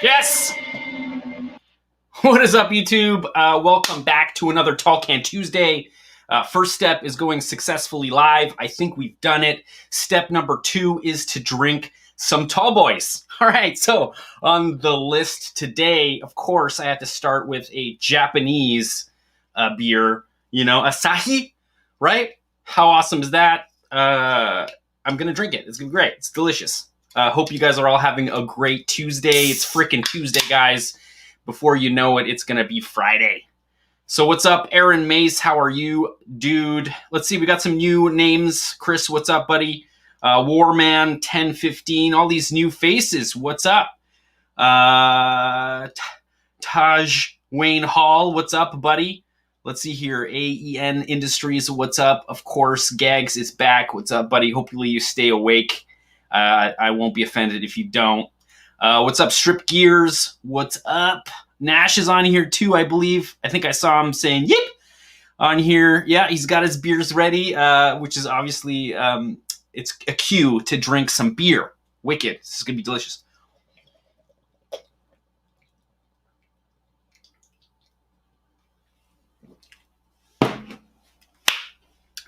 Yes! What is up, YouTube? Welcome back to another Tall Can Tuesday. First step is going successfully live. I think we've done it. Step number 2 is to drink some tall boys. All right, so on the list today, of course, I have to start with a Japanese beer, Asahi, right? How awesome is that? I'm going to drink it. It's going to be great. It's delicious. Hope you guys are all having a great Tuesday. It's freaking Tuesday, guys. Before you know it, it's going to be Friday. So what's up, Aaron Mace? How are you, dude? Let's see. We got some new names. Chris, what's up, buddy? Warman 1015. All these new faces. What's up? Taj Wayne Hall. What's up, buddy? Let's see here. AEN Industries. What's up? Of course, Gags is back. What's up, buddy? Hopefully you stay awake. I won't be offended if you don't. What's up, Strip Gears? What's up? Nash is on here too, I believe. I think I saw him saying "yip" on here. Yeah, he's got his beers ready, which is obviously it's a cue to drink some beer. Wicked. This is gonna be delicious.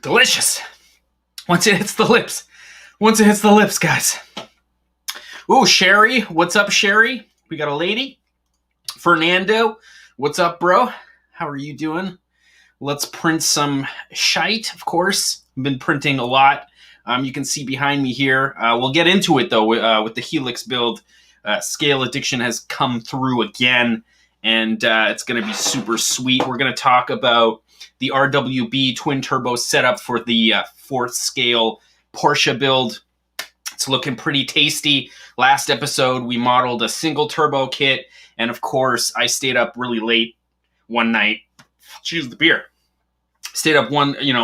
Delicious. Once it hits the lips. Once it hits the lips, guys. Ooh, Sherry. What's up, Sherry? We got a lady. Fernando. What's up, bro? How are you doing? Let's print some shite, of course. I've been printing a lot. You can see behind me here. We'll get into it, though, with the Helix build. Scale Addiction has come through again, and it's going to be super sweet. We're going to talk about the RWB Twin Turbo setup for the 4th scale Porsche build. It's looking pretty tasty. Last episode, we modeled a single turbo kit, and of course, I stayed up really late one night. Choose the beer. Stayed up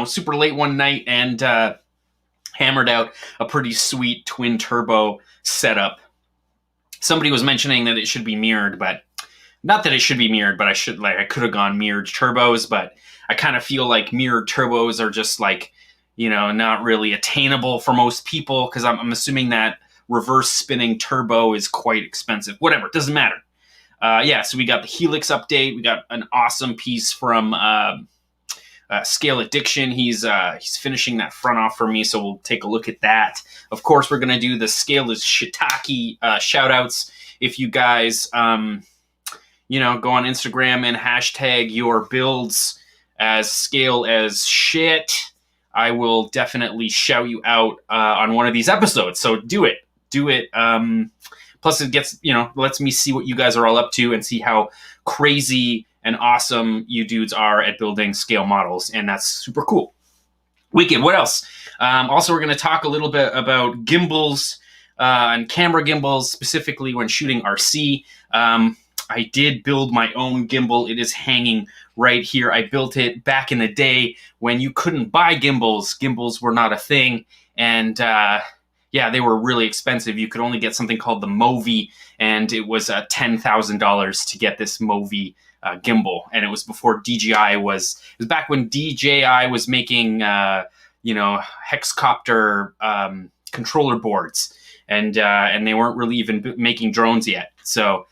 super late one night and hammered out a pretty sweet twin turbo setup. Somebody was mentioning that it should be mirrored, but not that it should be mirrored, but I could have gone mirrored turbos, but I kind of feel like mirrored turbos are just like, not really attainable for most people, because I'm assuming that reverse spinning turbo is quite expensive. Whatever, it doesn't matter. So we got the Helix update. We got an awesome piece from Scale Addiction. He's finishing that front off for me, so we'll take a look at that. Of course, we're going to do the Scale is Shiitake shout-outs. If you guys, go on Instagram and hashtag your builds as Scale as Shit, I will definitely shout you out on one of these episodes. So do it. Plus it gets, lets me see what you guys are all up to and see how crazy and awesome you dudes are at building scale models. And that's super cool. Wicked. What else? Also, we're going to talk a little bit about gimbals and camera gimbals, specifically when shooting RC. I did build my own gimbal. It is hanging right here. I built it back in the day when you couldn't buy gimbals. Gimbals were not a thing. And they were really expensive. You could only get something called the Movi, and it was $10,000 to get this Movi gimbal. And it was before DJI it was back when DJI was making, hexcopter controller boards. And they weren't really even making drones yet. So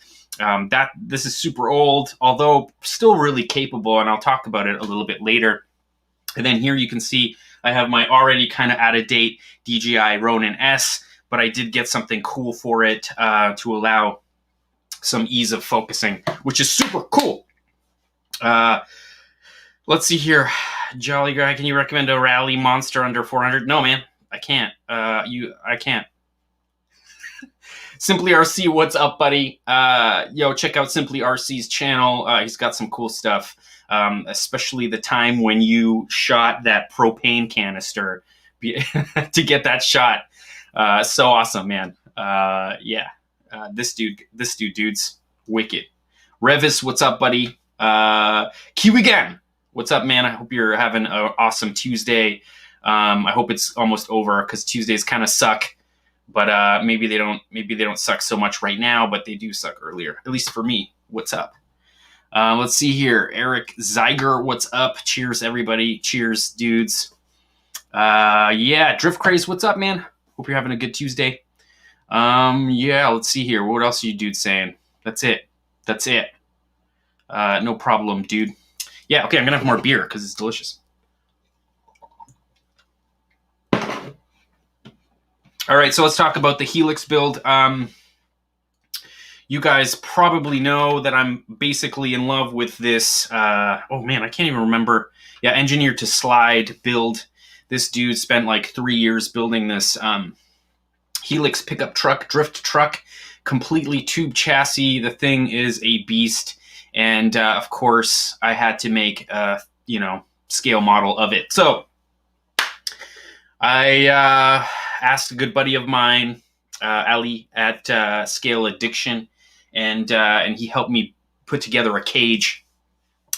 this is super old, although still really capable, and I'll talk about it a little bit later. And then here you can see I have my already kind of out-of-date DJI Ronin S, but I did get something cool for it to allow some ease of focusing, which is super cool. Let's see here. Jolly Guy, can you recommend a rally monster under 400? No, man, I can't. I can't. Simply RC, what's up, buddy? Check out Simply RC's channel. He's got some cool stuff, especially the time when you shot that propane canister to get that shot. So awesome, man. This dude's wicked. Revis, what's up, buddy? Kiwigan, what's up, man? I hope you're having an awesome Tuesday. I hope it's almost over, because Tuesdays kind of suck. But maybe they don't suck so much right now, but they do suck earlier. At least for me. What's up? Let's see here. Eric Zeiger, what's up? Cheers, everybody. Cheers, dudes. Drift Craze, what's up, man? Hope you're having a good Tuesday. Let's see here. What else are you dudes saying? That's it. That's it. No problem, dude. Yeah, okay, I'm gonna have more beer because it's delicious. All right, so let's talk about the Helix build. You guys probably know that I'm basically in love with this, oh man, I can't even remember. Yeah, engineered to slide build. This dude spent like 3 years building this Helix pickup truck, drift truck, completely tube chassis. The thing is a beast. And of course, I had to make a, scale model of it. So I asked a good buddy of mine, Ali at Scale Addiction, and he helped me put together a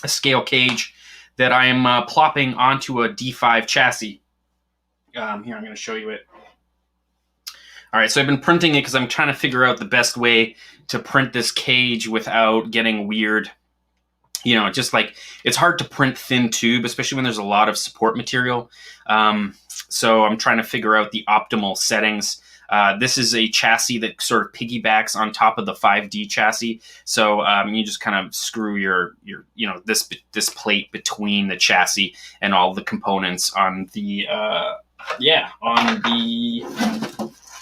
scale cage that I am plopping onto a D5 chassis. Here, I'm going to show you it. All right, so I've been printing it because I'm trying to figure out the best way to print this cage without getting weird. Just like, it's hard to print thin tube, especially when there's a lot of support material. So I'm trying to figure out the optimal settings. This is a chassis that sort of piggybacks on top of the 5D chassis. So you just kind of screw your this plate between the chassis and all the components on the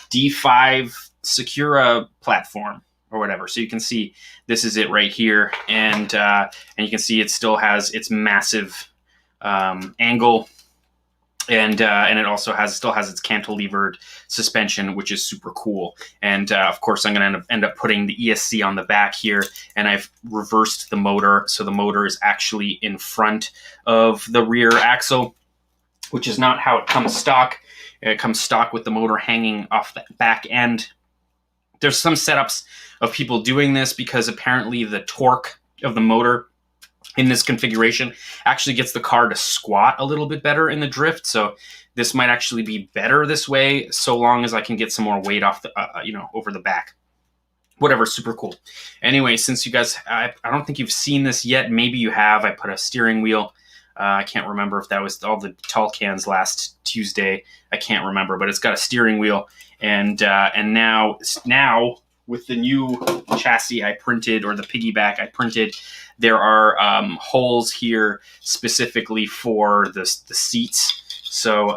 D5 Secura platform or whatever. So you can see this is it right here, and you can see it still has its massive angle. And it also still has its cantilevered suspension, which is super cool. And of course, I'm going to end up putting the ESC on the back here, and I've reversed the motor, so the motor is actually in front of the rear axle, which is not how it comes stock. It comes stock with the motor hanging off the back end. There's some setups of people doing this because apparently the torque of the motor in this configuration actually gets the car to squat a little bit better in the drift. So this might actually be better this way, so long as I can get some more weight off the, over the back. Whatever, super cool. Anyway, since you guys, I don't think you've seen this yet. Maybe you have. I put a steering wheel. I can't remember if that was all the tall cans last Tuesday. I can't remember, but it's got a steering wheel. And now with the new chassis I printed, or the piggyback I printed, there are holes here specifically for the seats. So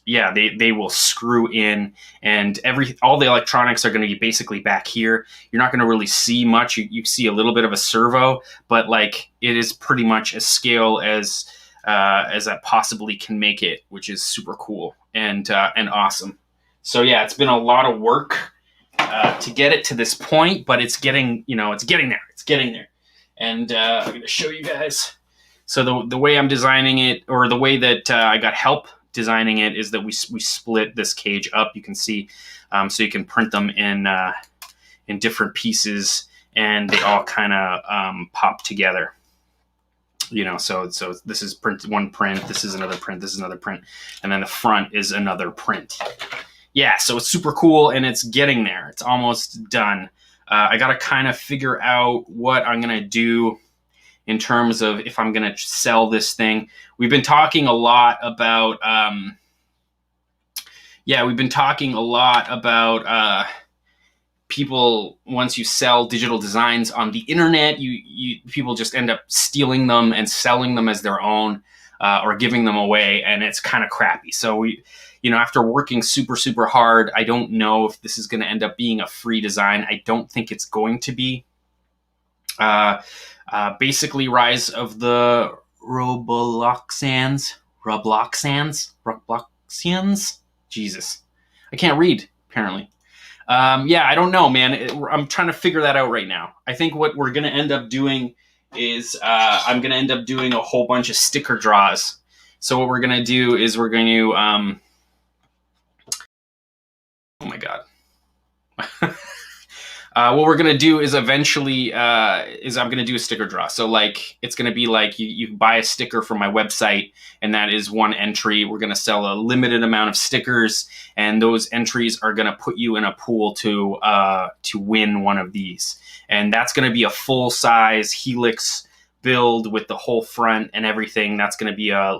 yeah, they will screw in, and all the electronics are going to be basically back here. You're not going to really see much. You see a little bit of a servo, but like it is pretty much as scale as I possibly can make it, which is super cool and awesome. So yeah, it's been a lot of work to get it to this point, but it's getting there. It's getting there. And I'm going to show you guys. So the way I'm designing it, or the way that I got help designing it, is that we split this cage up. You can see, so you can print them in different pieces, and they all kind of pop together. So this is one print, this is another print, this is another print, and then the front is another print. Yeah, so it's super cool, and it's getting there. It's almost done. I got to kind of figure out what I'm going to do in terms of if I'm going to sell this thing. We've been talking a lot about, people, once you sell digital designs on the internet, people just end up stealing them and selling them as their own, or giving them away, and it's kind of crappy. So after working super, super hard, I don't know if this is going to end up being a free design. I don't think it's going to be. Basically, Rise of the Robloxians. Jesus, I can't read, apparently. Yeah, I don't know, man. I'm trying to figure that out right now. I think what we're going to end up doing is I'm going to end up doing a whole bunch of sticker draws. So what we're going to do is we're going to... oh my God. What we're going to do is eventually, I'm going to do a sticker draw. So like, it's going to be like you buy a sticker from my website, and that is one entry. We're going to sell a limited amount of stickers, and those entries are going to put you in a pool to win one of these. And that's going to be a full size Helix build with the whole front and everything. That's going to be a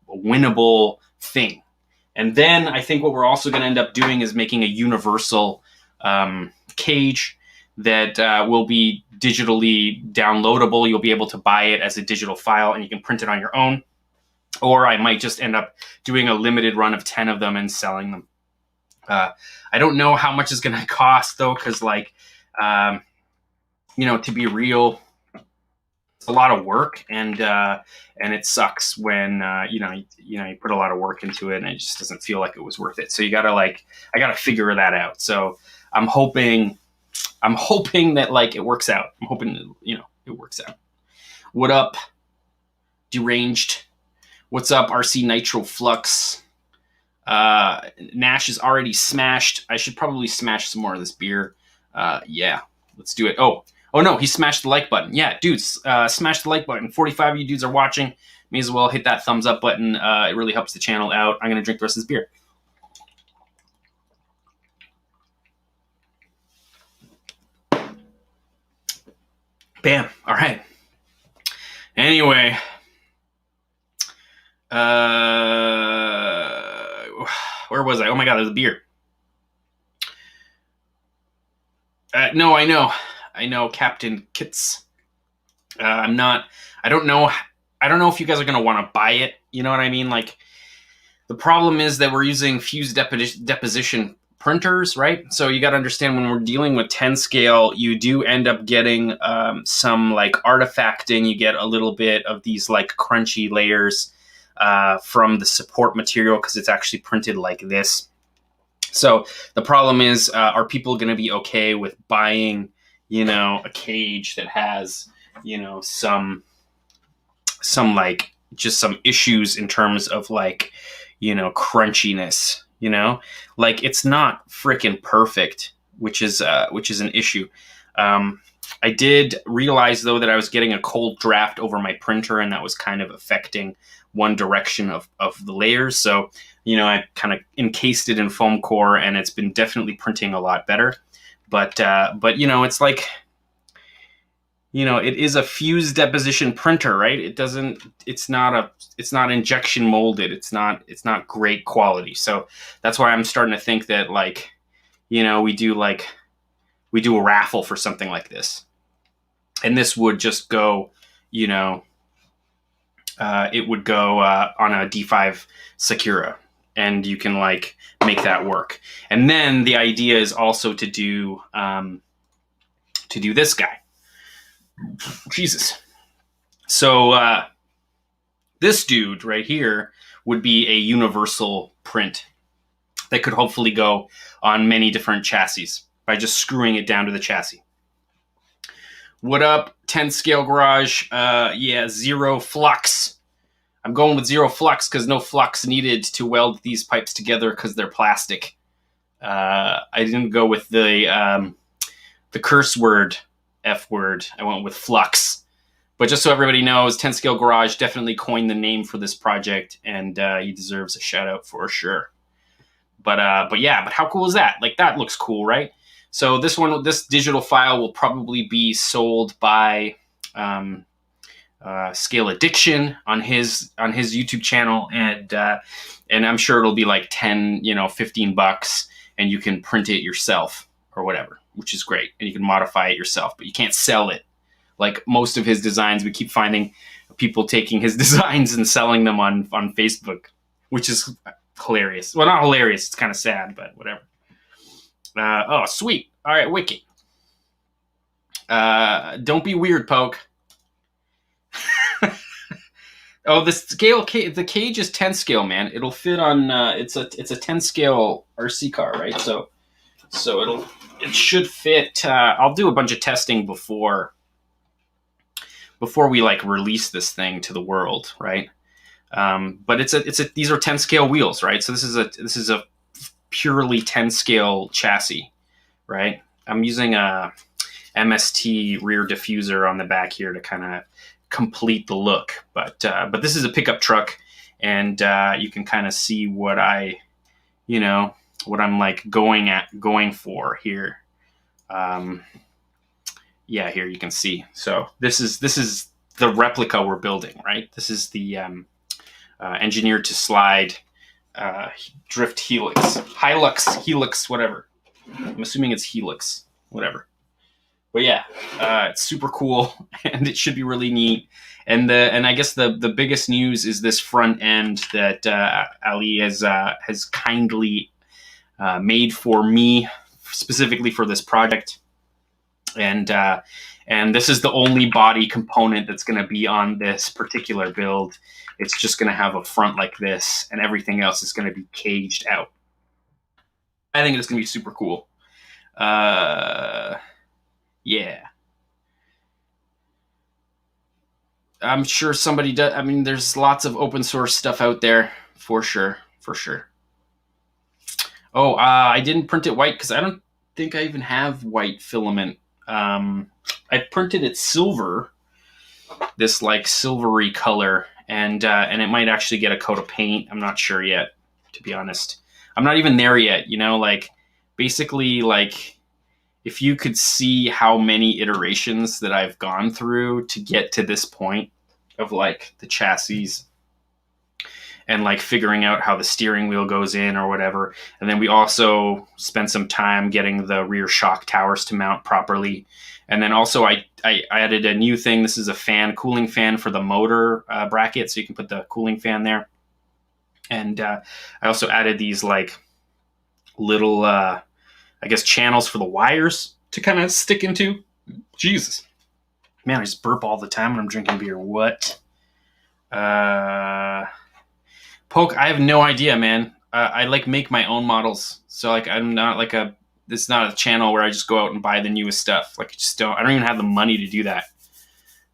winnable thing. And then I think what we're also going to end up doing is making a universal cage that will be digitally downloadable. You'll be able to buy it as a digital file and you can print it on your own. Or I might just end up doing a limited run of 10 of them and selling them. I don't know how much it's going to cost though, because like, you know, to be real, it's a lot of work, and it sucks when you know you put a lot of work into it and it just doesn't feel like it was worth it. So you gotta I gotta figure that out. So I'm hoping that like it works out. I'm hoping it works out. What up, Deranged? What's up, RC Nitro Flux? Nash is already smashed. I should probably smash some more of this beer. Yeah, let's do it. Oh no, he smashed the like button. Yeah, dudes, smash the like button. 45 of you dudes are watching. May as well hit that thumbs up button. It really helps the channel out. I'm gonna drink the rest of this beer. Bam. All right. Anyway, where was I? Oh my God, there's a beer. No, I know, Captain Kits. I don't know if you guys are gonna want to buy it. You know what I mean? Like, the problem is that we're using fused deposition printers, right? So you got to understand, when we're dealing with 10 scale, you do end up getting some like artifacting. You get a little bit of these like crunchy layers from the support material because it's actually printed like this. So the problem is, are people going to be okay with buying, a cage that has, some like just some issues in terms of like, crunchiness, like it's not freaking perfect, which is an issue. I did realize though that I was getting a cold draft over my printer, and that was kind of affecting one direction of the layers. So, I kind of encased it in foam core, and it's been definitely printing a lot better. But it's like, it is a fused deposition printer, right? It's not injection molded. It's not great quality. So that's why I'm starting to think that, like, we do a raffle for something like this. And this would just go, it would go on a D5 Sakura, and you can like make that work. And then the idea is also to do this guy. Jesus. So this dude right here would be a universal print that could hopefully go on many different chassis by just screwing it down to the chassis. What up, 10 scale garage? Yeah, zero flux. I'm going with zero flux because no flux needed to weld these pipes together because they're plastic. I didn't go with the curse word, F word. I went with flux. But just so everybody knows, 10 scale garage definitely coined the name for this project, and he deserves a shout out for sure. But how cool is that? Like, that looks cool, right? So this digital file will probably be sold by Scale Addiction on his YouTube channel, and I'm sure it'll be like 10, $15, and you can print it yourself or whatever, which is great, and you can modify it yourself, but you can't sell it. Like most of his designs, we keep finding people taking his designs and selling them on Facebook, which is hilarious. Well, not hilarious. It's kind of sad, but whatever. Oh, sweet. All right, Wiki. Don't be weird, Poke. Oh, the cage is 10 scale, man. It'll fit on. It's a 10 scale RC car, right? So it should fit. I'll do a bunch of testing before we like release this thing to the world, right? But these are 10 scale wheels, right? So this is a purely 10 scale chassis, right? I'm using a MST rear diffuser on the back here to kind of complete the look, but this is a pickup truck, and you can kind of see what I'm like going for here. Yeah, here you can see. So this is the replica we're building, right? This is the engineered to slide drift Helix, Hilux, whatever. I'm assuming it's Helix, whatever. But yeah, it's super cool, and it should be really neat. And I guess the biggest news is this front end that Ali has kindly made for me, specifically for this project. And this is the only body component that's going to be on this particular build. It's just going to have a front like this, and everything else is going to be caged out. I think it's going to be super cool. Yeah. I'm sure somebody does. I mean, there's lots of open source stuff out there, for sure, for sure. Oh, I didn't print it white because I don't think I even have white filament. I printed it silver, this like silvery color, and it might actually get a coat of paint. I'm not sure yet, to be honest. I'm not even there yet, you know, like basically like if you could see how many iterations that I've gone through to get to this point of like the chassis and like figuring out how the steering wheel goes in or whatever. And then we also spent some time getting the rear shock towers to mount properly. And then also I added a new thing. This is a fan, cooling fan for the motor bracket. So you can put the cooling fan there. And I also added these like little, I guess, channels for the wires to kind of stick into. Jesus. Man, I just burp all the time when I'm drinking beer. What? Poke, I have no idea, man. I like make my own models. So like I'm not like it's not a channel where I just go out and buy the newest stuff. Like I don't even have the money to do that.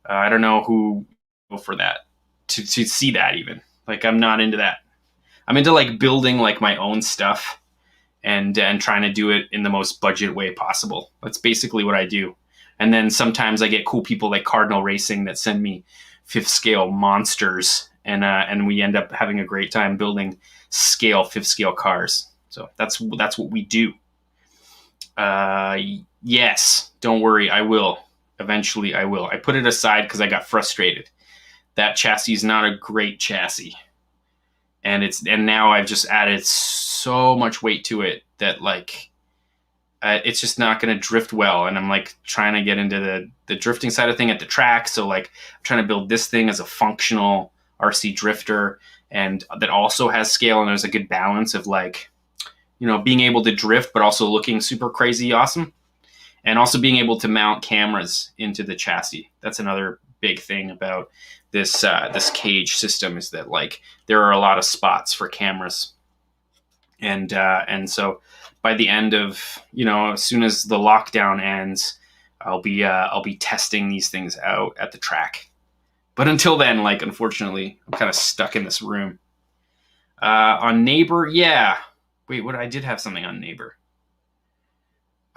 I don't know who go for that to see that even. Like I'm not into that. I'm into like building like my own stuff and trying to do it in the most budget way possible. That's basically what I do. And then sometimes I get cool people like Cardinal Racing that send me 5th scale monsters, and we end up having a great time building 5th scale cars. So that's what we do. Yes, don't worry, I will. Eventually I will. I put it aside because I got frustrated. That chassis is not a great chassis. And now I've just added so much weight to it that like it's just not going to drift well. And I'm like trying to get into the drifting side of thing at the track. So like I'm trying to build this thing as a functional RC drifter, and that also has scale, and there's a good balance of like, you know, being able to drift but also looking super crazy awesome, and also being able to mount cameras into the chassis. That's another big thing about this cage system, is that like there are a lot of spots for cameras, and so by the end of, you know, as soon as the lockdown ends, I'll be testing these things out at the track. But until then, like, unfortunately, I'm kind of stuck in this room. On Neighbor, yeah. Wait, what? I did have something on Neighbor.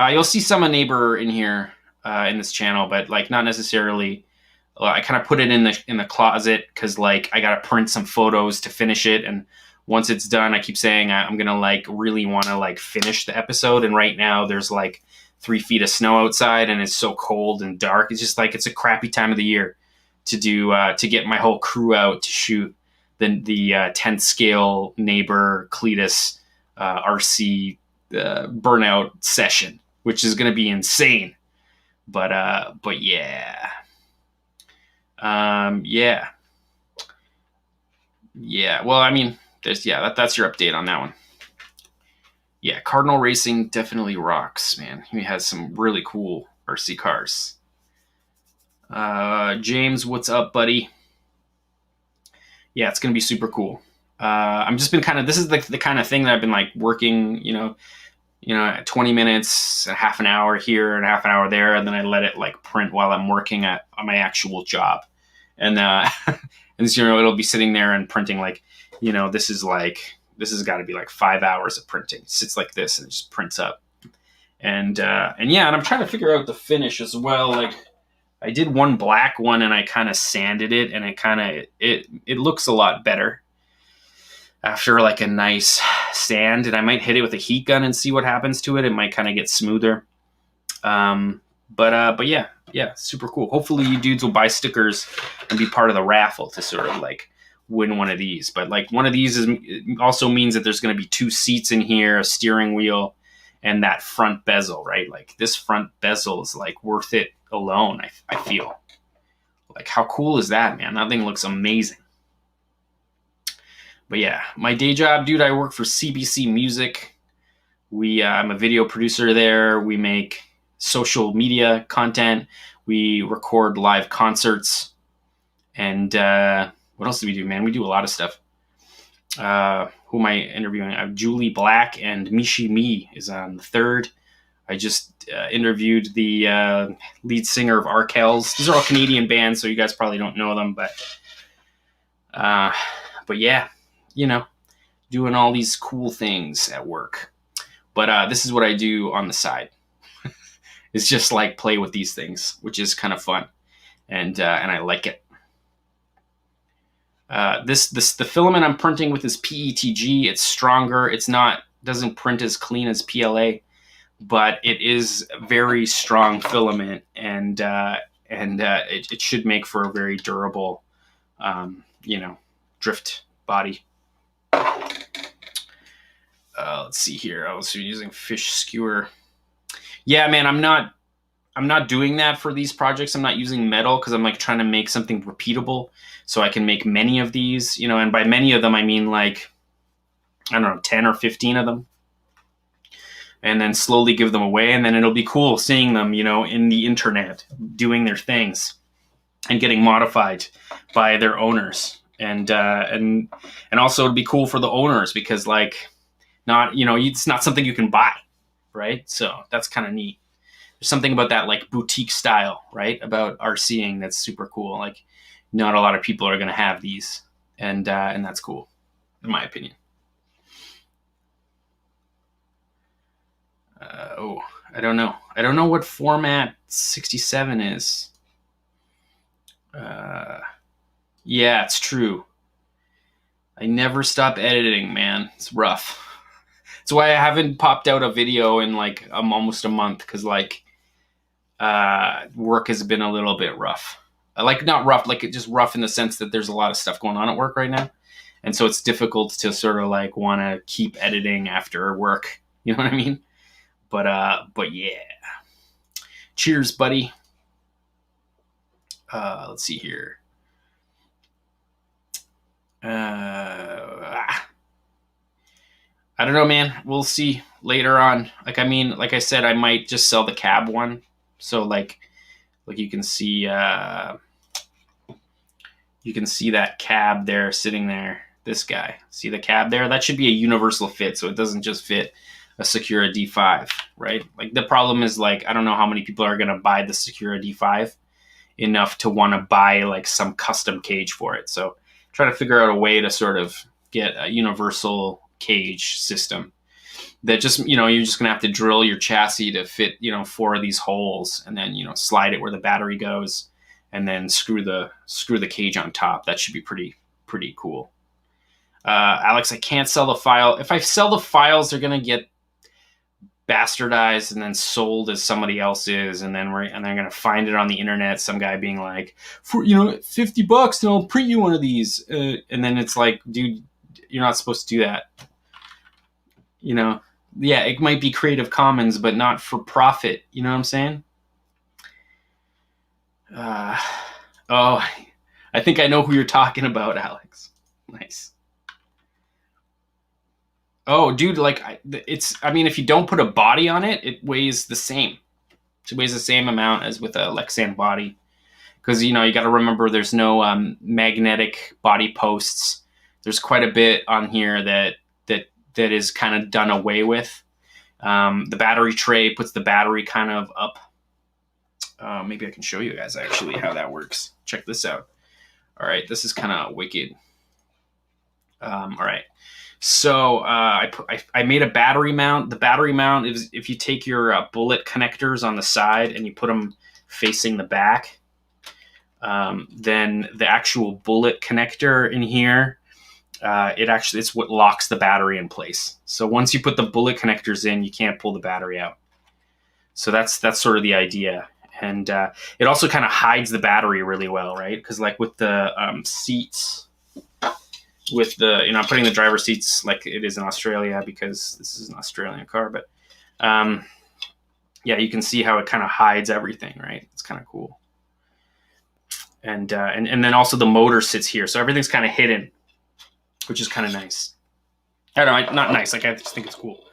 You'll see some on Neighbor in here in this channel, but like not necessarily. I kind of put it in the closet because like I gotta print some photos to finish it, and once it's done, I keep saying I'm gonna like really want to like finish the episode. And right now there's like 3 feet of snow outside, and it's so cold and dark. It's just like it's a crappy time of the year to do to get my whole crew out to shoot the 10th scale Neighbor Cletus RC burnout session, which is gonna be insane. But yeah. Yeah. Well, I mean, that's your update on that one. Yeah, Cardinal Racing definitely rocks, man. He has some really cool RC cars. James, what's up, buddy? Yeah, it's gonna be super cool. I'm just been this is the kind of thing that I've been like working, you know, 20 minutes, a half an hour here and a half an hour there, and then I let it like print while I'm working on my actual job. And and you know, it'll be sitting there and printing like, you know, this has got to be like 5 hours of printing. It sits like this and it just prints up. And yeah, and I'm trying to figure out the finish as well. Like I did one black one and I kind of sanded it, and it looks a lot better after like a nice sand. And I might hit it with a heat gun and see what happens to it. It might kind of get smoother. But yeah, super cool. Hopefully you dudes will buy stickers and be part of the raffle to sort of like win one of these. But like one of these also means that there's going to be 2 seats in here, a steering wheel, and that front bezel, right? Like this front bezel is like worth it alone. I feel like, how cool is that, man? That thing looks amazing. But yeah, my day job, dude, I work for CBC Music. I'm a video producer there. We make social media content. We record live concerts. And what else do we do, man? We do a lot of stuff. Who am I interviewing? I have Julie Black and Mishi Me is on the 3rd. I just interviewed the lead singer of Arkells. These are all Canadian bands, so you guys probably don't know them, but yeah, you know, doing all these cool things at work. But this is what I do on the side. It's just like play with these things, which is kind of fun, and I like it. The filament I'm printing with is PETG. It's stronger. Doesn't print as clean as PLA, but it is very strong filament, and it should make for a very durable, drift body. Let's see here. I was using fish skewer. Yeah, man, I'm not doing that for these projects. I'm not using metal because I'm like trying to make something repeatable so I can make many of these, and by many of them, I mean like, I don't know, 10 or 15 of them, and then slowly give them away. And then it'll be cool seeing them, in the internet doing their things and getting modified by their owners. And also it'd be cool for the owners because like, it's not something you can buy, right? So that's kind of neat. There's something about that like boutique style, right? About RCing that's super cool. Like not a lot of people are going to have these, and that's cool, in my opinion. I don't know. I don't know what format 67 is. Yeah, it's true. I never stop editing, man. It's rough. That's why I haven't popped out a video in like almost a month, because like work has been a little bit rough. Like not rough, like it just rough in the sense that there's a lot of stuff going on at work right now, and so it's difficult to sort of like want to keep editing after work. You know what I mean? But yeah. Cheers, buddy. Let's see here. I don't know, man. We'll see later on. Like I said, I might just sell the cab one. So like you can see that cab there sitting there. This guy. See the cab there? That should be a universal fit, so it doesn't just fit a Secura D5, right? Like the problem is like I don't know how many people are gonna buy the Secura D5 enough to want to buy like some custom cage for it. So try to figure out a way to sort of get a universal cage system that just, you're just going to have to drill your chassis to fit, 4 of these holes, and then, slide it where the battery goes, and then screw the cage on top. That should be pretty cool. Alex, I can't sell the file. If I sell the files, they're going to get bastardized and then sold as somebody else's, and then they're going to find it on the internet, some guy being like, for $50 and I'll print you one of these, and then it's like, dude, you're not supposed to do that. Yeah, it might be Creative Commons, but not for profit. You know what I'm saying? Oh, I think I know who you're talking about, Alex. Nice. Oh, dude, like if you don't put a body on it, it weighs the same. It weighs the same amount as with a Lexan body. Because, you got to remember there's no magnetic body posts. There's quite a bit on here that is kind of done away with. The battery tray puts the battery kind of up. Maybe I can show you guys actually how that works. Check this out. All right, this is kind of wicked. All right. So I made a battery mount. The battery mount is if you take your bullet connectors on the side and you put them facing the back, then the actual bullet connector in here, it's what locks the battery in place. So once you put the bullet connectors in, you can't pull the battery out. So that's sort of the idea. And it also kind of hides the battery really well, right? Because like with the seats, with the, I'm putting the driver's seats like it is in Australia because this is an Australian car, but Yeah, you can see how it kind of hides everything, right? It's kind of cool. And then also the motor sits here, so everything's kind of hidden, which is kind of nice. I don't know, not nice. Like, I just think it's cool.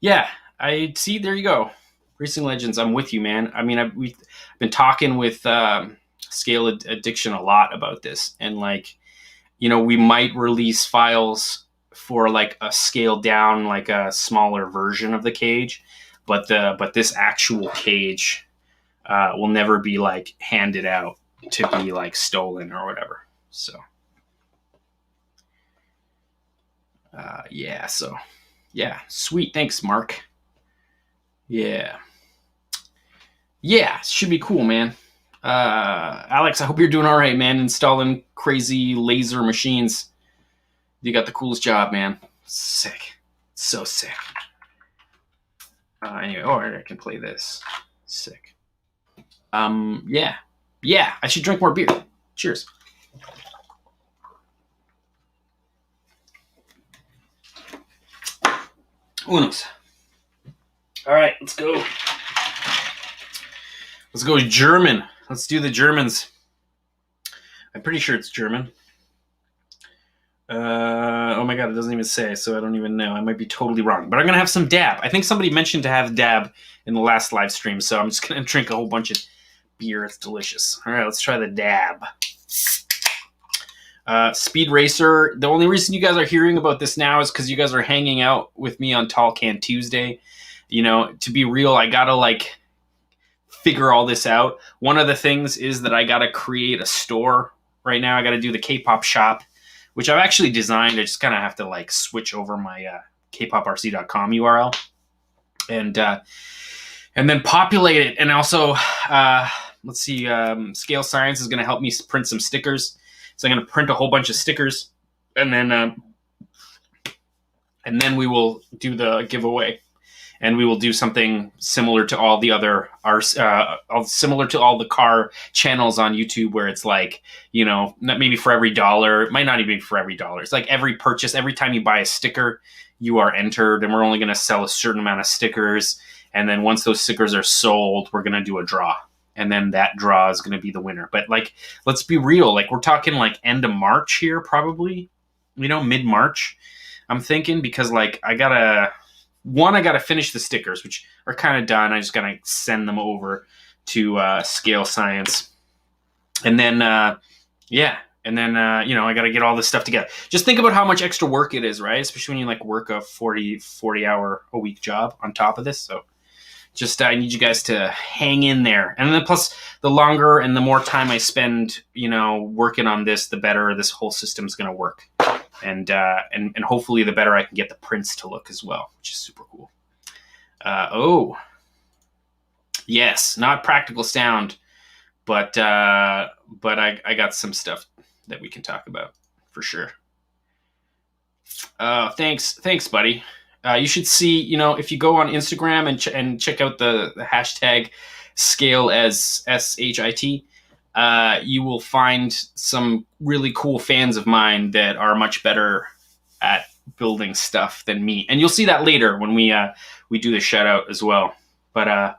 Yeah, I see. There you go, Racing Legends. I'm with you, man. I mean, we've been talking with Scale Addiction a lot about this, and like, you know, we might release files for like a scaled down, like a smaller version of the cage, but this actual cage will never be like handed out to be like stolen or whatever. So yeah, so yeah, sweet. Thanks, Mark. Yeah, should be cool, man. Alex, I hope you're doing all right, man. Installing crazy laser machines. You got the coolest job, man. Sick. So sick. Anyway, I can play this. Sick. Yeah. I should drink more beer. Cheers. Unos. All right, let's go. Let's go German. Let's do the Germans. I'm pretty sure it's German. Oh my god, it doesn't even say, so I don't even know. I might be totally wrong, but I'm gonna have some dab. I think somebody mentioned to have dab in the last live stream, so I'm just gonna drink a whole bunch of beer. It's delicious. All right, let's try the dab. Speed Racer. The only reason you guys are hearing about this now is because you guys are hanging out with me on Tall Can Tuesday. You know, to be real, I gotta like figure all this out. One of the things is that I gotta create a store right now. I gotta do the Kpop shop, which I've actually designed. I just kind of have to like switch over my kpoprc.com URL and then populate it. And also, let's see, Scale Science is going to help me print some stickers. So I'm going to print a whole bunch of stickers, and then we will do the giveaway. And we will do something similar to all the other, similar to all the car channels on YouTube, where it's like, you know, not maybe for every dollar, it might not even be for every dollar. It's like every purchase, every time you buy a sticker, you are entered, and we're only going to sell a certain amount of stickers. And then once those stickers are sold, we're going to do a draw. And then that draw is going to be the winner. But like, let's be real. Like, we're talking like end of March here, probably, you know, mid-March, I'm thinking, because like I got to finish the stickers, which are kind of done. I just got to send them over to Scale Science. And then, you know, I got to get all this stuff together. Just think about how much extra work it is, right? Especially when you like work a 40 hour a week job on top of this. So just, I need you guys to hang in there. And then plus the longer and the more time I spend, you know, working on this, the better this whole system's going to work. And hopefully the better I can get the prints to look as well, which is super cool. Yes, not practical sound, but I got some stuff that we can talk about for sure. Thanks, buddy. You should see, you know, if you go on Instagram and check out the hashtag Scale as SHIT. You will find some really cool fans of mine that are much better at building stuff than me. And you'll see that later when we do the shout out as well. But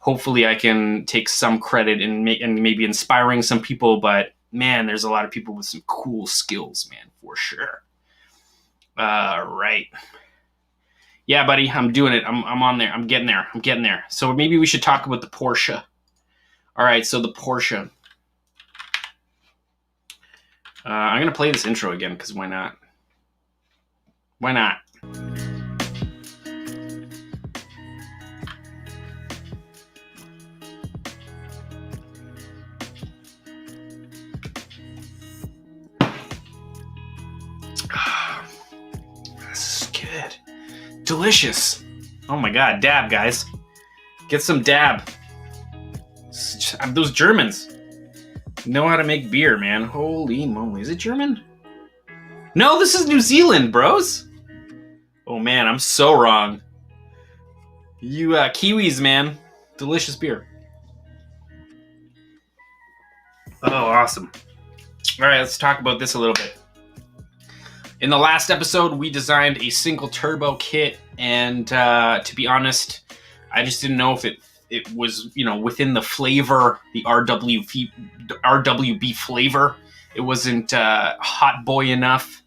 hopefully I can take some credit in and maybe inspiring some people. But man, there's a lot of people with some cool skills, man, for sure. Right. Yeah, buddy, I'm doing it. I'm on there. I'm getting there. So maybe we should talk about the Porsche. All right, so the Porsche. I'm going to play this intro again, because why not? Why not? This is good. Delicious. Oh my god, dab, guys. Get some dab. Those Germans know how to make beer, man. Holy moly. Is it German? No, this is New Zealand, bros. Oh man, I'm so wrong. You Kiwis, man. Delicious beer. Oh, awesome. All right, let's talk about this a little bit. In the last episode, we designed a single turbo kit, and to be honest, I just didn't know if it was, you know, within the flavor, the RWB flavor. It wasn't hot boy enough,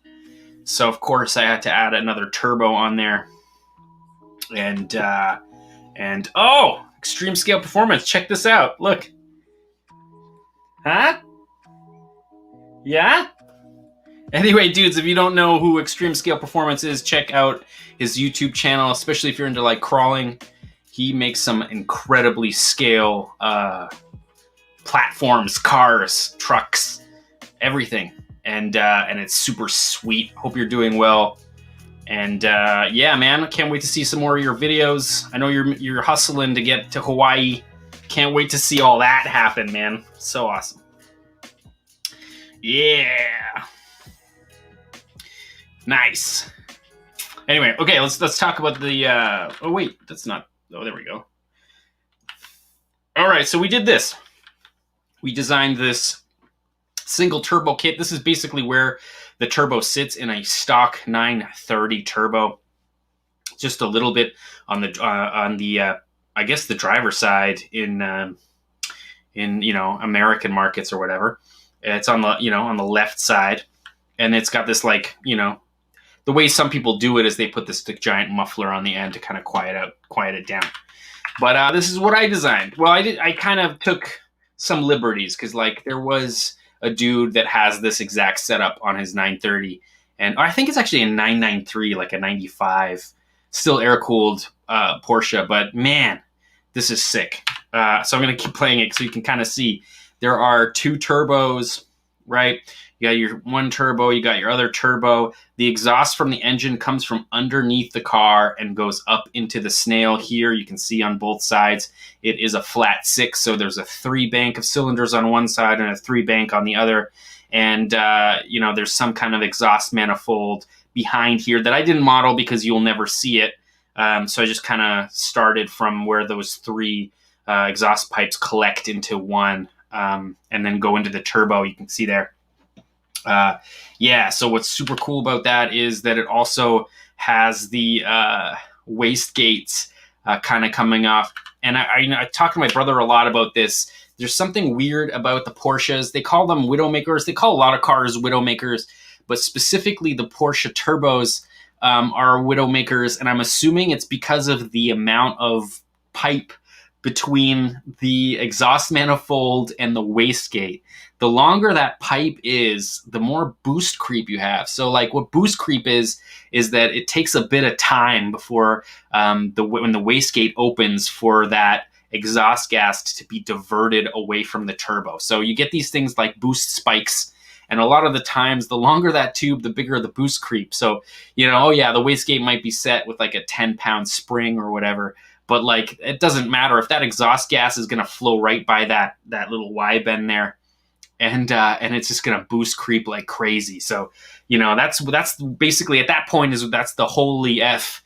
so of course I had to add another turbo on there. And oh, extreme scale performance! Check this out. Look, huh? Yeah. Anyway, dudes, if you don't know who Extreme Scale Performance is, check out his YouTube channel, especially if you're into like crawling. He makes some incredibly scale platforms, cars, trucks, everything, and it's super sweet. Hope you're doing well, and yeah, man, can't wait to see some more of your videos. I know you're hustling to get to Hawaii. Can't wait to see all that happen, man. So awesome. Yeah. Nice. Anyway, okay, let's talk about the oh wait, that's not, oh, there we go. All right, so we did this. We designed this single turbo kit. This is basically where the turbo sits in a stock 930 turbo. Just a little bit on the I guess the driver's side in you know, American markets or whatever. It's on the, you know, on the left side, and it's got this, like, you know, the way some people do it is they put this giant muffler on the end to kind of quiet it down. But this is what I designed. Well, I kind of took some liberties, because like there was a dude that has this exact setup on his 930, and I think it's actually a 993, like a 95, still air cooled Porsche. But man, this is sick. So I'm gonna keep playing it so you can kind of see. There are two turbos, right? You got your one turbo, you got your other turbo. The exhaust from the engine comes from underneath the car and goes up into the snail here. You can see on both sides, it is a flat 6. So there's a 3 bank of cylinders on one side and a 3 bank on the other. And, you know, there's some kind of exhaust manifold behind here that I didn't model because you'll never see it. So I just kind of started from where those 3 exhaust pipes collect into one, and then go into the turbo. You can see there. Yeah, so what's super cool about that is that it also has the waste gates kind of coming off. And I talked to my brother a lot about this. There's something weird about the Porsches. They call them Widowmakers. They call a lot of cars Widowmakers, but specifically the Porsche Turbos are Widowmakers, and I'm assuming it's because of the amount of pipe between the exhaust manifold and the wastegate. The longer that pipe is, the more boost creep you have. So like what boost creep is that it takes a bit of time before when the wastegate opens for that exhaust gas to be diverted away from the turbo. So you get these things like boost spikes, and a lot of the times, the longer that tube, the bigger the boost creep. So, you know, oh yeah, the wastegate might be set with like a 10-pound spring or whatever, but like it doesn't matter if that exhaust gas is going to flow right by that little Y bend there, and it's just going to boost creep like crazy. So, you know, that's basically at that point that's the holy F.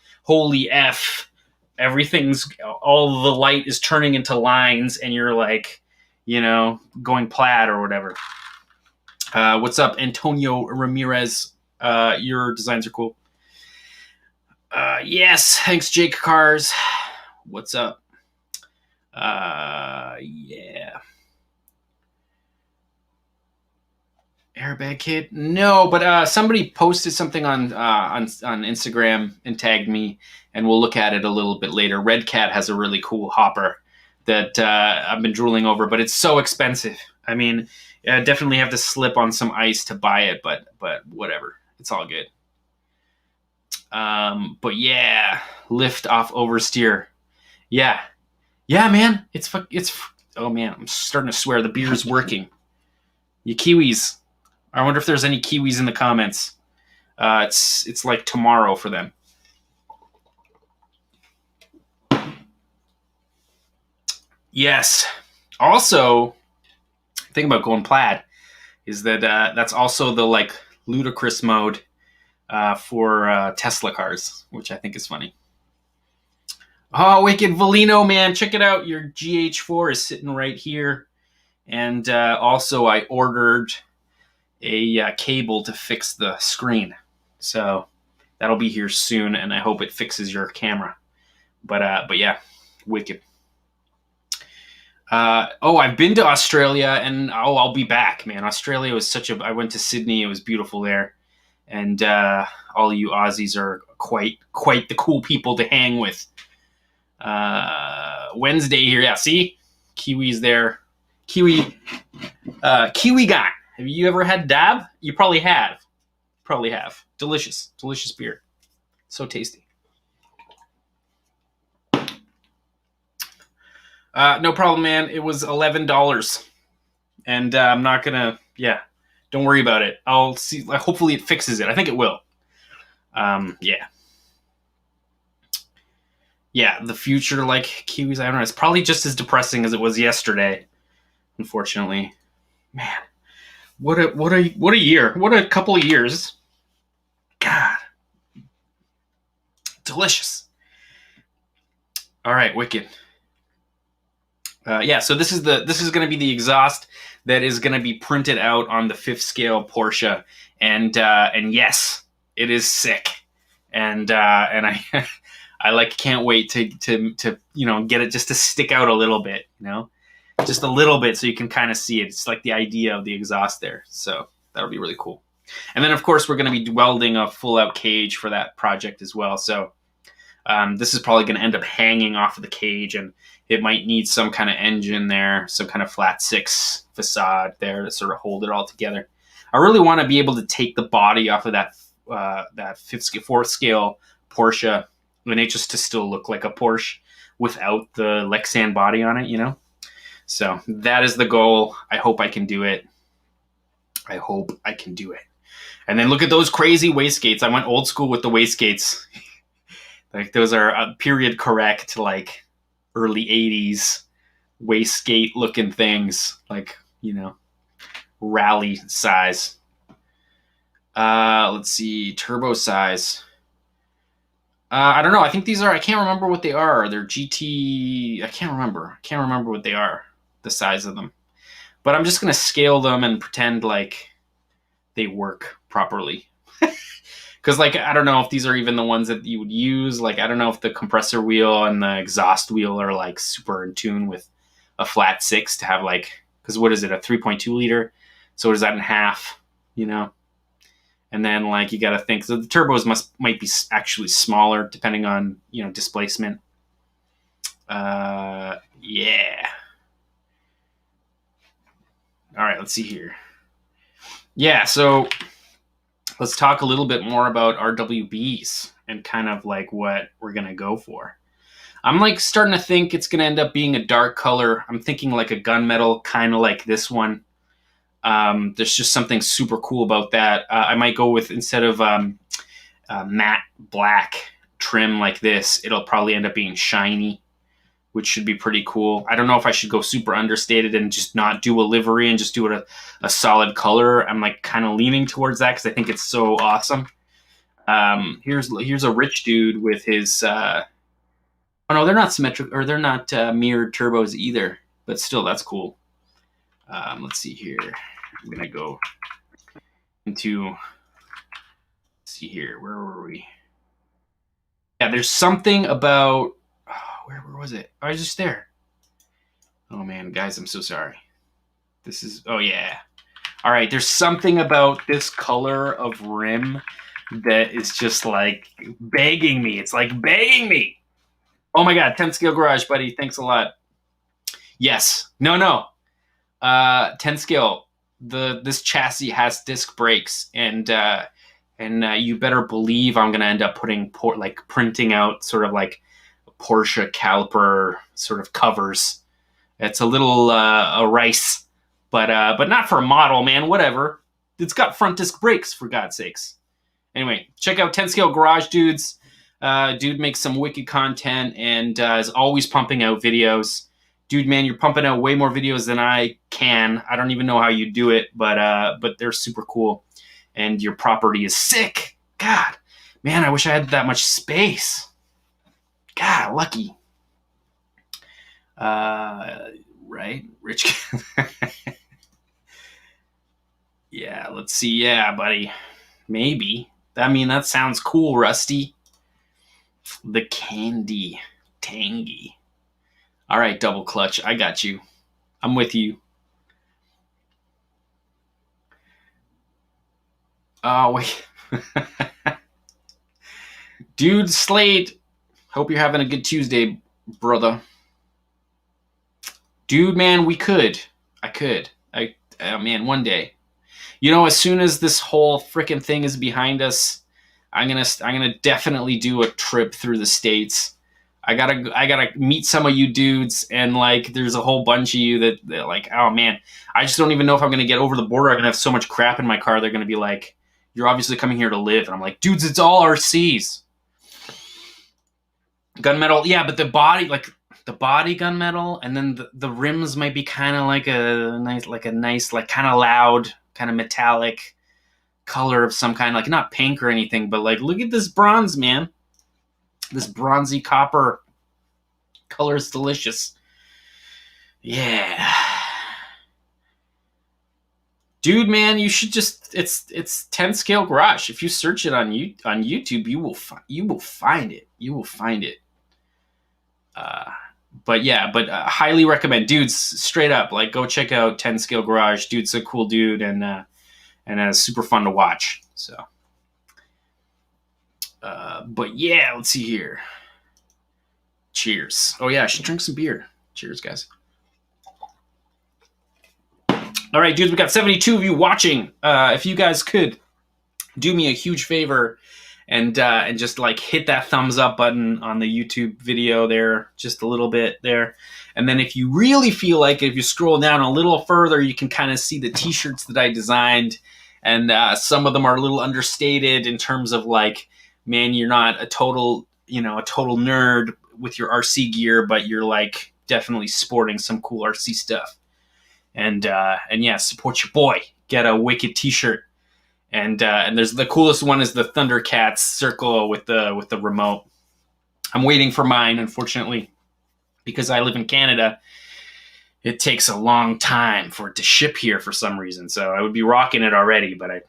Everything's, all the light is turning into lines, and you're like, you know, going plaid or whatever. What's up, Antonio Ramirez? Your designs are cool. Yes, thanks, Jake Cars. What's up? Yeah. Airbag kit? No, but somebody posted something on Instagram and tagged me, and we'll look at it a little bit later. Red Cat has a really cool hopper that I've been drooling over, but it's so expensive. I mean, I definitely have to slip on some ice to buy it, but whatever. It's all good. But yeah, lift off oversteer. Yeah, man. It's oh man, I'm starting to swear the beer's working. You Kiwis. I wonder if there's any Kiwis in the comments. It's like tomorrow for them. Yes. Also, thing about going plaid is that that's also the like ludicrous mode for Tesla cars, which I think is funny. Oh, Wicked Volino, man, check it out. Your GH4 is sitting right here. And also I ordered a cable to fix the screen. So that'll be here soon, and I hope it fixes your camera. But yeah, wicked. I've been to Australia, and I'll be back, man. Australia was I went to Sydney. It was beautiful there, and all you Aussies are quite the cool people to hang with. Wednesday here, yeah. See, Kiwi's there. Kiwi guy. Have you ever had dab? You probably have. Delicious beer. So tasty. No problem, man. It was $11, and I'm not gonna. Yeah, don't worry about it. I'll see. Hopefully, it fixes it. I think it will. Yeah. The future, like Kiwis, I don't know. It's probably just as depressing as it was yesterday. Unfortunately, man. What a year. What a couple of years. God, delicious. All right, wicked. So this is going to be the exhaust that is going to be printed out on the 5th scale Porsche, and yes, it is sick, and I I can't wait to get it just to stick out a little bit, just a little bit, so you can kind of see it. It's like the idea of the exhaust there, so that'll be really cool. And then of course we're going to be welding a full out cage for that project as well. So this is probably going to end up hanging off of the cage, and it might need some kind of engine there, some kind of flat 6 facade there to sort of hold it all together. I really want to be able to take the body off of that 4th scale Porsche, and it just to still look like a Porsche without the Lexan body on it, So that is the goal. I hope I can do it. And then look at those crazy wastegates. I went old school with the wastegates. Like those are period correct, like early 80s wastegate looking things, like, rally size. Let's see, turbo size. I don't know. I think these are, I can't remember what they are. They're GT, I can't remember what they are, the size of them. But I'm just going to scale them and pretend like they work properly. Because, I don't know if these are even the ones that you would use. I don't know if the compressor wheel and the exhaust wheel are, super in tune with a flat 6 to have, because what is it, a 3.2 liter? So what is that in half, And then, you got to think. So the turbos might be actually smaller depending on, displacement. Yeah. All right, let's see here. Yeah, so let's talk a little bit more about RWBs and kind of what we're going to go for. I'm starting to think it's going to end up being a dark color. I'm thinking a gunmetal, kind of like this one. There's just something super cool about that. I might go with, instead of matte black trim like this, it'll probably end up being shiny, which should be pretty cool. I don't know if I should go super understated and just not do a livery and just do it a solid color. I'm kind of leaning towards that because I think it's so awesome. Here's a rich dude with his. Oh no, they're not symmetric, or they're not mirrored turbos either. But still, that's cool. Let's see here. I'm gonna go into. Let's see here. Where were we? Yeah, there's something about. Where was it? I was just there. Oh man, guys, I'm so sorry. This is, oh yeah. All right, there's something about this color of rim that is just begging me. It's begging me. Oh my God, 10 scale garage, buddy. Thanks a lot. Yes. No. 10 scale. This chassis has disc brakes, and you better believe I'm gonna end up printing out sort of Porsche caliper sort of covers. It's a little a rice, but not for a model, man. Whatever. It's got front disc brakes, for God's sakes. Anyway, check out 10 Scale Garage Dudes. Dude makes some wicked content and is always pumping out videos. Dude, man, you're pumping out way more videos than I can. I don't even know how you do it, but they're super cool. And your property is sick. God, man, I wish I had that much space. God, lucky. Right? Rich. Yeah, let's see. Yeah, buddy. Maybe. I mean, that sounds cool, Rusty. The candy. Tangy. All right, double clutch. I got you. I'm with you. Oh, wait. Dude Slade. Hope you're having a good Tuesday, brother. Dude, man, we could. I could. Man, one day. You know, as soon as this whole freaking thing is behind us, I'm gonna definitely do a trip through the States. I gotta meet some of you dudes, and like, there's a whole bunch of you that like, oh man, I just don't even know if I'm gonna get over the border. I'm gonna have so much crap in my car. They're gonna be like, you're obviously coming here to live, and I'm like, dudes, it's all RCs. Gunmetal, yeah, but the body gunmetal, and then the rims might be kind of like a nice, like kind of loud, kind of metallic color of some kind, like not pink or anything, but like, look at this bronze, man. This bronzy copper color is delicious. Yeah. Dude, man, you should just, it's 10 scale garage. If you search it on YouTube, you will find it. You will find it. But yeah, highly recommend, dudes, straight up, like, go check out 10 scale garage. Dude's a cool dude, and it's super fun to watch. So, but yeah, let's see here. Cheers. Oh yeah, I should drink some beer. Cheers, guys. All right, dudes, we got 72 of you watching. If you guys could do me a huge favor and just like hit that thumbs up button on the YouTube video there, just a little bit there. And then if you really feel like it, if you scroll down a little further, you can kind of see the t-shirts that I designed. And some of them are a little understated in terms of like, man, you're not a total nerd with your RC gear, but you're like definitely sporting some cool RC stuff. And yeah, support your boy. Get a wicked t-shirt. And there's the coolest one is the Thundercats circle with the remote. I'm waiting for mine, unfortunately, because I live in Canada. It takes a long time for it to ship here for some reason. So I would be rocking it already, but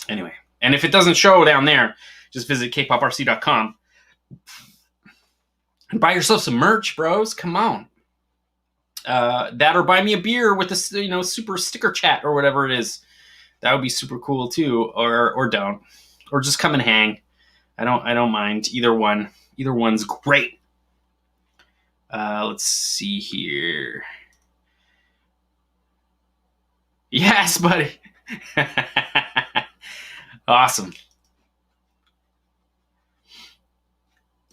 anyway. And if it doesn't show down there, just visit kpoprc.com and buy yourself some merch, bros. Come on. That or buy me a beer with a super sticker chat or whatever it is. That would be super cool too. Or don't. Or just come and hang. I don't mind either one. Either one's great. Let's see here. Yes, buddy. Awesome.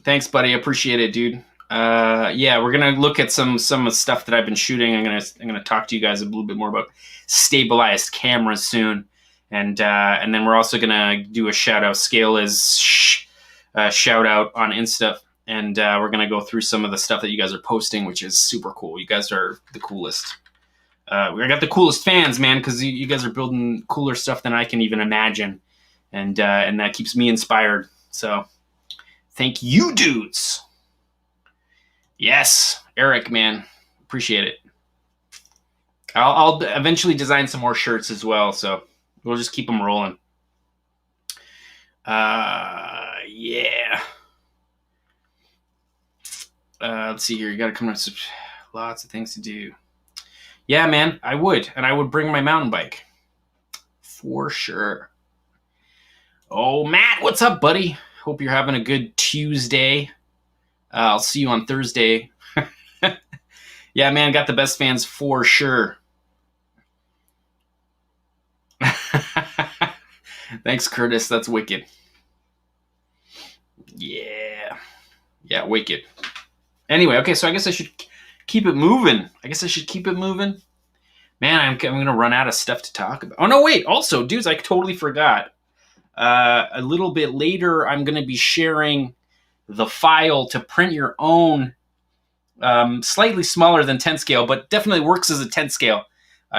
Thanks, buddy. I appreciate it, dude. Yeah, we're gonna look at some of the stuff that I've been shooting. I'm gonna talk to you guys a little bit more about stabilized cameras soon, and then we're also gonna do a shout out. Scale is shout out on Insta, and we're gonna go through some of the stuff that you guys are posting, which is super cool. You guys are the coolest. We got the coolest fans, man, because you guys are building cooler stuff than I can even imagine, and that keeps me inspired. So, thank you, dudes. Yes, Eric, man, appreciate it. I'll eventually design some more shirts as well, so we'll just keep them rolling. Yeah. Let's see here. You got to come up with lots of things to do. Yeah, man, I would, and I would bring my mountain bike for sure. Oh, Matt, what's up, buddy? Hope you're having a good Tuesday. I'll see you on Thursday. Yeah, man, got the best fans for sure. Thanks, Curtis. That's wicked. Yeah. Yeah, wicked. Anyway, okay, so I guess I should keep it moving. Man, I'm going to run out of stuff to talk about. Oh, no, wait. Also, dudes, I totally forgot. A little bit later, I'm going to be sharing the file to print your own, slightly smaller than 10 scale, but definitely works as a 10 scale,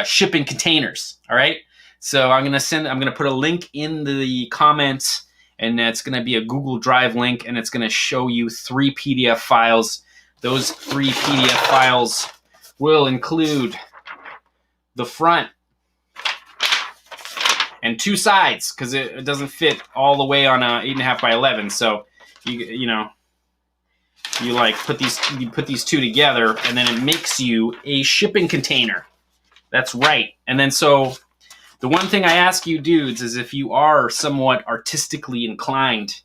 shipping containers. All right. So I'm going to put a link in the comments, and it's going to be a Google Drive link, and it's going to show you 3 PDF files. Those 3 PDF files will include the front and 2 sides because it doesn't fit all the way on a 8.5 by 11. So you know, you like put these 2 together, and then it makes you a shipping container. That's right. And then so the one thing I ask you dudes is if you are somewhat artistically inclined,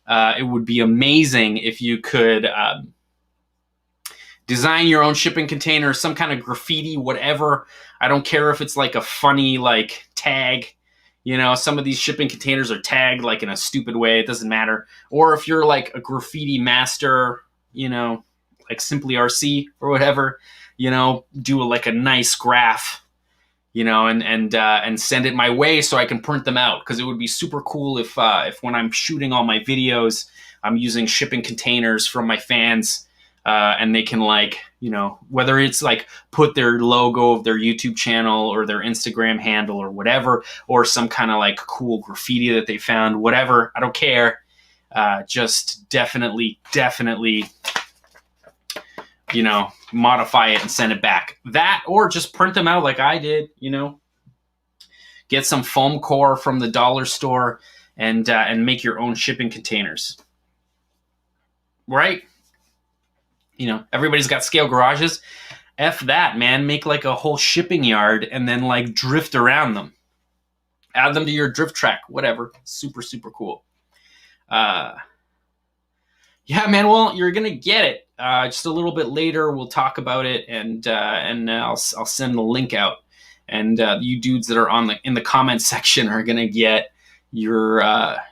it would be amazing if you could design your own shipping container, some kind of graffiti, whatever. I don't care if it's like a funny like tag. You know, some of these shipping containers are tagged like in a stupid way. It doesn't matter. Or if you're like a graffiti master, you know, like Simply RC or whatever, you know, do like a nice graph, you know, and send it my way so I can print them out. Because it would be super cool if when I'm shooting all my videos, I'm using shipping containers from my fans. And they can like, you know, whether it's like put their logo of their YouTube channel or their Instagram handle or whatever, or some kind of like cool graffiti that they found, whatever, I don't care. Just definitely, you know, modify it and send it back. That, or just print them out like I did, you know, get some foam core from the dollar store and make your own shipping containers. Right? You know, everybody's got scale garages. F that, man. Make like a whole shipping yard and then like drift around them. Add them to your drift track, whatever. Super, super cool. Yeah, man. Well, you're gonna get it. Just a little bit later, we'll talk about it, and I'll send the link out. And you dudes that are in the comment section are gonna get your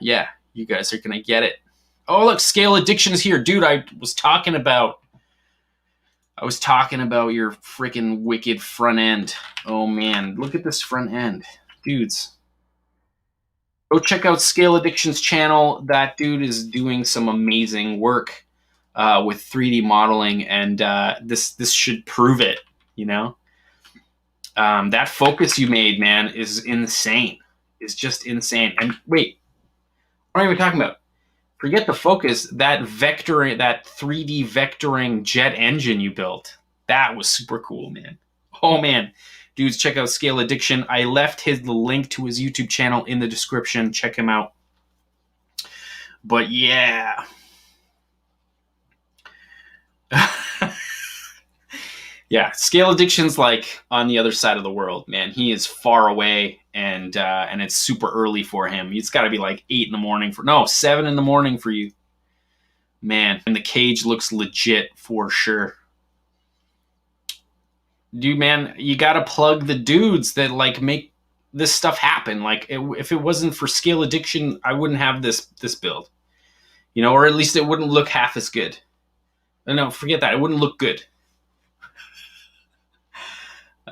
yeah. You guys are gonna get it. Oh, look, Scale Addiction is here, dude. I was talking about your freaking wicked front end. Oh man, look at this front end, dudes. Go check out Scale Addiction's channel. That dude is doing some amazing work with 3D modeling, and this should prove it. You know, that focus you made, man, is insane. It's just insane. And wait, what are we talking about? Forget the focus. That vectoring, that 3D vectoring jet engine you built, that was super cool, man. Oh man, dudes, check out Scale Addiction. I left the link to his YouTube channel in the description. Check him out. But yeah. Yeah, Scale Addiction's like on the other side of the world, man. He is far away, and it's super early for him. It's got to be like 8 in the morning 7 in the morning for you, man. And the cage looks legit for sure, dude. Man, you got to plug the dudes that like make this stuff happen. Like, if it wasn't for Scale Addiction, I wouldn't have this build, you know, or at least it wouldn't look half as good. No, forget that. It wouldn't look good.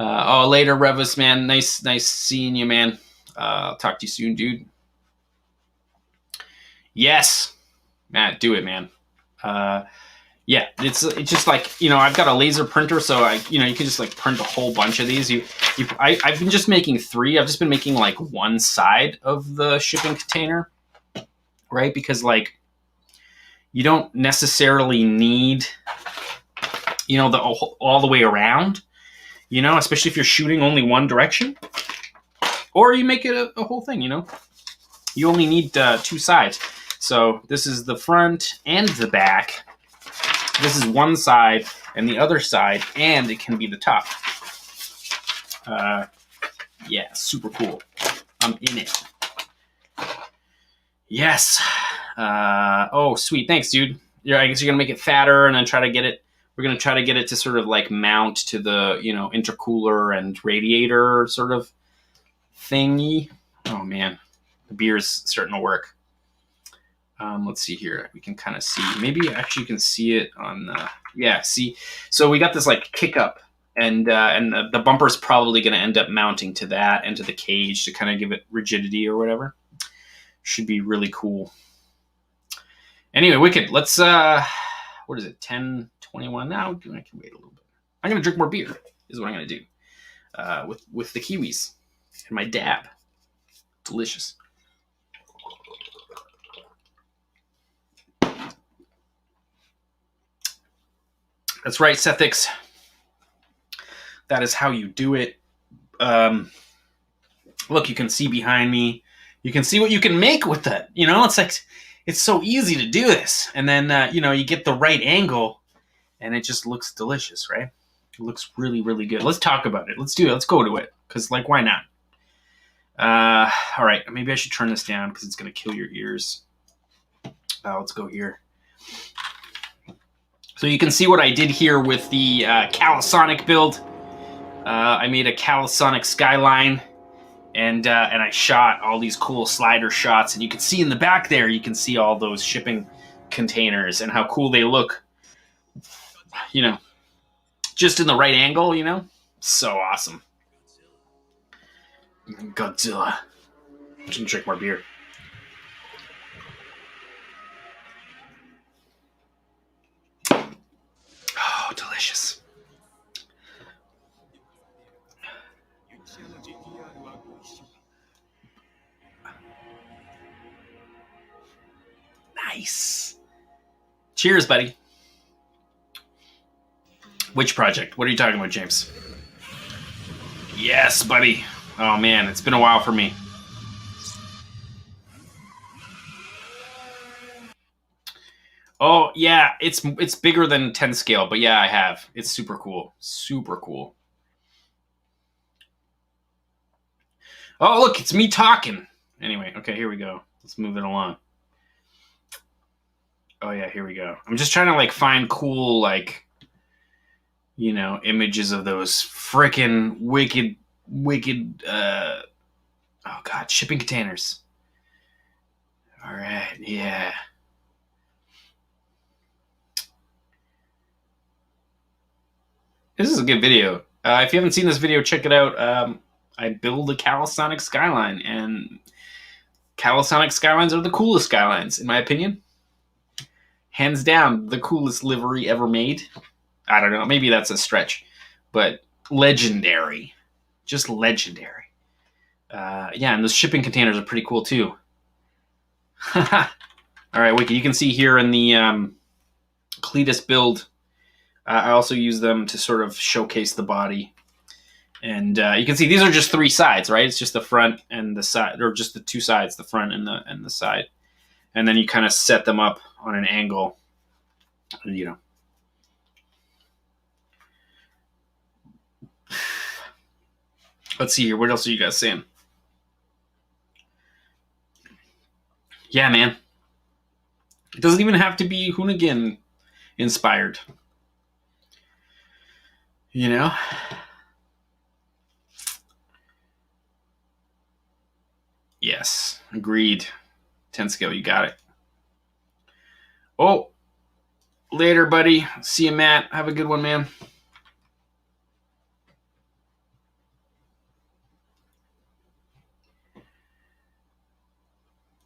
Oh, later, Revis, man. Nice seeing you, man. I'll talk to you soon, dude. Yes, Matt, do it, man. Yeah, it's just like, you know, I've got a laser printer, so you can just like print a whole bunch of these. I've been just making 3. I've just been making like one side of the shipping container, right? Because like, you don't necessarily need, you know, all the way around. You know, especially if you're shooting only one direction, or you make it a whole thing. You know, you only need 2 sides. So this is the front and the back. This is one side and the other side, and it can be the top. Yeah, super cool. I'm in it. Yes. Oh, sweet. Thanks, dude. Yeah, I guess you're gonna make it fatter and then try to get it. We're going to try to get it to sort of like mount to the, you know, intercooler and radiator sort of thingy. Oh man, the beer is starting to work. Let's see here. We can kind of see, maybe actually you can see it on, yeah, see. So we got this like kick up, and the bumper is probably going to end up mounting to that and to the cage to kind of give it rigidity or whatever. Should be really cool. Anyway, wicked. Let's, what is it? 10:21 now. I can wait a little bit. I'm gonna drink more beer. Is what I'm gonna do with the kiwis and my dab. Delicious. That's right, Sethix. That is how you do it. Look, you can see behind me. You can see what you can make with it. You know, it's like, it's so easy to do this. And then, you know, you get the right angle and it just looks delicious, right? It looks really, really good. Let's talk about it. Let's do it. Let's go to it. Because, like, why not? All right. Maybe I should turn this down because it's going to kill your ears. Let's go here. So you can see what I did here with the Calisonic build. I made a Calisonic Skyline. And I shot all these cool slider shots. And you can see in the back there, you can see all those shipping containers and how cool they look. You know, just in the right angle, you know? So awesome. Godzilla. I'm just gonna drink more beer. Oh, delicious. Nice. Cheers, buddy. Which project? What are you talking about, James? Yes, buddy. Oh, man, it's been a while for me. Oh, yeah, it's bigger than 10 scale, but yeah, I have. It's super cool. Super cool. Oh, look, it's me talking. Anyway, okay, here we go. Let's move it along. Oh, yeah, here we go. I'm just trying to, like, find cool, like, you know, images of those frickin' wicked, oh, God, shipping containers. All right, yeah. This is a good video. If you haven't seen this video, check it out. I build a Calisonic Skyline, and Calisonic Skylines are the coolest Skylines, in my opinion. Hands down, the coolest livery ever made. I don't know, maybe that's a stretch, but legendary. Just legendary. Yeah, and the shipping containers are pretty cool, too. All right, Wiki, you can see here in the Cletus build, I also use them to sort of showcase the body. And you can see these are just 3 sides, right? It's just the front and the side, or just the 2 sides, the front and the side. And then you kind of set them up on an angle, you know. Let's see here. What else are you guys saying? Yeah, man. It doesn't even have to be Hoonigan inspired. You know? Yes, agreed. 10 scale, you got it. Oh, later, buddy. See you, Matt. Have a good one, man.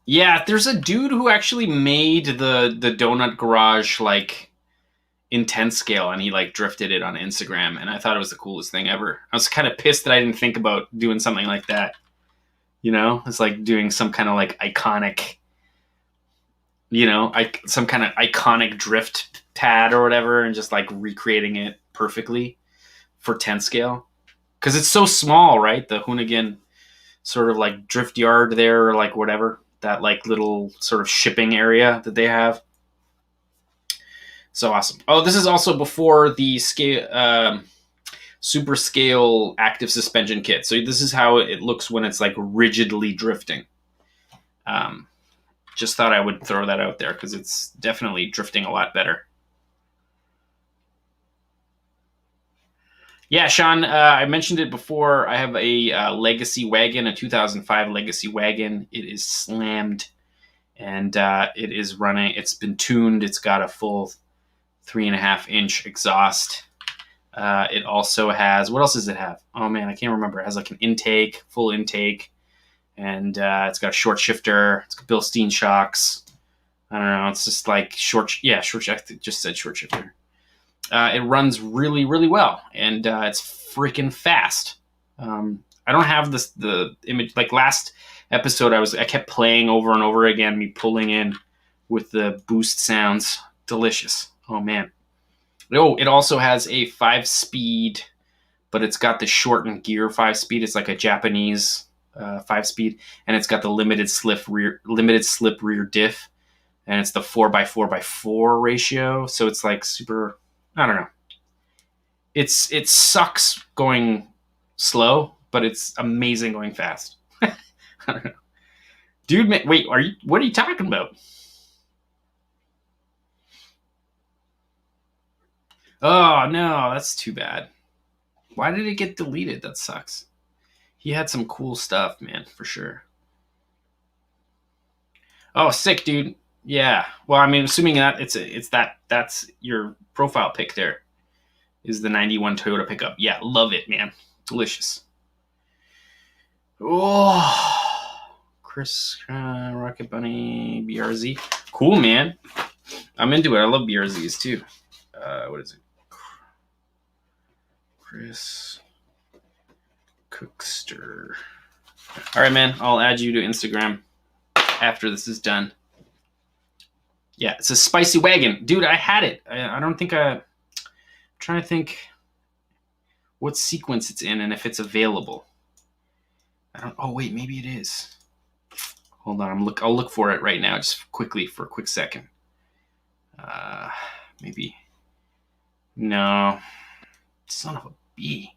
Yeah, there's a dude who actually made the donut garage like in 10 scale, and he like drifted it on Instagram, and I thought it was the coolest thing ever. I was kind of pissed that I didn't think about doing something like that. You know, it's like doing some kind of like iconic, you know, some kind of iconic drift pad or whatever, and just like recreating it perfectly for 10 scale. Because it's so small, right? The Hoonigan sort of like drift yard there, or like whatever, that like little sort of shipping area that they have. So awesome. Oh, this is also before the scale, super scale active suspension kit. So this is how it looks when it's like rigidly drifting. Just thought I would throw that out there because it's definitely drifting a lot better. Yeah, Sean, I mentioned it before. I have a Legacy Wagon, a 2005 Legacy Wagon. It is slammed, and it is running. It's been tuned. It's got a full 3.5-inch exhaust. It also has, what else does it have? Oh man, I can't remember. It has like an intake, full intake, and it's got a short shifter. It's got Bilstein shocks. I don't know. It's just like short shifter. Just said short shifter. It runs really, really well, and it's freaking fast. I don't have the image. Like last episode, I kept playing over and over again, me pulling in with the boost sounds. Delicious. Oh man. Oh, it also has a 5-speed, but it's got the shortened gear 5-speed. It's like a Japanese 5-speed, and it's got the limited slip rear diff, and it's the 4x4x4 ratio. So it's like super. I don't know. It sucks going slow, but it's amazing going fast. I don't know. Dude, wait, what are you talking about? Oh, no, that's too bad. Why did it get deleted? That sucks. He had some cool stuff, man, for sure. Oh, sick, dude. Yeah. Well, I mean, assuming that that's your profile pic there is the 91 Toyota pickup. Yeah, love it, man. Delicious. Oh. Chris, Rocket Bunny, BRZ. Cool, man. I'm into it. I love BRZs too. What is it? Chris Cookster. All right, man. I'll add you to Instagram after this is done. Yeah, it's a spicy wagon. Dude, I had it. I don't think I'm trying to think what sequence it's in and if it's available. Oh, wait, maybe it is. Hold on, I'll look for it right now, just quickly for a quick second. Maybe. No. Son of a bee.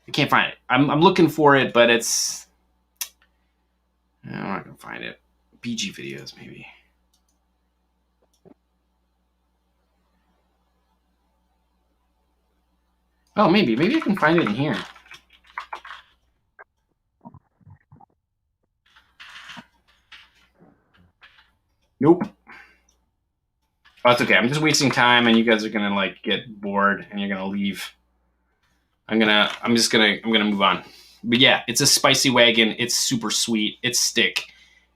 I can't find it. I'm looking for it, but it's. I'm not gonna find it. BG videos, maybe. Oh, maybe I can find it in here. Nope. Oh, that's okay. I'm just wasting time, and you guys are gonna like get bored, and you're gonna leave. I'm gonna move on. But yeah, it's a spicy wagon. It's super sweet. It's stick.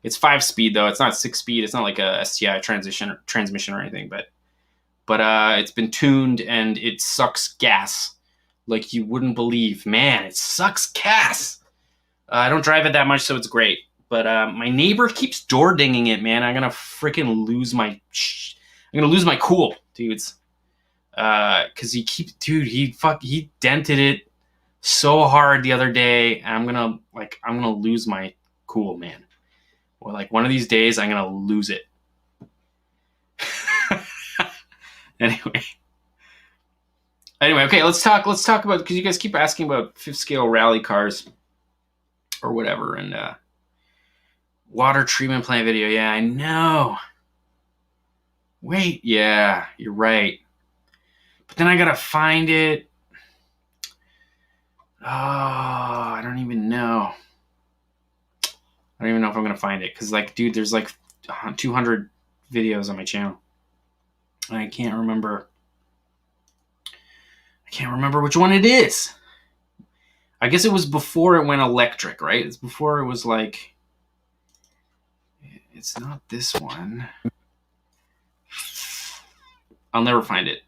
It's 5-speed though. It's not 6-speed. It's not like a STI transmission or anything. But it's been tuned, and it sucks gas like you wouldn't believe. Man, it sucks gas. I don't drive it that much, so it's great. But my neighbor keeps door dinging it, man. I'm gonna freaking lose my. I'm gonna lose my cool, dudes. Cause he dented it so hard the other day, and I'm gonna lose my cool, man. Or like one of these days, I'm gonna lose it. Anyway, okay, let's talk about, because you guys keep asking about 5th scale rally cars or whatever, and water treatment plant video. Yeah, I know. Wait, yeah, you're right. But then I gotta find it. Oh, I don't even know. I don't even know if I'm gonna find it, because like, dude, there's like 200 videos on my channel, and I can't remember which one it is. I guess it was before it went electric, right? It's before it was like. It's not this one. I'll never find it.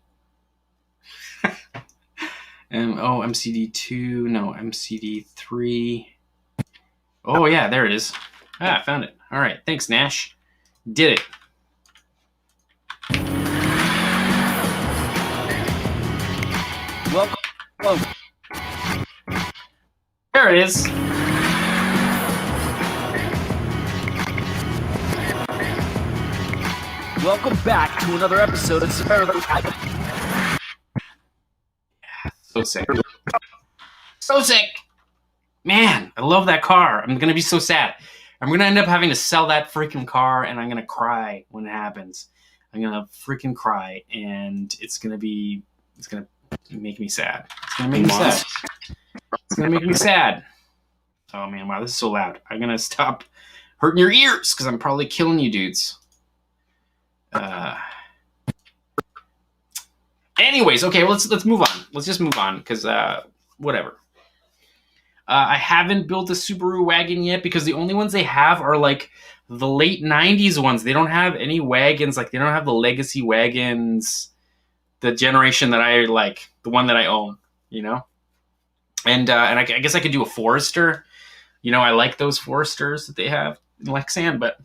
MCD2. No, MCD3. Oh, yeah, there it is. I found it. All right. Thanks, Nash. Did it. Welcome. There it is. Welcome back to another episode of Zero Flux. So sick. So sick. Man, I love that car. I'm going to be so sad. I'm going to end up having to sell that freaking car, and I'm going to cry when it happens. I'm going to freaking cry, and it's going to make me sad. It's going to make me sad. It's going to make me sad. Oh, man, wow, this is so loud. I'm going to stop hurting your ears, because I'm probably killing you dudes. Anyways, okay, well, let's move on. Let's just move on, because whatever. I haven't built a Subaru wagon yet, because the only ones they have are like the late 90s ones. They don't have any wagons, like they don't have the legacy wagons, the generation that I like, the one that I own, you know? And I guess I could do a Forester. You know, I like those Foresters that they have in Lexan, but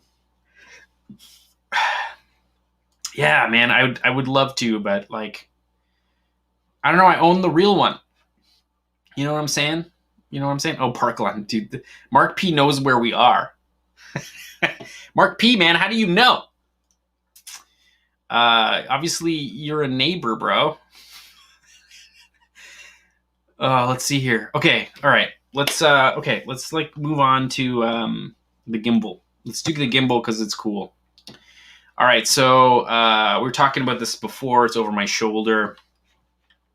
yeah, man, I would love to, but like, I don't know, I own the real one. You know what I'm saying? You know what I'm saying? Oh, Parkland, dude. Mark P knows where we are. Mark P, man, how do you know? Obviously, you're a neighbor, bro. Let's see here. Okay, all right. Let's like move on to the gimbal. Let's do the gimbal because it's cool. All right, so we were talking about this before. It's over my shoulder.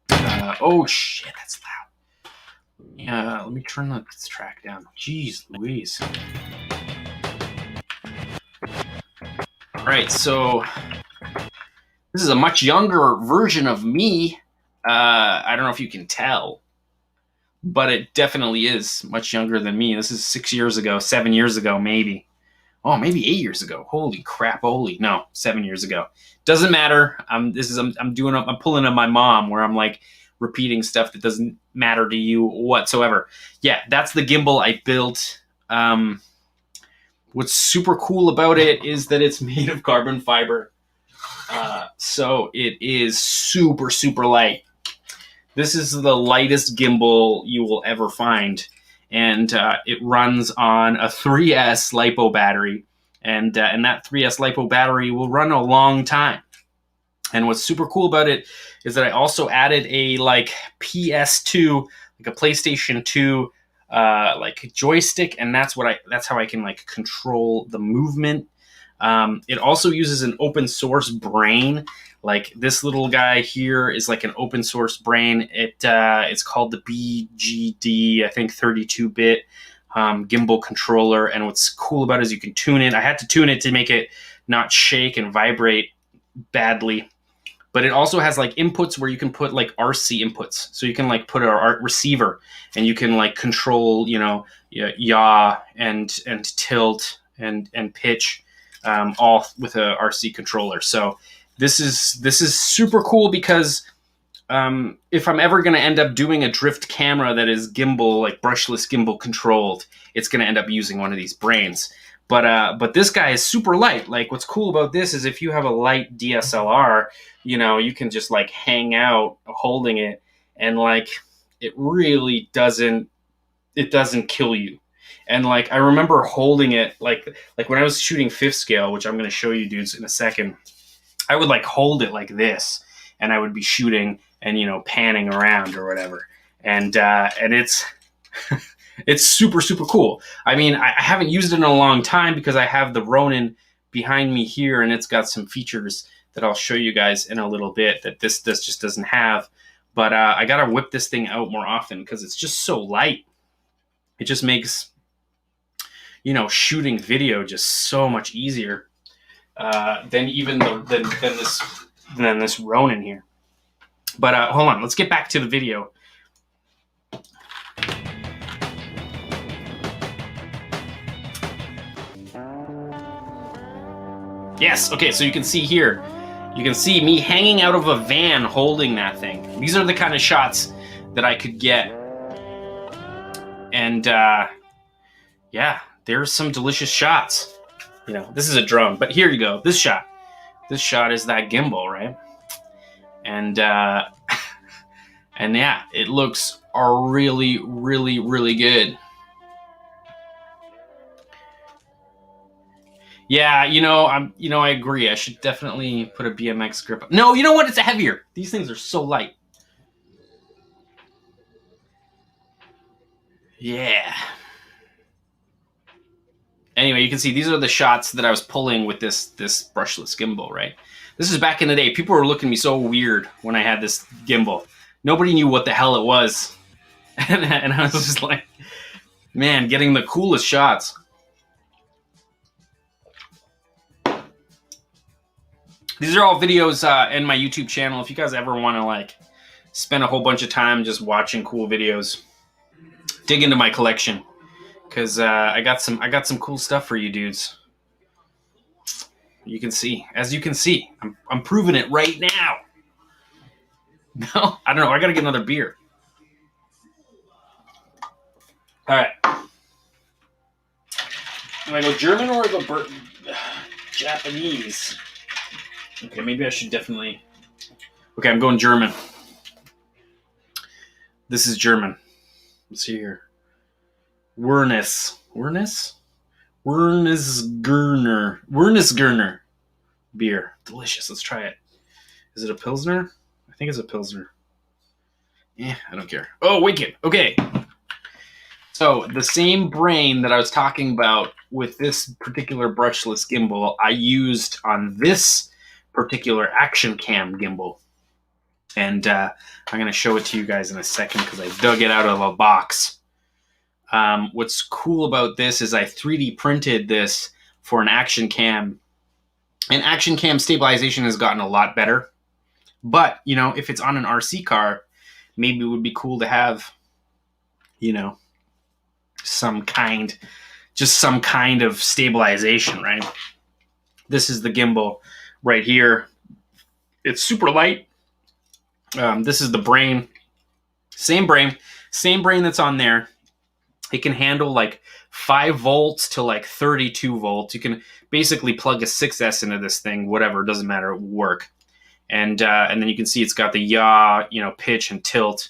Oh shit, that's loud. Let me turn this track down. Jeez Louise. All right, so this is a much younger version of me. I don't know if you can tell, but it definitely is much younger than me. This is 6 years ago, 7 years ago, maybe. Oh, maybe 8 years ago. Holy crap! No, 7 years ago. Doesn't matter. I'm pulling on my mom where I'm like repeating stuff that doesn't matter to you whatsoever. Yeah, that's the gimbal I built. What's super cool about it is that it's made of carbon fiber. So it is super, super light. This is the lightest gimbal you will ever find. And it runs on a 3S LiPo battery. And that 3S LiPo battery will run a long time. And what's super cool about it is that I also added a like PS2, like a PlayStation 2 like joystick, and that's how I can like control the movement. It also uses an open source brain. Like this little guy here is like an open source brain. It's called the BGD, I think 32-bit gimbal controller. And what's cool about it is you can tune it. I had to tune it to make it not shake and vibrate badly. But it also has like inputs where you can put like RC inputs. So you can like put a receiver and you can like control, yaw and tilt and pitch all with a RC controller. So this is super cool because if I'm ever going to end up doing a drift camera that is gimbal, like brushless gimbal controlled, it's going to end up using one of these brains. But this guy is super light. Like what's cool about this is if you have a light DSLR, you can just like hang out holding it, and like it really doesn't kill you. And like I remember holding it like when I was shooting 5th scale, which I'm going to show you dudes in a second. I would like hold it like this, and I would be shooting and panning around or whatever, and it's it's super, super cool. I mean, I haven't used it in a long time because I have the Ronin behind me here, and it's got some features that I'll show you guys in a little bit that this just doesn't have. But I gotta whip this thing out more often because it's just so light. It just makes shooting video just so much easier than even than this Ronin here. But hold on, let's get back to the video. Yes, okay, so you can see here, you can see me hanging out of a van holding that thing. These are the kind of shots that I could get. And yeah, there's some delicious shots. This is a drone, but here you go, this shot. This shot is that gimbal, right? And and yeah, it looks really, really, really good. Yeah, I agree. I should definitely put a BMX grip. No, you know what? It's heavier. These things are so light. Yeah. Anyway, you can see these are the shots that I was pulling with this brushless gimbal, right? This is back in the day. People were looking at me so weird when I had this gimbal. Nobody knew what the hell it was. And I was just like, man, getting the coolest shots. These are all videos in my YouTube channel. If you guys ever want to like spend a whole bunch of time just watching cool videos, dig into my collection, because I got some cool stuff for you dudes. You can see, as you can see, I'm proving it right now. No, I don't know. I gotta get another beer. All right. Do I go German or go Japanese? Okay, maybe I should definitely... Okay, I'm going German. This is German. Let's see here. Wernesgurner beer. Delicious. Let's try it. Is it a Pilsner? I think it's a Pilsner. I don't care. Oh, wicked. Okay. So the same brain that I was talking about with this particular brushless gimbal, I used on this particular action cam gimbal. And I'm going to show it to you guys in a second because I dug it out of a box. What's cool about this is I 3D printed this for an action cam. And action cam stabilization has gotten a lot better. But, you know, if it's on an RC car, maybe it would be cool to have, you know, some kind of stabilization, right? This is the gimbal right here. It's super light. This is the brain. Same brain that's on there. It can handle like 5 volts to like 32 volts. You can basically plug a 6S into this thing, whatever, it doesn't matter, it will work. And then you can see it's got the yaw, you know, pitch and tilt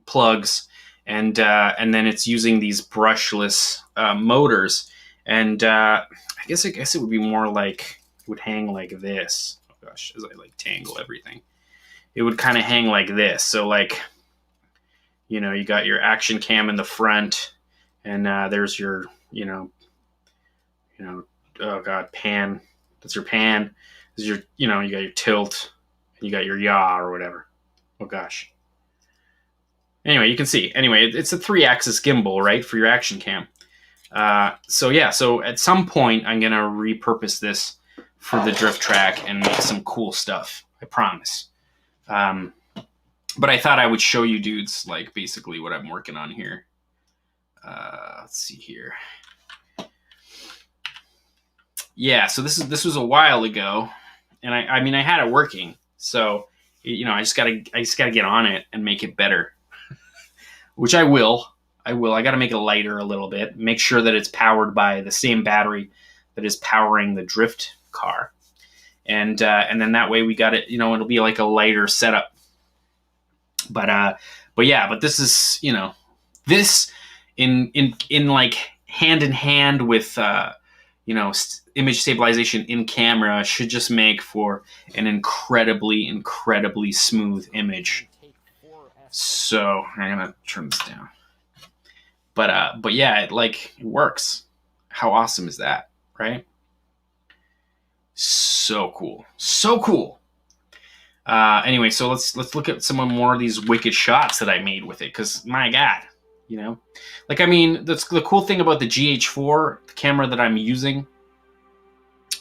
plugs, and then it's using these brushless motors. And I guess it would be more like, it would hang like this. Oh gosh, as I like tangle everything, it would kind of hang like this. So like, you know, you got your action cam in the front, and there's your, you know, oh god, pan. That's your pan. This is your, you know, you got your tilt, and you got your yaw or whatever. Oh gosh. Anyway, you can see. Anyway, it's a 3-axis gimbal, right, for your action cam. So yeah, so at some point I'm gonna repurpose this for the drift track and make some cool stuff. I promise. But I thought I would show you dudes like basically what I'm working on here. Let's see here. Yeah, so this was a while ago, and I mean I had it working, so you know I just gotta get on it and make it better, which I will. I gotta make it lighter a little bit, make sure that it's powered by the same battery that is powering the drift car, and then that way we got it. You know, it'll be like a lighter setup. But this is, you know, this in like hand in hand with you know, image stabilization in camera should just make for an incredibly smooth image. So I'm gonna turn this down. But yeah, it works. How awesome is that, right? So cool, so cool. Anyway, so let's look at some more of these wicked shots that I made with it, because my god, you know, like, I mean, that's the cool thing about the GH4, the camera that I'm using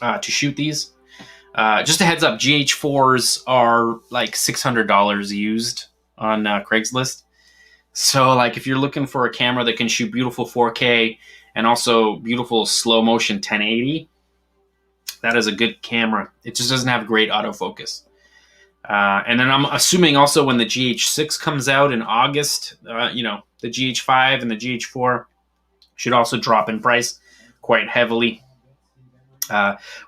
to shoot these. Just a heads up, GH4s are like $600 used on Craigslist. So like, if you're looking for a camera that can shoot beautiful 4K and also beautiful slow motion 1080, that is a good camera. It just doesn't have great autofocus. And then I'm assuming also when the GH6 comes out in August, you know, the GH5 and the GH4 should also drop in price quite heavily.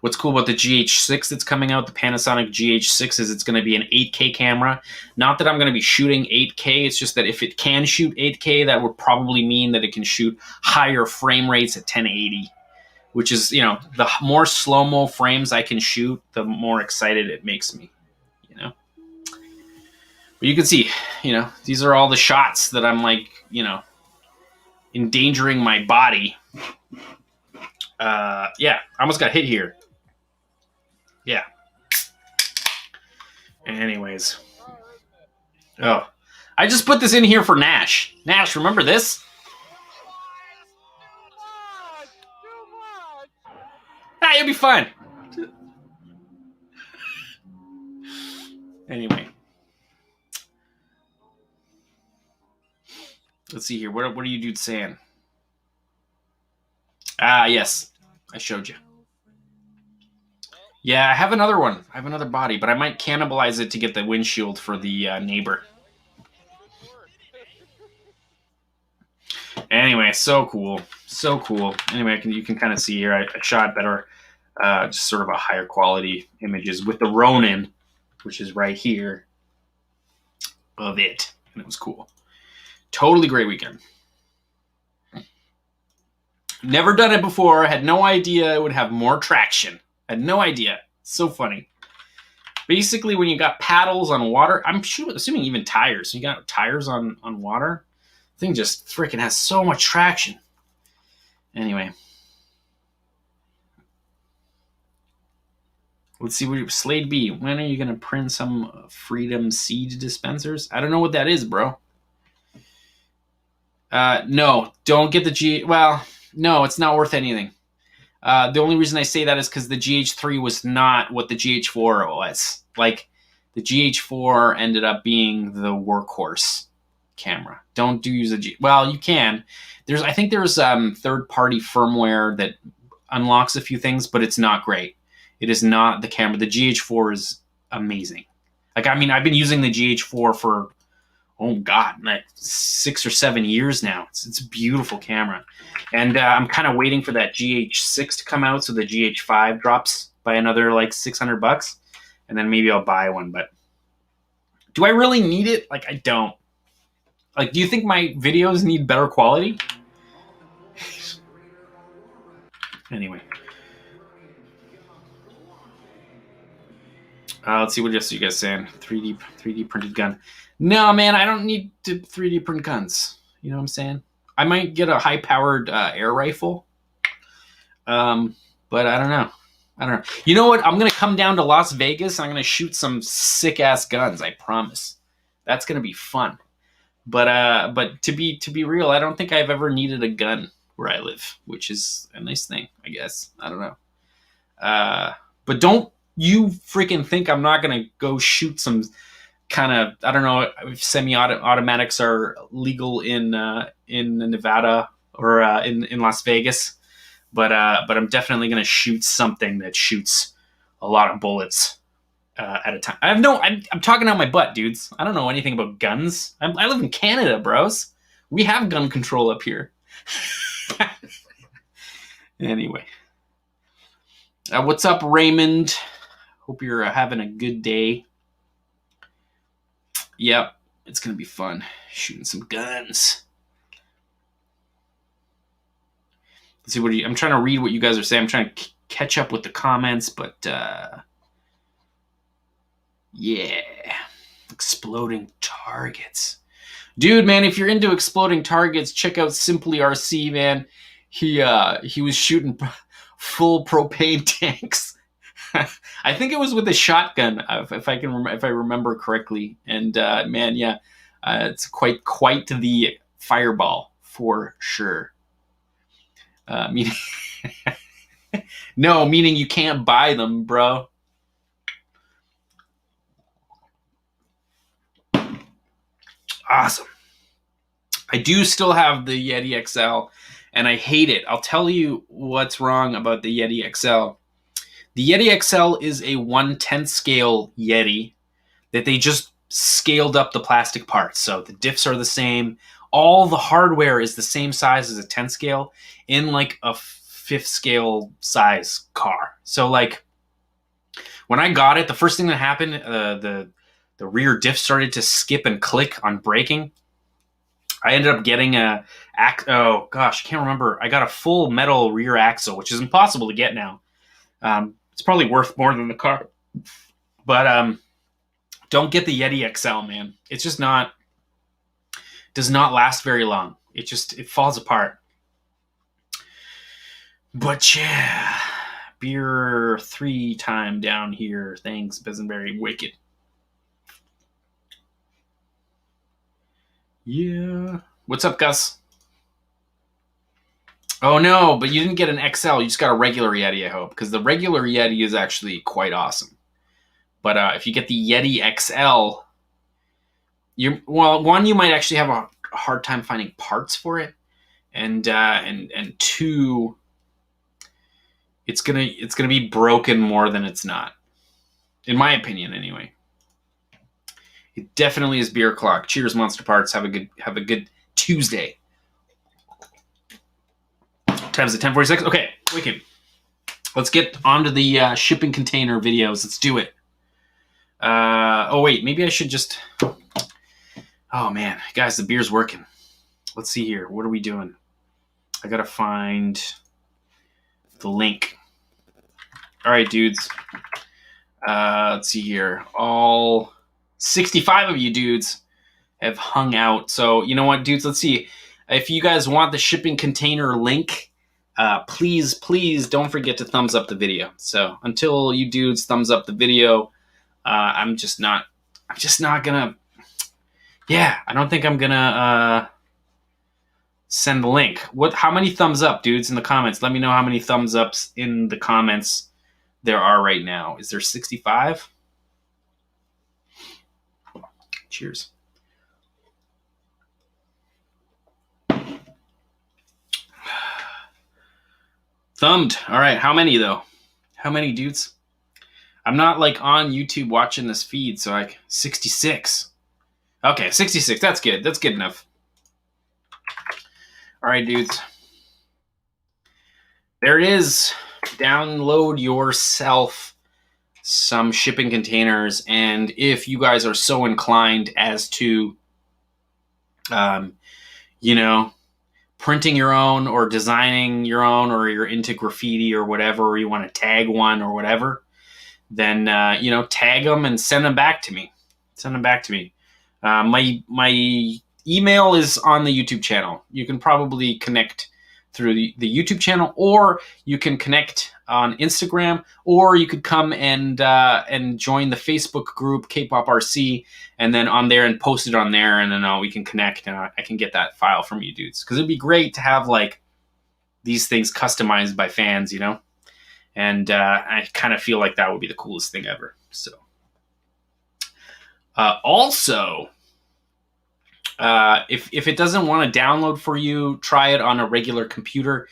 What's cool about the GH6 that's coming out, the Panasonic GH6, is it's going to be an 8K camera. Not that I'm going to be shooting 8K, it's just that if it can shoot 8K, that would probably mean that it can shoot higher frame rates at 1080. Which is, you know, the more slow-mo frames I can shoot, the more excited it makes me, you know. But you can see, you know, these are all the shots that I'm like, you know, endangering my body. Yeah, I almost got hit here. Yeah. Anyways. Oh, I just put this in here for Nash. Nash, remember this? Ah, it'll be fun. Anyway. Let's see here. What are you dudes saying? Ah, yes. I showed you. Yeah, I have another one. I have another body, but I might cannibalize it to get the windshield for the neighbor. Anyway, so cool. So cool. Anyway, you can kind of see here, I shot better, just sort of a higher quality images with the Ronin, which is right here of it. And it was cool. Totally great weekend. Never done it before. Had no idea it would have more traction. Had no idea. So funny. Basically, when you got paddles on water, I'm assuming even tires. You got tires on water. The thing just freaking has so much traction. Anyway. Let's see what Slade B. When are you gonna print some Freedom Seed dispensers? I don't know what that is, bro. No, don't get the G. Well, no, it's not worth anything. The only reason I say that is because the GH3 was not what the GH4 was. Like, the GH4 ended up being the workhorse camera. Don't use a G. Well, you can. I think there's third-party firmware that unlocks a few things, but it's not great. It is not the camera. The GH4 is amazing. Like, I mean, I've been using the GH4 for, oh God, like 6 or 7 years now. It's a beautiful camera. And I'm kind of waiting for that GH6 to come out so the GH5 drops by another like $600. And then maybe I'll buy one. But do I really need it? Like, I don't. Like, do you think my videos need better quality? Anyway. Let's see what else you guys saying. 3D printed gun. No, man, I don't need to 3D print guns. You know what I'm saying? I might get a high-powered air rifle. But I don't know. You know what? I'm going to come down to Las Vegas. I'm going to shoot some sick-ass guns. I promise. That's going to be fun. But to be real, I don't think I've ever needed a gun where I live, which is a nice thing, I guess. I don't know. But don't you freaking think I'm not going to go shoot some kind of, I don't know if semi-automatics are legal in Nevada or in Las Vegas, but I'm definitely going to shoot something that shoots a lot of bullets at a time. I'm talking out my butt, dudes. I don't know anything about guns. I live in Canada, bros. We have gun control up here. Anyway. What's up, Raymond? Hope you're having a good day. Yep, it's going to be fun. Shooting some guns. Let's see, I'm trying to read what you guys are saying. I'm trying to catch up with the comments, but yeah. Exploding targets. Dude, man, if you're into exploding targets, check out Simply RC, man. He was shooting full propane tanks. I think it was with a shotgun, if I remember correctly. And man, yeah, it's quite the fireball for sure. Meaning, no, meaning you can't buy them, bro. Awesome. I do still have the Yeti XL, and I hate it. I'll tell you what's wrong about the Yeti XL. The Yeti XL is a 1/10 scale Yeti that they just scaled up the plastic parts. So the diffs are the same. All the hardware is the same size as a 10 scale in like a 5th scale size car. So like when I got it, the first thing that happened, the rear diff started to skip and click on braking. I ended up getting oh gosh, I can't remember. I got a full metal rear axle, which is impossible to get now. It's probably worth more than the car. But don't get the Yeti XL, man. It's just does not last very long. It falls apart. But yeah, beer 3 time down here. Thanks, Besenberry. Wicked. Yeah. What's up, Gus? Oh, no, but you didn't get an XL. You just got a regular Yeti, I hope, because the regular Yeti is actually quite awesome. But if you get the Yeti XL, you might actually have a hard time finding parts for it, and 2, it's gonna be broken more than it's not, in my opinion, anyway. It definitely is beer clock. Cheers, Monster Parts. Have a good Tuesday. Time's at 10:46. Okay, wicked. Let's get onto the shipping container videos. Let's do it. Oh wait, maybe I should just. Oh man, guys, the beer's working. Let's see here. What are we doing? I gotta find the link. All right, dudes. Let's see here. All 65 of you dudes have hung out. So you know what, dudes? Let's see. If you guys want the shipping container link, please don't forget to thumbs up the video. So until you dudes thumbs up the video, I'm just not gonna. Yeah, I don't think I'm gonna send the link. How many thumbs up, dudes, in the comments? Let me know how many thumbs ups in the comments there are right now. Is there 65? Cheers. Thumbed. All right. How many, though? How many, dudes? I'm not, like, on YouTube watching this feed, so, like, 66. Okay, 66. That's good. That's good enough. All right, dudes. There it is. Download yourself some shipping containers, and if you guys are so inclined as to, you know, printing your own or designing your own, or you're into graffiti or whatever, or you want to tag one or whatever, then, you know, tag them and send them back to me. Send them back to me. My email is on the YouTube channel. You can probably connect through the YouTube channel, or you can connect on Instagram, or you could come and join the Facebook group Kpoprc, and then on there and post it on there, and then we can connect, and I can get that file from you dudes, because it'd be great to have like these things customized by fans, you know, and I kind of feel like that would be the coolest thing ever. So also, if it doesn't want to download for you, try it on a regular computer.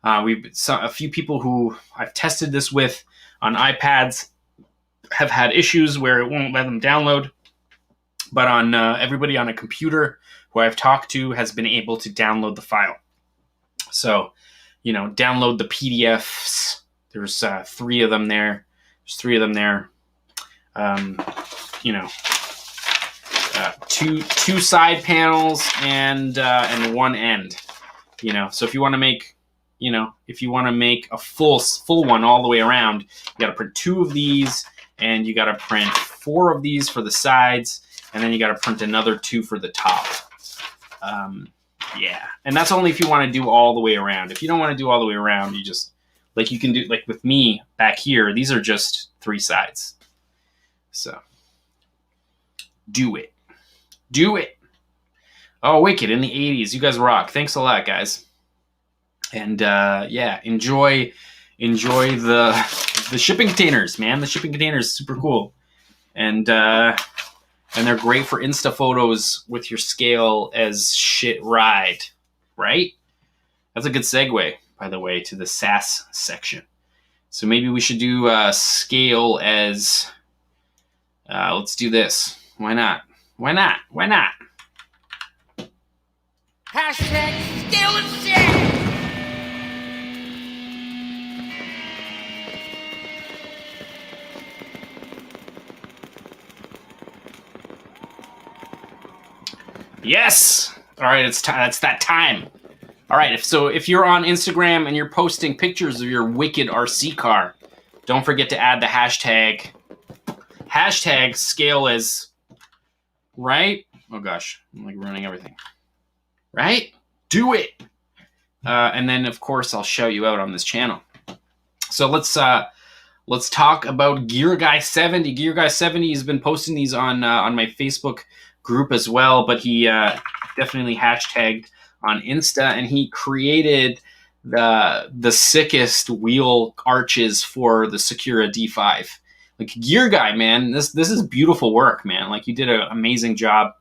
A few people who I've tested this with on iPads have had issues where it won't let them download. But on everybody on a computer who I've talked to has been able to download the file. So, you know, download the PDFs. There's 3 of them there. There's 3 of them there. You know, two side panels and one end. You know, so if you want to make, you know, if you want to make a full one all the way around, you got to print 2 of these, and you got to print 4 of these for the sides, and then you got to print another 2 for the top. Yeah, and that's only if you want to do all the way around. If you don't want to do all the way around, you just, like, you can do, like with me back here, these are just 3 sides. So do it. Do it. Oh, Wicked in the 80s. You guys rock. Thanks a lot, guys. And yeah, enjoy the shipping containers, man. The shipping containers, super cool. And they're great for Insta photos with your scale as shit ride, right? That's a good segue, by the way, to the SAS section. So maybe we should do scale as, let's do this. Why not? Why not? Why not? Hashtag scale and shit! Yes! All right, it's that time. All right, if you're on Instagram and you're posting pictures of your wicked RC car, don't forget to add the hashtag scale as, right? Oh gosh, I'm like ruining everything. Right? Do it. And then of course I'll shout you out on this channel. So let's talk about Gear Guy 70. Gear Guy 70 has been posting these on my Facebook group as well, but he definitely hashtagged on Insta, and he created the sickest wheel arches for the Sakura D5. Like, Gear Guy, man, this is beautiful work, man. Like, you did an amazing job.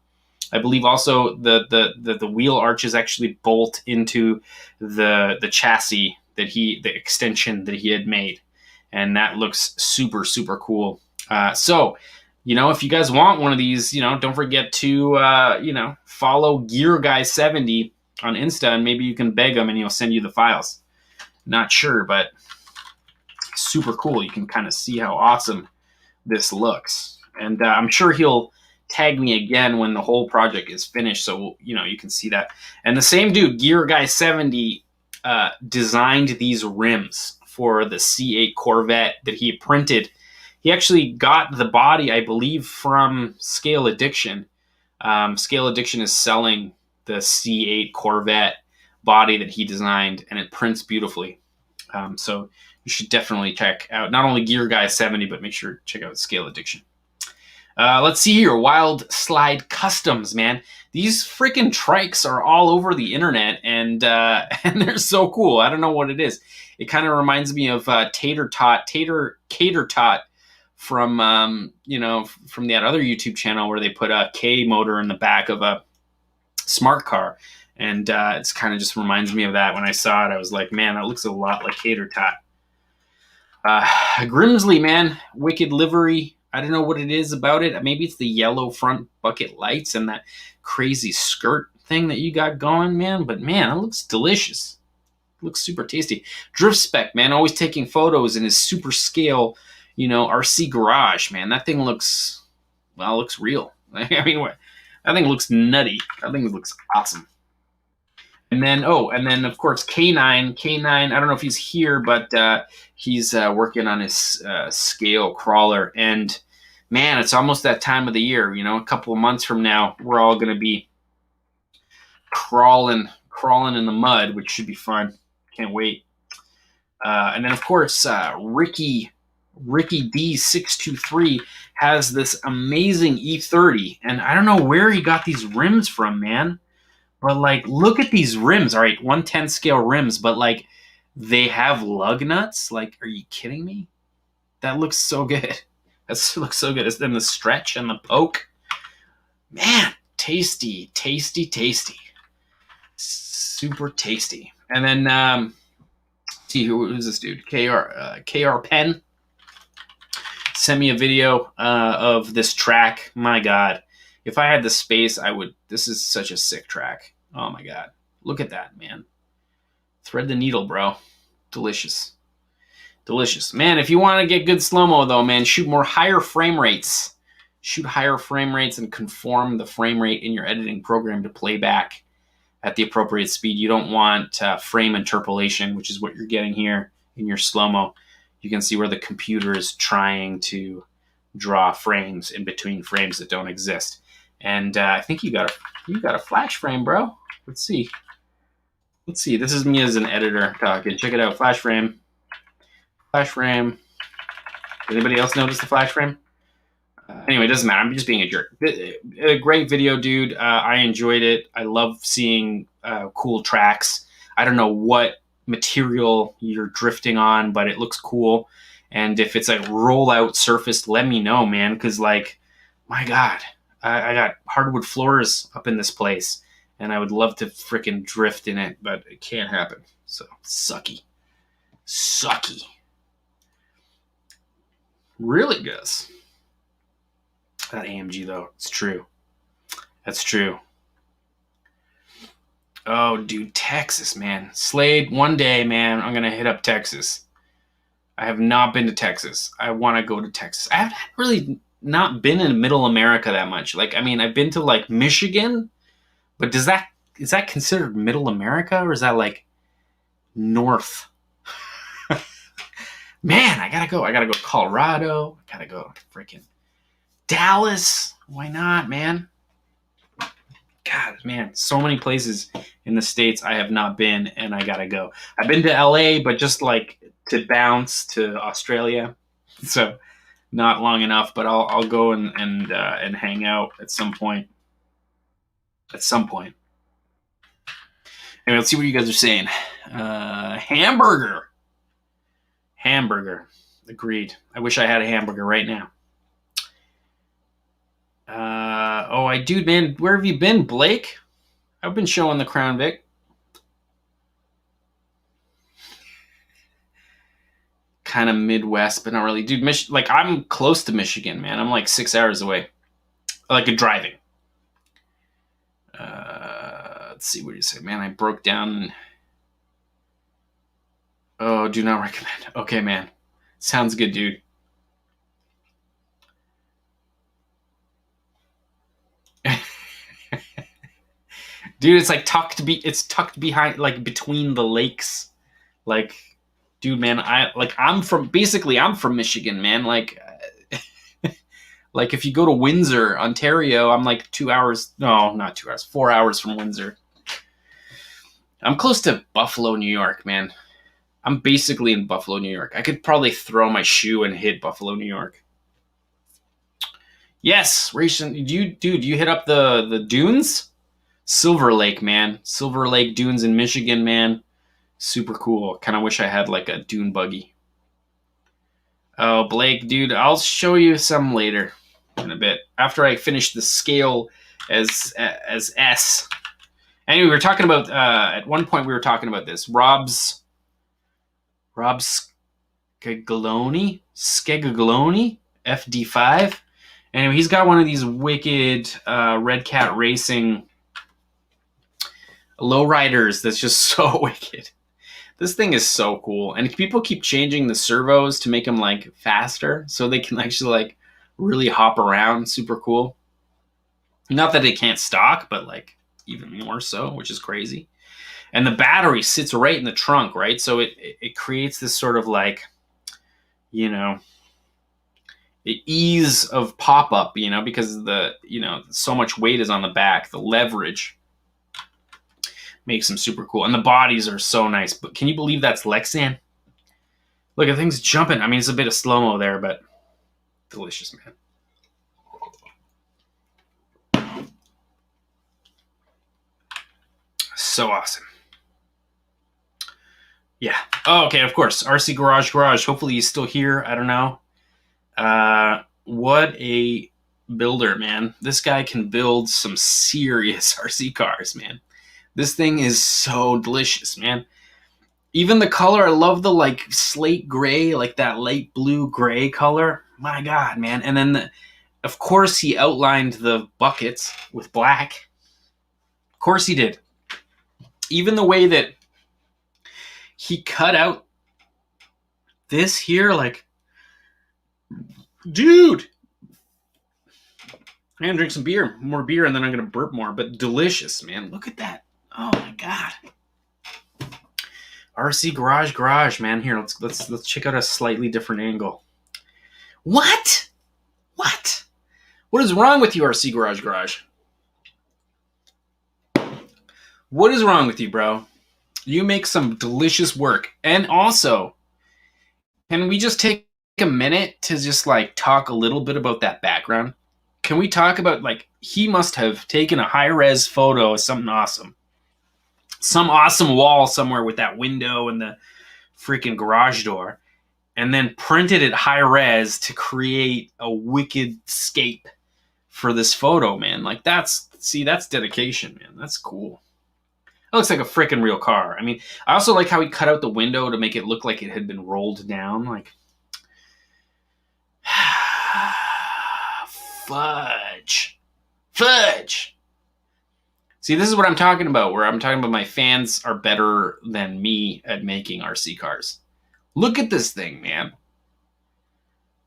I believe also the wheel arches actually bolt into the chassis the extension that he had made, and that looks super, super cool. So, you know, if you guys want one of these, you know, don't forget to you know, follow Gear Guy 70 on Insta, and maybe you can beg him and he'll send you the files. Not sure, but super cool. You can kind of see how awesome this looks, and I'm sure he'll tag me again when the whole project is finished, so you know, you can see that. And the same dude, Gear Guy 70, designed these rims for the C8 Corvette that he printed. He actually got the body, I believe, from Scale Addiction. Scale Addiction is selling the C8 Corvette body that he designed, and it prints beautifully. So you should definitely check out not only Gear Guy 70, but make sure to check out Scale Addiction. Let's see here. Wild Slide Customs, man. These freaking trikes are all over the internet, and they're so cool. I don't know what it is. It kind of reminds me of Cater Tot from from that other YouTube channel where they put a K motor in the back of a smart car, and it's kind of just reminds me of that. When I saw it, I was like, man, that looks a lot like Cater Tot. Grimsley, man, wicked livery. I don't know what it is about it. Maybe it's the yellow front bucket lights and that crazy skirt thing that you got going, man. But man, it looks delicious. It looks super tasty. Drift Spec, man, always taking photos in his super scale, RC garage, man. That thing looks real. I mean, that thing looks nutty. That thing looks awesome. And then of course K9. I don't know if he's here, but he's working on his scale crawler. And man, it's almost that time of the year. A couple of months from now, we're all going to be crawling in the mud, which should be fun. Can't wait. And then of course Ricky D623 has this amazing E30, and I don't know where he got these rims from, man. But look at these rims. All right, 1/10 scale rims, but they have lug nuts. Are you kidding me? That looks so good. That looks so good. And the stretch and the poke, man, tasty, super tasty. And then see who's this dude? KR Pen sent me a video of this track. My God. If I had the space, I would. This is such a sick track. Oh my God. Look at that, man. Thread the needle, bro. Delicious. Man, if you want to get good slow-mo, though, man, shoot higher frame rates. Shoot higher frame rates and conform the frame rate in your editing program to play back at the appropriate speed. You don't want frame interpolation, which is what you're getting here in your slow-mo. You can see where the computer is trying to draw frames in between frames that don't exist. And I think you got a flash frame, bro. Let's see. This is me as an editor talking. Check it out. Flash frame. Anybody else notice the flash frame? Anyway, it doesn't matter. I'm just being a jerk. A great video, dude. I enjoyed it. I love seeing cool tracks. I don't know what material you're drifting on, but it looks cool. And if it's a rollout surface, let me know, man. Because, my God, I got hardwood floors up in this place. And I would love to freaking drift in it, but it can't happen. So, sucky. Really, Gus. That AMG, though, it's true. That's true. Oh, dude, Texas, man. Slade, one day, man, I'm going to hit up Texas. I have not been to Texas. I want to go to Texas. I haven't really not been in Middle America that much. I've been to, Michigan, but is that considered Middle America, or is that, North? Man, I gotta go. I gotta go to Colorado. I gotta go to freaking Dallas. Why not, man? God, man, so many places in the States I have not been, and I gotta go. I've been to LA, but just to bounce to Australia, so not long enough. But I'll go and hang out at some point. Anyway, let's see what you guys are saying. Hamburger. Agreed. I wish I had a hamburger right now. Dude, man, where have you been, Blake? I've been showing the Crown Vic. Kind of Midwest, but not really. Dude, I'm close to Michigan, man. I'm 6 hours away. Driving. Let's see, what do you say? Man, I broke down. Oh, do not recommend. Okay, man. Sounds good, dude. Dude, it's like it's tucked behind, like between the lakes. Like, dude, man, I'm from Michigan, man. Like, like if you go to Windsor, Ontario, I'm like 2 hours. No, not 2 hours. 4 hours from Windsor. I'm close to Buffalo, New York, man. I'm basically in Buffalo, New York. I could probably throw my shoe and hit Buffalo, New York. Yes, dude, you hit up the dunes? Silver Lake, man. Silver Lake dunes in Michigan, man. Super cool. Kind of wish I had like a dune buggy. Oh, Blake, dude, I'll show you some later in a bit. After I finish the scale as S. Anyway, we were talking about, at one point we were talking about this. Rob Skegaloni, FD5. Anyway, he's got one of these wicked Red Cat Racing lowriders that's just so wicked. This thing is so cool. And people keep changing the servos to make them like faster so they can actually like really hop around. Super cool. Not that they can't stock, but like even more so, which is crazy. And the battery sits right in the trunk, right? So it creates this sort of like, you know, the ease of pop-up, you know, because so much weight is on the back, the leverage makes them super cool. And the bodies are so nice. But can you believe that's Lexan? Look, the thing's jumping. I mean, it's a bit of slow-mo there, but delicious, man. So awesome. Yeah. Oh, okay, of course. RC Garage. Hopefully he's still here. I don't know. What a builder, man. This guy can build some serious RC cars, man. This thing is so delicious, man. Even the color, I love the like slate gray, like that light blue gray color. My God, man. And then, of course, he outlined the buckets with black. Of course he did. Even the way that he cut out this here, like, dude. I'm gonna drink some more beer, and then I'm gonna burp more. But delicious, man. Look at that. Oh my God. RC Garage, man. Here, let's check out a slightly different angle. What? What is wrong with you, RC Garage? What is wrong with you, bro? You make some delicious work. And also, can we just take a minute to just like talk a little bit about that background? Can we talk about, like, he must have taken a high-res photo of something awesome. Some awesome wall somewhere with that window and the freaking garage door, and then printed it high-res to create a wicked scape for this photo, man. Like, that's dedication, man. That's cool. It looks like a freaking real car. I mean, I also like how he cut out the window to make it look like it had been rolled down. Like, fudge. See, this is what I'm talking about, where I'm talking about my fans are better than me at making RC cars. Look at this thing, man.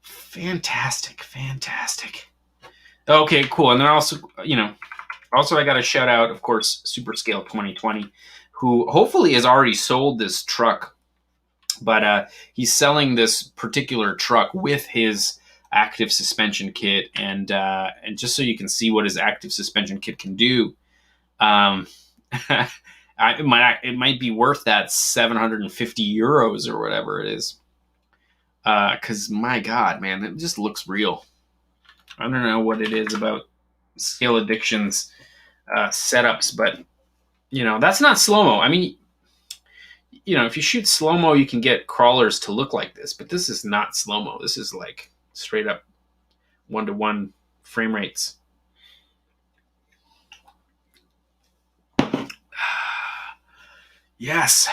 Fantastic. Okay, cool. And then also, I got to shout out, of course, Super Scale 2020, who hopefully has already sold this truck. But he's selling this particular truck with his active suspension kit, and just so you can see what his active suspension kit can do, it might be worth that 750 euros or whatever it is. Because my God, man, it just looks real. I don't know what it is about Scale Addiction's setups, but that's not slow-mo. I mean, if you shoot slow-mo, you can get crawlers to look like this, but this is not slow-mo. This is like straight up 1-to-1 frame rates. Yes.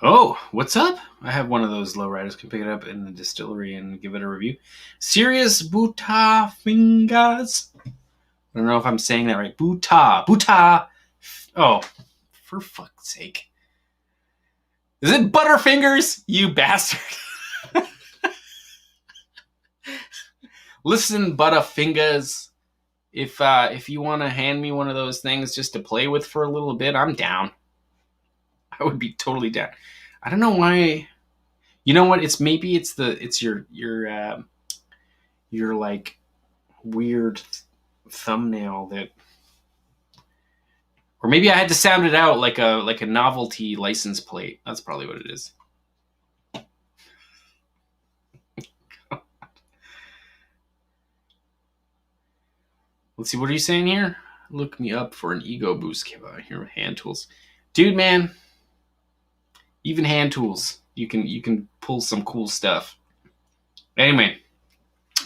Oh, what's up? I have one of those lowriders. Can pick it up in the distillery and give it a review. Serious Butafingas. I don't know if I'm saying that right. Buta. Oh, for fuck's sake. Is it Butterfingers, you bastard? Listen, Butterfingers. If you want to hand me one of those things just to play with for a little bit, I'm down. I would be totally down. I don't know why. You know what? It's your like weird thumbnail that, or maybe I had to sound it out like a novelty license plate. That's probably what it is. Let's see, what are you saying here? Look me up for an ego boost. Came out here with hand tools, dude, man. Even hand tools, you can pull some cool stuff. Anyway,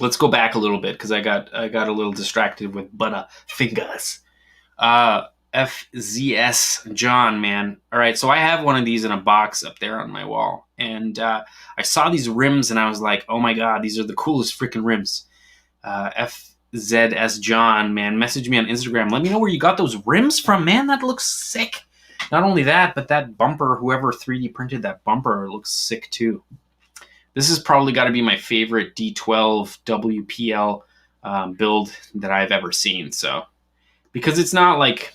let's go back a little bit because I got a little distracted with Butterfingers. FZS John, man. All right, so I have one of these in a box up there on my wall, and I saw these rims and I was like, oh my god, these are the coolest freaking rims. FZS John, man, message me on Instagram. Let me know where you got those rims from, man. That looks sick. Not only that, but that bumper, whoever 3D printed that bumper, looks sick too. This has probably got to be my favorite D12 WPL build that I've ever seen. So, because it's not like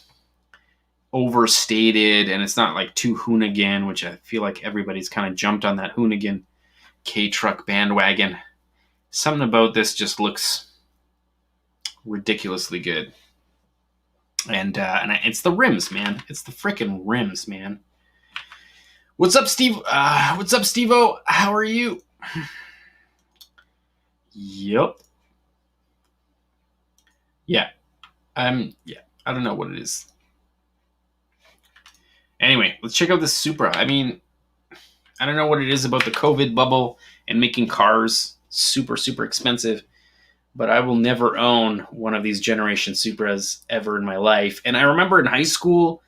overstated and it's not like too Hoonigan, which I feel like everybody's kind of jumped on that Hoonigan K-Truck bandwagon. Something about this just looks ridiculously good. And it's the rims, man. It's the freaking rims, man. What's up, Steve? What's up, Steve-O? How are you? Yup. Yeah. Yeah. I don't know what it is. Anyway, let's check out this Supra. I mean, I don't know what it is about the COVID bubble and making cars super, super expensive, but I will never own one of these generation Supras ever in my life. And I remember in high school,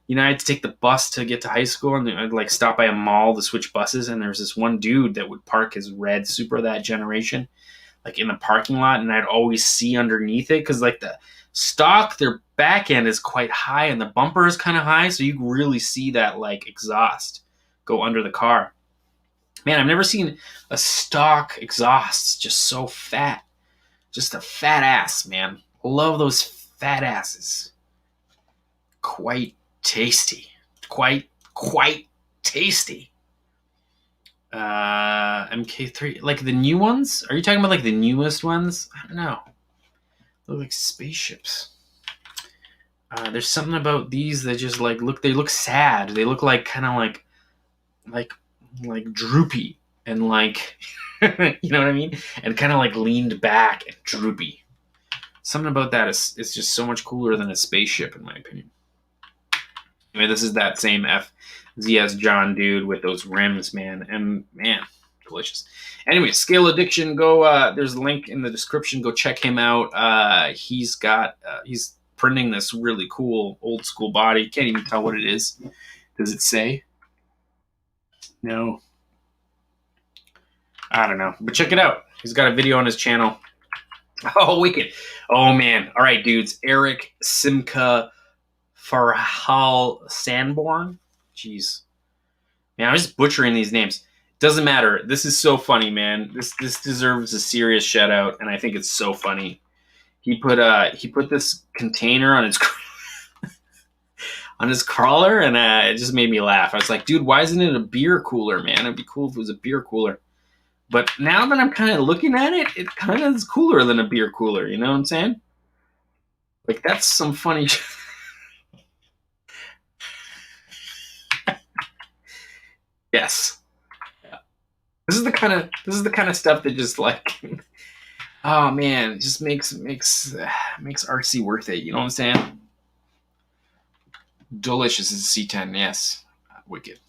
you know, I had to take the bus to get to high school, and I'd like stop by a mall to switch buses, and there was this one dude that would park his red Supra, that generation, like in the parking lot, and I'd always see underneath it because like the stock, their back end is quite high and the bumper is kind of high, so you can really see that like exhaust go under the car. Man, I've never seen a stock exhaust just so fat. Just a fat ass, man. Love those fat asses. Quite tasty. Quite tasty. MK3, like the new ones? Are you talking about like the newest ones? I don't know. They look like spaceships. There's something about these that just like they look sad. They look like kind of like droopy and like you know what I mean? And kind of like leaned back and droopy. Something about that is just so much cooler than a spaceship, in my opinion. Anyway, this is that same FZS John dude with those rims, man. And man, delicious. Anyway, Scale Addiction, go, there's a link in the description. Go check him out. He's printing this really cool old school body. Can't even tell what it is. Does it say? No. I don't know. But check it out. He's got a video on his channel. Oh, wicked. Oh, man. All right, dudes. Eric Simca Farhal Sanborn. Jeez. Man, I'm just butchering these names. Doesn't matter. This is so funny, man. This deserves a serious shout out, and I think it's so funny. He put this container on his on his crawler, and it just made me laugh. I was like, dude, why isn't it a beer cooler, man? It'd be cool if it was a beer cooler. But now that I'm kind of looking at it, it kind of is cooler than a beer cooler. You know what I'm saying? Like, that's some funny. Yes. Yeah. This is the kind of stuff that just like, oh man, it just makes artsy worth it. You know what I'm saying? Delicious is a C10. Yes, wicked.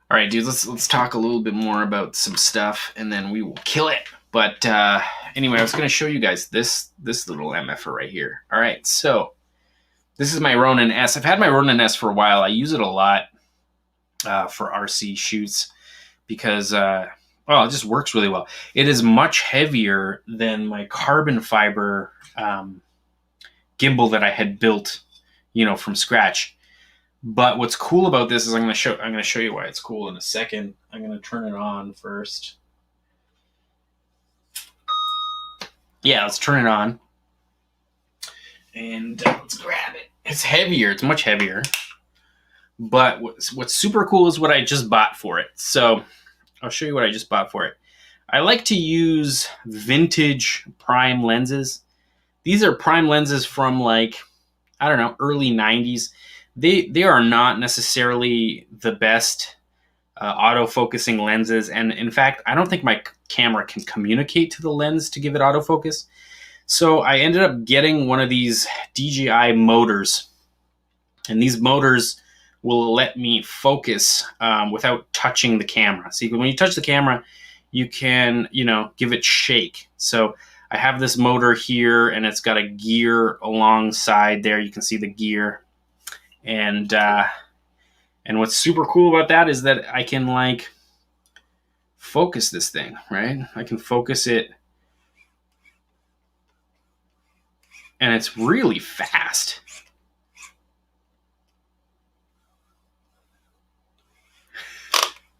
All right, dude, let's talk a little bit more about some stuff, and then we will kill it. But anyway, I was going to show you guys this little MFer right here. All right, so this is my Ronin S. I've had my Ronin S for a while. I use it a lot for RC shoots because, well, it just works really well. It is much heavier than my carbon fiber gimbal that I had built, you know, from scratch. But what's cool about this is I'm going to show you why it's cool in a second. I'm going to turn it on first. yeah, let's turn it on. And let's grab it. It's heavier. It's much heavier. But what's super cool is what I just bought for it. So I'll show you what I just bought for it. I like to use vintage prime lenses. These are prime lenses from like, I don't know, early 90s. They are not necessarily the best autofocusing lenses. And in fact, I don't think my camera can communicate to the lens to give it autofocus. So I ended up getting one of these DJI motors. And these motors will let me focus without touching the camera. See, when you touch the camera, you can, give it shake. So I have this motor here, and it's got a gear alongside there. You can see the gear. And what's super cool about that is that I can, like, focus this thing, right? I can focus it. And it's really fast.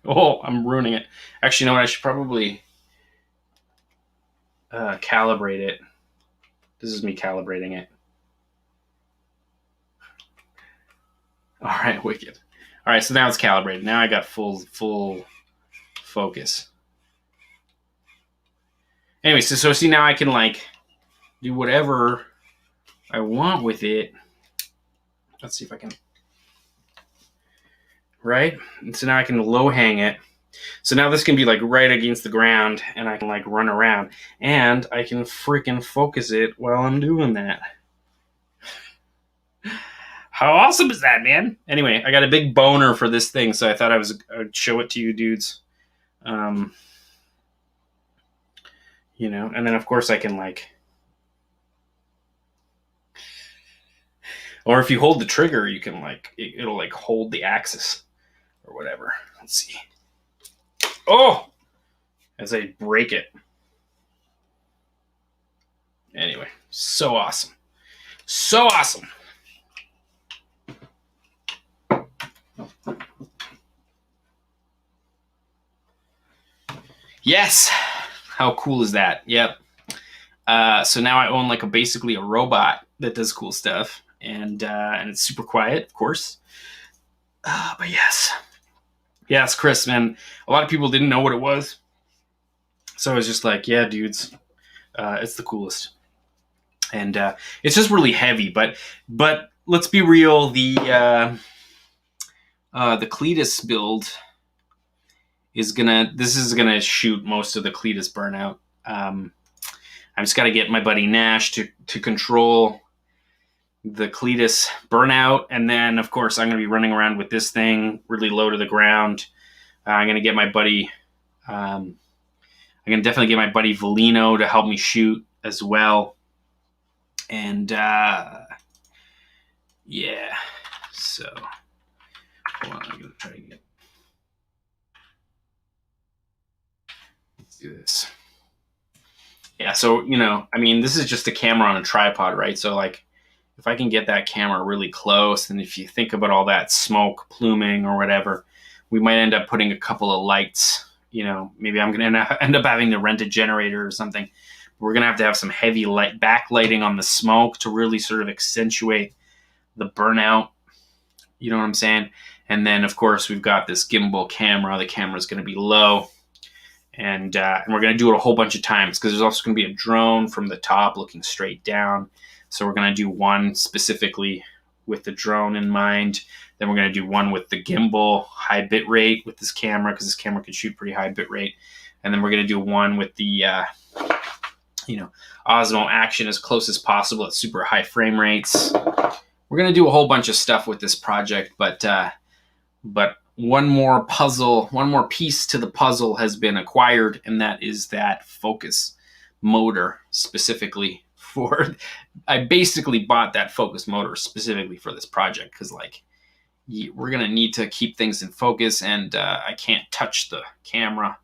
Oh, I'm ruining it. Actually, you know what? I should probably calibrate it. This is me calibrating it. All right, wicked. All right, so now it's calibrated. Now I got full focus. Anyway, so see, now I can, like, do whatever I want with it. Let's see if I can. Right? And so now I can low hang it. So now this can be like right against the ground, and I can like run around, and I can freaking focus it while I'm doing that. How awesome is that, man? Anyway, I got a big boner for this thing, so I thought I would show it to you dudes. And then of course I can like, or if you hold the trigger, you can like, it'll like hold the axis or whatever. Let's see. Oh, as I break it. Anyway, so awesome. So awesome. Yes. How cool is that? Yep. So now I own like basically a robot that does cool stuff, and it's super quiet, of course. But yes. Yes, Chris, man. A lot of people didn't know what it was. So I was just like, yeah, dudes, it's the coolest. And it's just really heavy, but let's be real, the Cletus build is gonna shoot most of the Cletus burnout. I just gotta get my buddy Nash to control the Cletus burnout, and then of course I'm going to be running around with this thing really low to the ground. I'm going to get my buddy I'm going to definitely get my buddy Volino to help me shoot as well. And yeah, so hold on, I'm going to try to get, let's do this. Yeah, so I mean, this is just a camera on a tripod, right? So like, if I can get that camera really close, and if you think about all that smoke pluming or whatever, we might end up putting a couple of lights. Maybe I'm going to end up having to rent a generator or something. We're going to have some heavy light backlighting on the smoke to really sort of accentuate the burnout. You know what I'm saying? And then, of course, we've got this gimbal camera. The camera's going to be low. And we're going to do it a whole bunch of times because there's also going to be a drone from the top looking straight down. So we're going to do one specifically with the drone in mind. Then we're going to do one with the gimbal, high bit rate with this camera, because this camera can shoot pretty high bit rate. And then we're going to do one with the, Osmo action as close as possible at super high frame rates. We're going to do a whole bunch of stuff with this project, but one more piece to the puzzle has been acquired, and that is that focus motor specifically for. I basically bought that focus motor specifically for this project because, like, we're gonna need to keep things in focus, and I can't touch the camera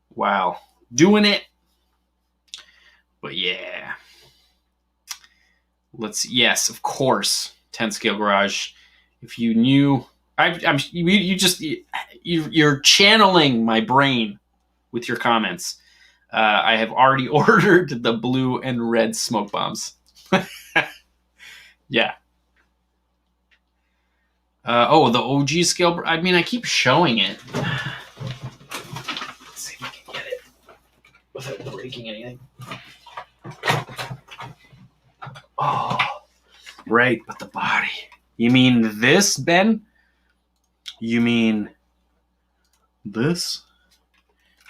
while doing it. But yeah, yes, of course, 10 Scale Garage. If you knew. You're channeling my brain with your comments. I have already ordered the blue and red smoke bombs. Yeah. Oh, the OG scale. I mean, I keep showing it. Let's see if I can get it without breaking anything. Oh, right, but the body. You mean this, Ben? You mean this?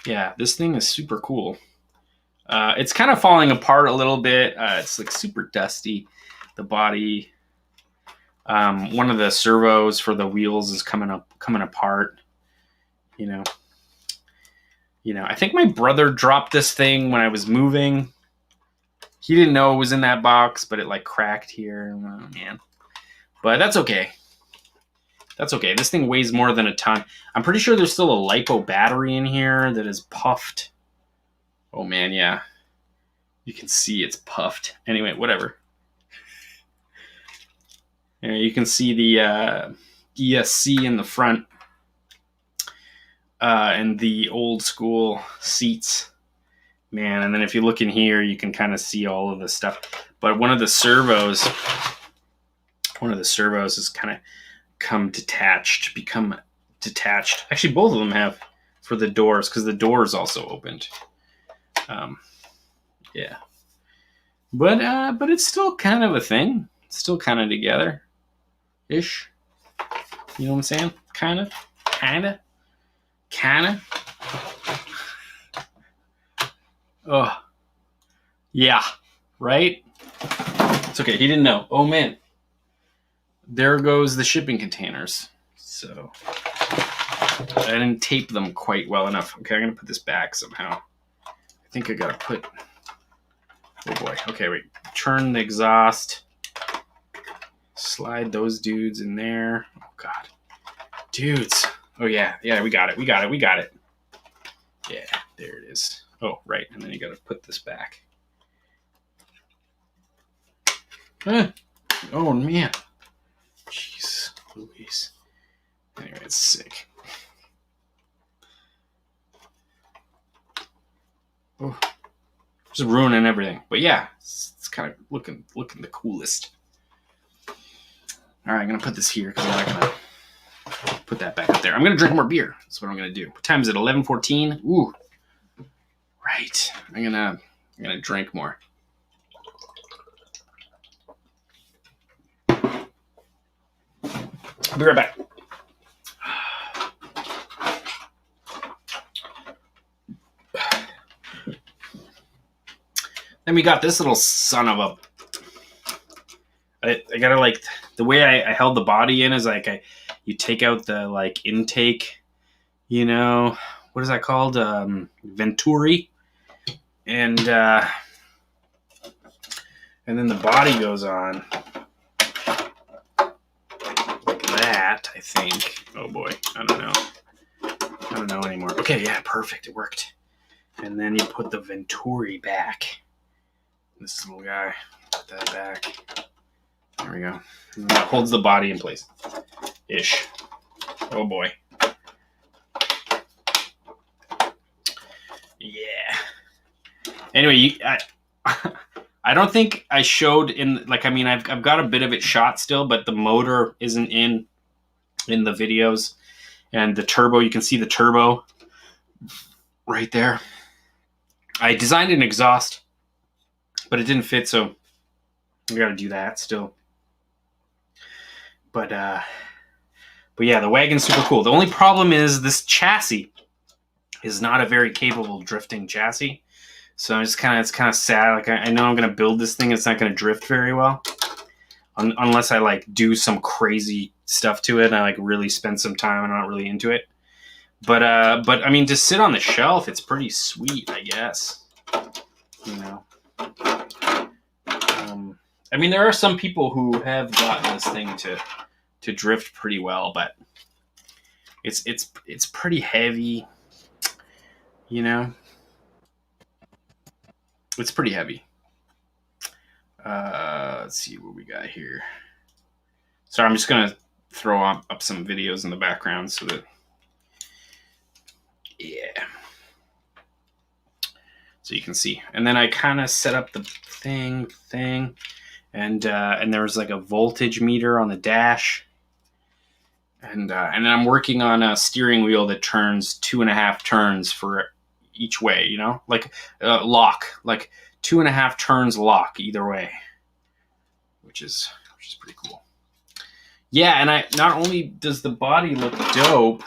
Yeah, this thing is super cool. It's kind of falling apart a little bit. It's like super dusty. The body. One of the servos for the wheels is coming apart. You know, I think my brother dropped this thing when I was moving. He didn't know it was in that box, but it like cracked here. Oh, man. But that's okay. That's okay. This thing weighs more than a ton. I'm pretty sure there's still a LiPo battery in here that is puffed. Oh, man, yeah. You can see it's puffed. Anyway, whatever. You can see the ESC in the front and the old school seats. Man, and then if you look in here, you can kind of see all of this stuff. But one of the servos has kind of become detached. Actually, both of them have for the doors, because the door is also opened. Yeah. But it's still kind of a thing. It's still kind of together-ish. You know what I'm saying? Kind of. Oh, yeah, right? It's okay. He didn't know. Oh, man. There goes the shipping containers. So I didn't tape them quite well enough. Okay, I'm going to put this back somehow. I think I got to put... Oh, boy. Okay, wait. Turn the exhaust. Slide those dudes in there. Oh, God. Dudes. Oh, yeah. Yeah, we got it. Yeah, there it is. Oh, right. And then you got to put this back. Oh, man. Jeez Louise. Anyway, it's sick. Oh, just ruining everything. But yeah, it's kind of looking the coolest. All right, I'm going to put this here because I'm not going to put that back up there. I'm going to drink more beer. That's what I'm going to do. What time is it? 11:14? Ooh. Right. I'm gonna drink more. I'll be right back. Then we got this little son of a... I gotta like... The way I held the body in is like you take out the like intake, you know... What is that called? Venturi. And then the body goes on like that, I think. Oh boy, I don't know anymore. Okay, yeah, perfect, it worked. And then you put the Venturi back. This little guy, put that back. There we go. And that holds the body in place. Ish. Oh boy. Yeah. Anyway, I don't think I showed in like, I mean, I've got a bit of it shot still, but the motor isn't in the videos, and the turbo, you can see the turbo right there. I designed an exhaust, but it didn't fit, so we got to do that still. But yeah, the Wagon's super cool. The only problem is this chassis is not a very capable drifting chassis. So it's kind of sad. Like I know I'm going to build this thing. It's not going to drift very well. Unless I like do some crazy stuff to it and I like really spend some time and I'm not really into it. But I mean, to sit on the shelf, it's pretty sweet, I guess. You know. I mean, there are some people who have gotten this thing to drift pretty well, but it's pretty heavy. You know, it's pretty heavy. Let's see what we got here. Sorry, I'm just gonna throw up some videos in the background so that, yeah. so you can see. And then I kind of set up the thing, and there's like a voltage meter on the dash. And then I'm working on a steering wheel that turns 2.5 turns for each way, you know, like lock, like 2.5 turns lock either way, which is pretty cool. Yeah, and not only does the body look dope,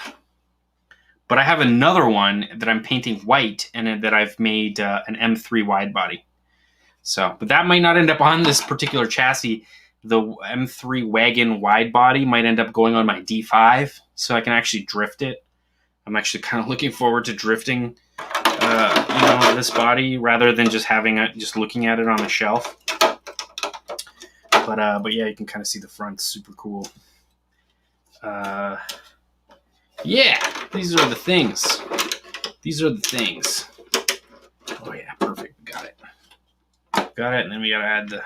but I have another one that I'm painting white and that I've made an M3 wide body. So, but that might not end up on this particular chassis. The M3 Wagon wide body might end up going on my D5, so I can actually drift it. I'm actually kind of looking forward to drifting, this body rather than just having it, just looking at it on the shelf. But yeah, you can kind of see the front. Super cool. Yeah, these are the things. These are the things. Oh yeah, perfect. Got it. And then we gotta add the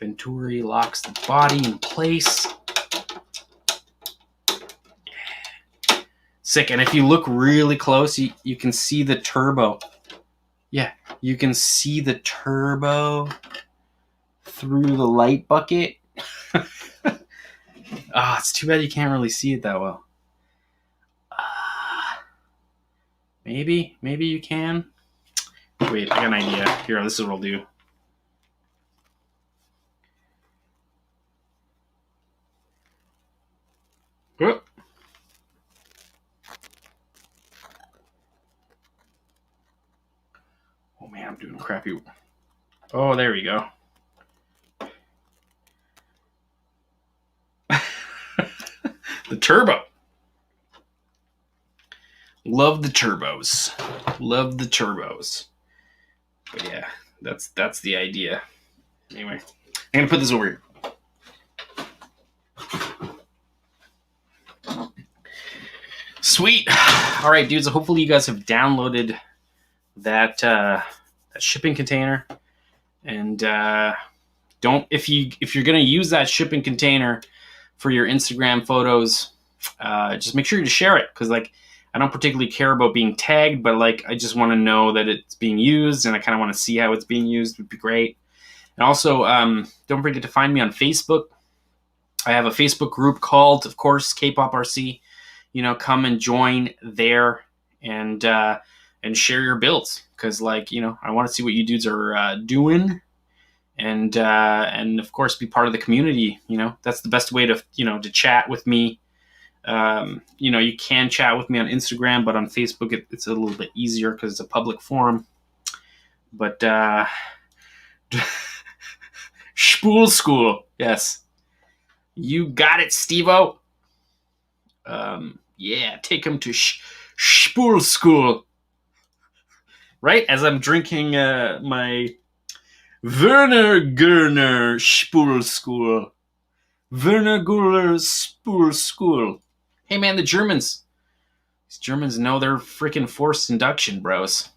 Venturi locks the body in place. Yeah. Sick. And if you look really close, you can see the turbo. Yeah, you can see the turbo through the light bucket. It's too bad you can't really see it that well. Maybe you can. Wait, I got an idea. Here, this is what I'll do. Whoop. Oh man, I'm doing crappy. Oh, there we go. The turbo. Love the turbos. Love the turbos. But yeah, that's the idea. Anyway, I'm gonna put this over here. Sweet. All right, dudes. Hopefully you guys have downloaded that shipping container, and don't if you're gonna use that shipping container for your Instagram photos, just make sure to share it, because like I don't particularly care about being tagged, but like I just want to know that it's being used, and I kind of want to see how it's being used. Would be great. And also, don't forget to find me on Facebook. I have a Facebook group called, of course, Kpoprc. You know, come and join there and share your builds, because like, you know, I want to see what you dudes are doing, and of course be part of the community. You know, that's the best way to to chat with me. You can chat with me on Instagram, but on Facebook it's a little bit easier because it's a public forum. But Spool School, yes, you got it, Steve-O. Yeah, take him to Spool School. Right as I'm drinking my Werner Gerner Spool School. Werner Gerner Spool School. Hey man, these Germans know their freaking forced induction, bros.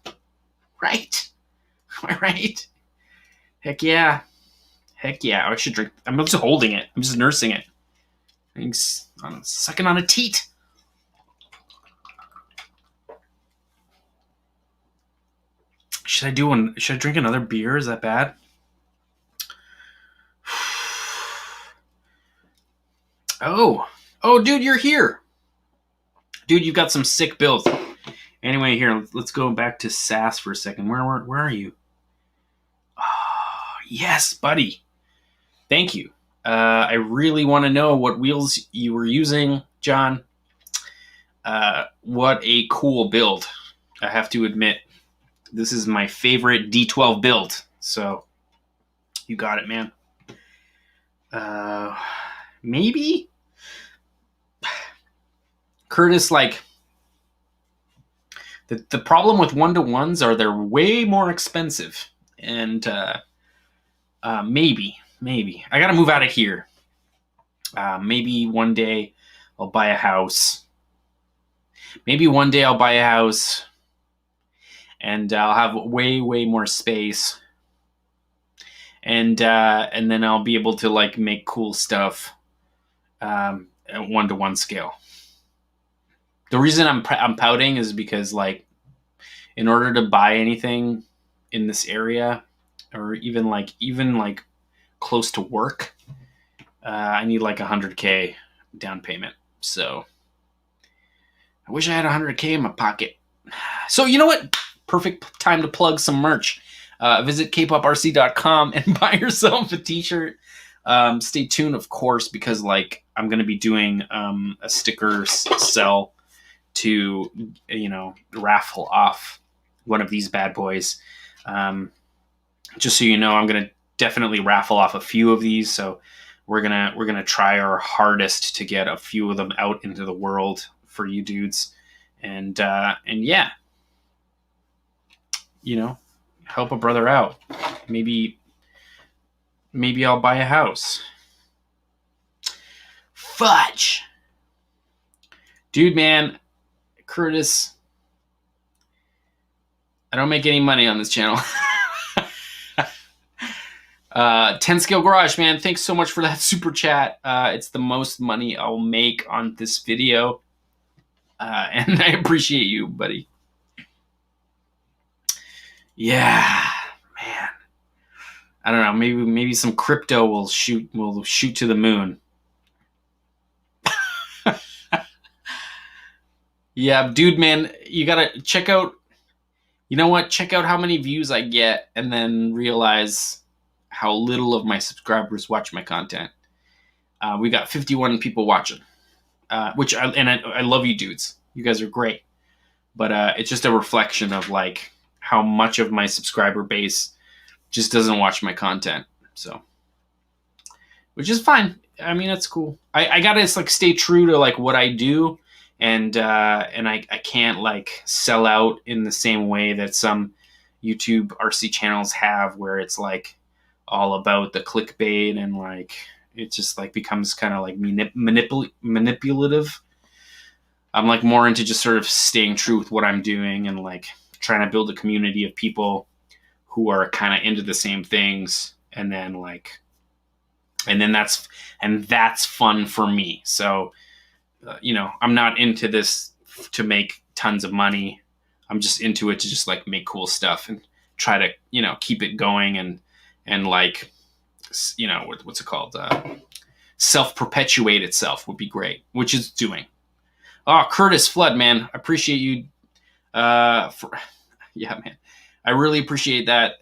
Right? Am I right? Heck yeah. I should drink. I'm just holding it. I'm just nursing it. I'm sucking on a teat. Should I drink another beer? Is that bad? Oh, dude, you're here. Dude, you've got some sick builds. Anyway, here, let's go back to SAS for a second. Where are you? Oh, yes, buddy. Thank you. I really want to know what wheels you were using, John. What a cool build. I have to admit, this is my favorite D12 build. So, you got it, man. Maybe? Curtis, like, the problem with 1-to-1s are they're way more expensive. And maybe. I gotta move out of here. Maybe one day I'll buy a house. And I'll have way more space. And then I'll be able to like make cool stuff at 1-to-1 scale. The reason I'm pouting is because like in order to buy anything in this area, or even like close to work, I need like $100K down payment. So I wish I had $100K in my pocket. So you know what? Perfect time to plug some merch. Visit kpoprc.com and buy yourself a t-shirt. Stay tuned, of course, because like I'm going to be doing a sticker sell to, raffle off one of these bad boys. Just so you know, I'm going to definitely raffle off a few of these. So we're gonna try our hardest to get a few of them out into the world for you dudes, and yeah, help a brother out. Maybe I'll buy a house. Fudge, dude, man, Curtis, I don't make any money on this channel. 10 Scale Garage, man, thanks so much for that super chat. It's the most money I'll make on this video, and I appreciate you, buddy. Yeah, man, I don't know, maybe some crypto will shoot to the moon. Yeah, dude, man, you gotta check out, check out how many views I get, and then realize how little of my subscribers watch my content. We got 51 people watching, which I love you dudes. You guys are great, but it's just a reflection of like how much of my subscriber base just doesn't watch my content. So, which is fine. I mean, that's cool. I gotta like stay true to like what I do, and I can't like sell out in the same way that some YouTube RC channels have, where it's like all about the clickbait and like it just like becomes kind of like manipulative. I'm like more into just sort of staying true with what I'm doing and like trying to build a community of people who are kind of into the same things, and then that's fun for me. So I'm not into this to make tons of money. I'm just into it to just like make cool stuff and try to keep it going and like, what's it called? Self-perpetuate itself would be great, which it's doing. Oh, Curtis Flood, man, I appreciate you. Yeah, man, I really appreciate that.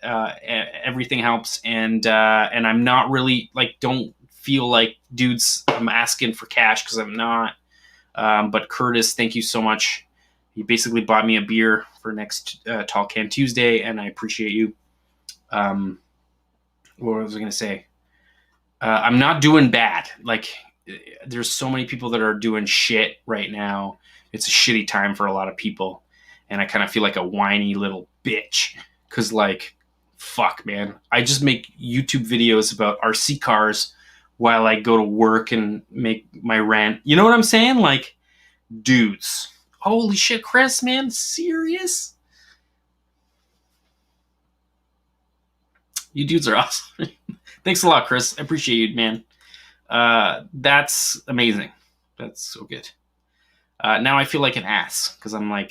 Everything helps, and I'm not really like, don't feel like, dudes, I'm asking for cash, because I'm not. But Curtis, thank you so much. You basically bought me a beer for next Tall Can Tuesday, and I appreciate you. What was I going to say? I'm not doing bad. Like, there's so many people that are doing shit right now. It's a shitty time for a lot of people. And I kind of feel like a whiny little bitch. Because, like, fuck, man. I just make YouTube videos about RC cars while I go to work and make my rent. You know what I'm saying? Like, dudes. Holy shit, Chris, man. Serious? You dudes are awesome. Thanks a lot, Chris. I appreciate you, man. That's amazing. That's so good. Now I feel like an ass because I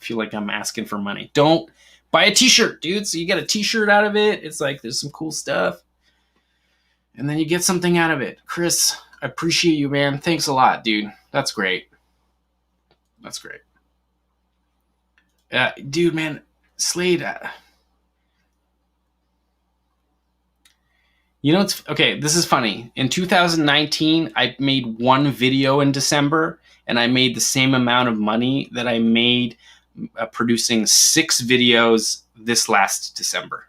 feel like I'm asking for money. Don't buy a t-shirt, dude. So you get a t-shirt out of it. It's like there's some cool stuff. And then you get something out of it. Chris, I appreciate you, man. Thanks a lot, dude. That's great. That's great. Dude, man, Slade. It's okay. This is funny. In 2019, I made one video in December, and I made the same amount of money that I made producing 6 videos this last December.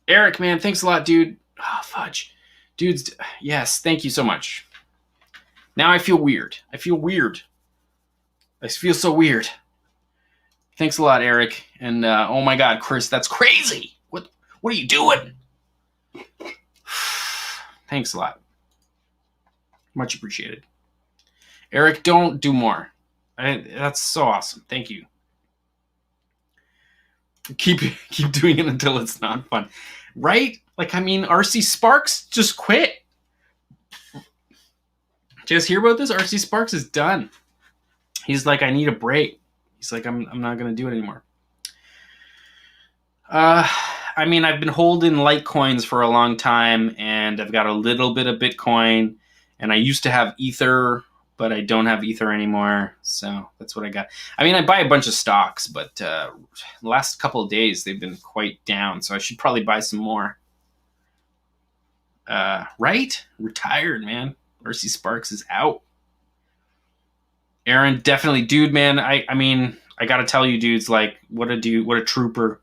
Eric, man, thanks a lot, dude. Oh, fudge. Dudes, yes, thank you so much. Now I feel weird. I feel so weird. Thanks a lot, Eric. And oh my God, Chris, that's crazy. What are you doing? Thanks a lot. Much appreciated. Eric, don't do more. That's so awesome. Thank you. Keep doing it until it's not fun. Right? Like, I mean, RC Sparks just quit. Did you guys hear about this? RC Sparks is done. He's like, I need a break. He's like, I'm not going to do it anymore. I mean, I've been holding Litecoins for a long time, and I've got a little bit of Bitcoin, and I used to have Ether, but I don't have Ether anymore, so that's what I got. I mean, I buy a bunch of stocks, but the last couple of days they've been quite down, so I should probably buy some more. Right? Retired, man. RC Sparks is out. Aaron, definitely, dude, man. I mean, I gotta tell you, dudes, like, what a dude, what a trooper.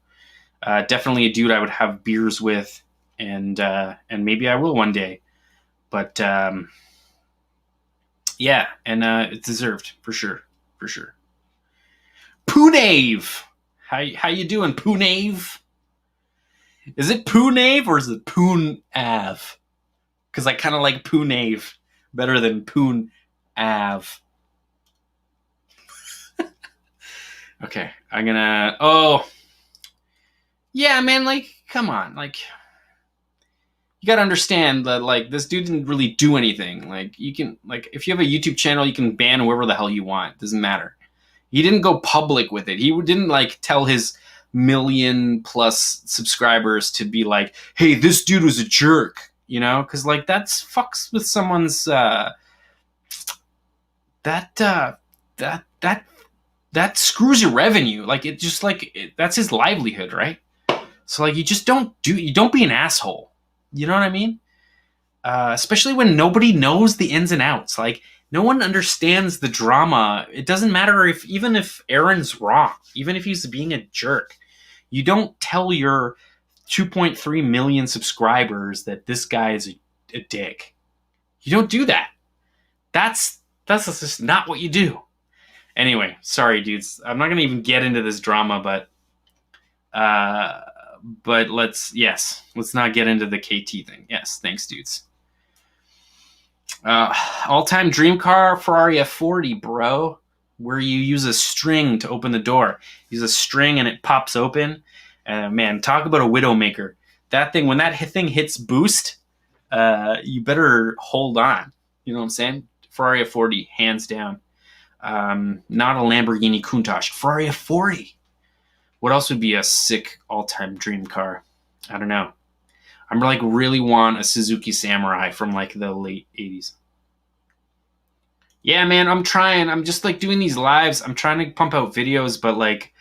Definitely a dude I would have beers with, and maybe I will one day. But yeah, and it's deserved for sure, for sure. Poonave, how you doing, Poonave? Is it Poonave or is it Poon-Av? Because I kind of like Poonave better than Poon-Av. Okay, I'm gonna. Oh, yeah, man. Like, come on. Like, you gotta understand that, like, this dude didn't really do anything. Like, you can, like, if you have a YouTube channel, you can ban whoever the hell you want. It doesn't matter. He didn't go public with it. He didn't, like, tell his million-plus subscribers to be like, hey, this dude was a jerk, you know? Because, like, that's fucks with someone's, that screws your revenue. Like, it just, like, that's his livelihood, right? So, like, you just don't be an asshole. You know what I mean? Especially when nobody knows the ins and outs. Like, no one understands the drama. It doesn't matter even if Aaron's wrong, even if he's being a jerk. You don't tell your 2.3 million subscribers that this guy is a dick. You don't do that. That's just not what you do. Anyway, sorry, dudes. I'm not gonna even get into this drama, but let's not get into the KT thing. Yes, thanks, dudes. All-time dream car, Ferrari F40, bro. Where you use a string to open the door. Use a string and it pops open. Man, talk about a widowmaker. That thing, when that thing hits boost, you better hold on. You know what I'm saying? Ferrari F40, hands down. Not a Lamborghini Countach. Ferrari F40. What else would be a sick all-time dream car? I don't know. I'm like really want a Suzuki Samurai from like the late 80s. Yeah, man, I'm trying. I'm just like doing these lives. I'm trying to pump out videos, but like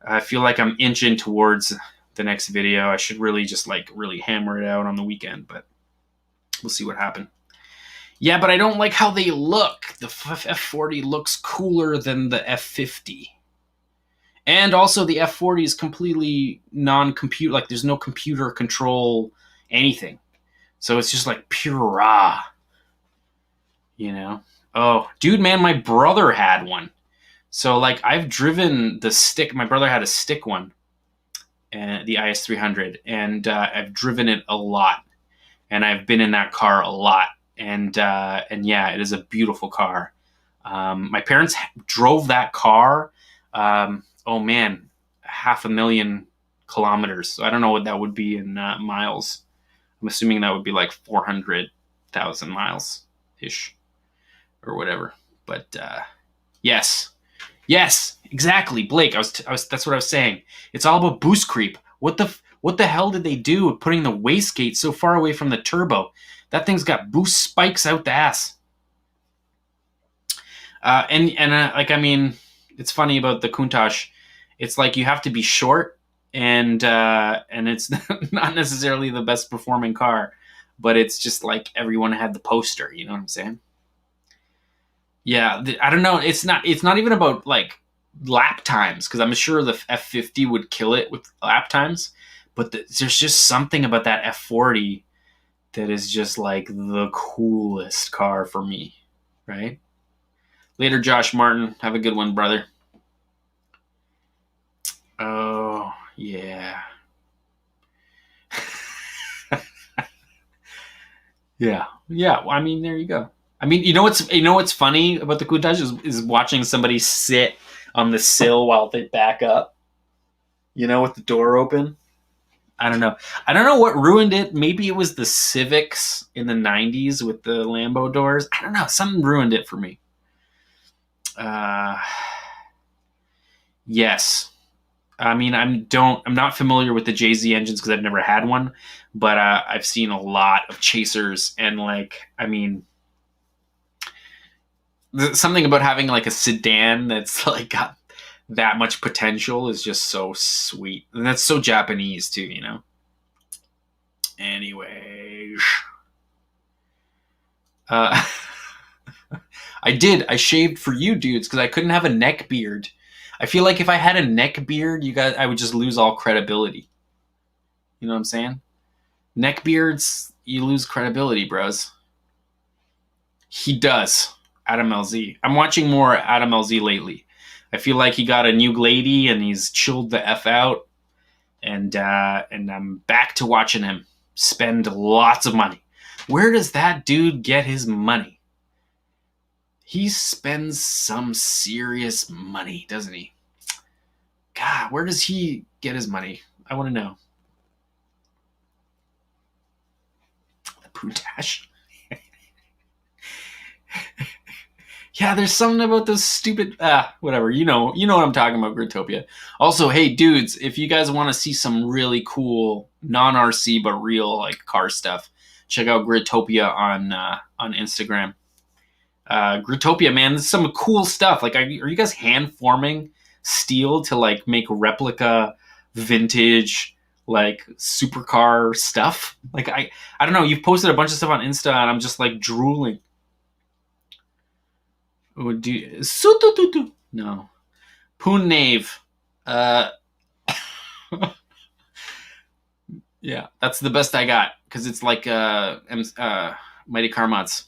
I feel like I'm inching towards the next video. I should really just like really hammer it out on the weekend, but we'll see what happens. Yeah, but I don't like how they look. The F40 looks cooler than the F50. And also the F40 is completely non-computer. Like, there's no computer control anything. So it's just like pure raw. You know? Oh, dude, man, my brother had one. So, like, I've driven the stick. My brother had a stick one. The IS300. And I've driven it a lot. And I've been in that car a lot. And yeah, it is a beautiful car. My parents drove that car, oh man, 500,000 kilometers. So I don't know what that would be in miles. I'm assuming that would be like 400,000 miles-ish or whatever. But yes, exactly, Blake. That's what I was saying. It's all about boost creep. What the hell did they do with putting the wastegate so far away from the turbo? That thing's got boost spikes out the ass. Like, I mean, it's funny about the Countach. It's like you have to be short, and it's not necessarily the best performing car, but it's just like everyone had the poster. You know what I'm saying? Yeah, I don't know. It's not even about like lap times, because I'm sure the F50 would kill it with lap times, but there's just something about that F40 that is just like the coolest car for me, right? Later, Josh Martin. Have a good one, brother. Oh, yeah. Yeah. Well, I mean, there you go. I mean, you know what's funny about the Countach is watching somebody sit on the sill while they back up, you know, with the door open. I don't know what ruined it. Maybe it was the Civics in the 90s with the Lambo doors. I don't know. Something ruined it for me. Yes. I mean, I'm not familiar with the JZ engines because I've never had one, but I've seen a lot of chasers, and like, I mean, something about having like a sedan that's like got that much potential is just so sweet, and that's so Japanese too, you know. Anyways, I shaved for you dudes because I couldn't have a neck beard. I feel like if I had a neck beard, you guys, I would just lose all credibility. You know what I'm saying? Neck beards, you lose credibility, bros. He does. Adam LZ. I'm watching more Adam LZ lately. I feel like he got a new lady and he's chilled the F out. And I'm back to watching him spend lots of money. Where does that dude get his money? He spends some serious money, doesn't he? God, where does he get his money? I want to know. The Pootash. Yeah, there's something about those stupid... whatever. You know what I'm talking about, Gritopia. Also, hey, dudes, if you guys want to see some really cool, non-RC, but real like car stuff, check out Gritopia on Instagram. Gritopia, man, there's some cool stuff. Like, are you guys hand-forming steel to, like, make replica, vintage, like, supercar stuff? Like, I don't know. You've posted a bunch of stuff on Insta, and I'm just, like, drooling. No. Poon Knave. Yeah, that's the best I got. Because it's like Mighty Car Mods.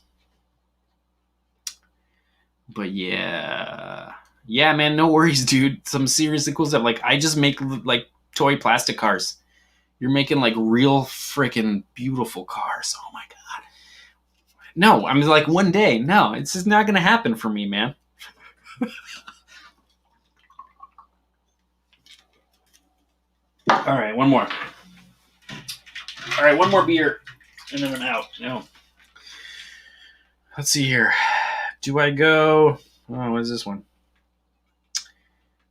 But yeah. Yeah, man, no worries, dude. Some seriously cool stuff. Like, I just make, like, toy plastic cars. You're making, like, real freaking beautiful cars. Oh, my God. No, I'm like, one day. No, it's just not going to happen for me, man. All right, one more. All right, one more beer, and then I'm out. No. Let's see here. Do I go... Oh, what is this one?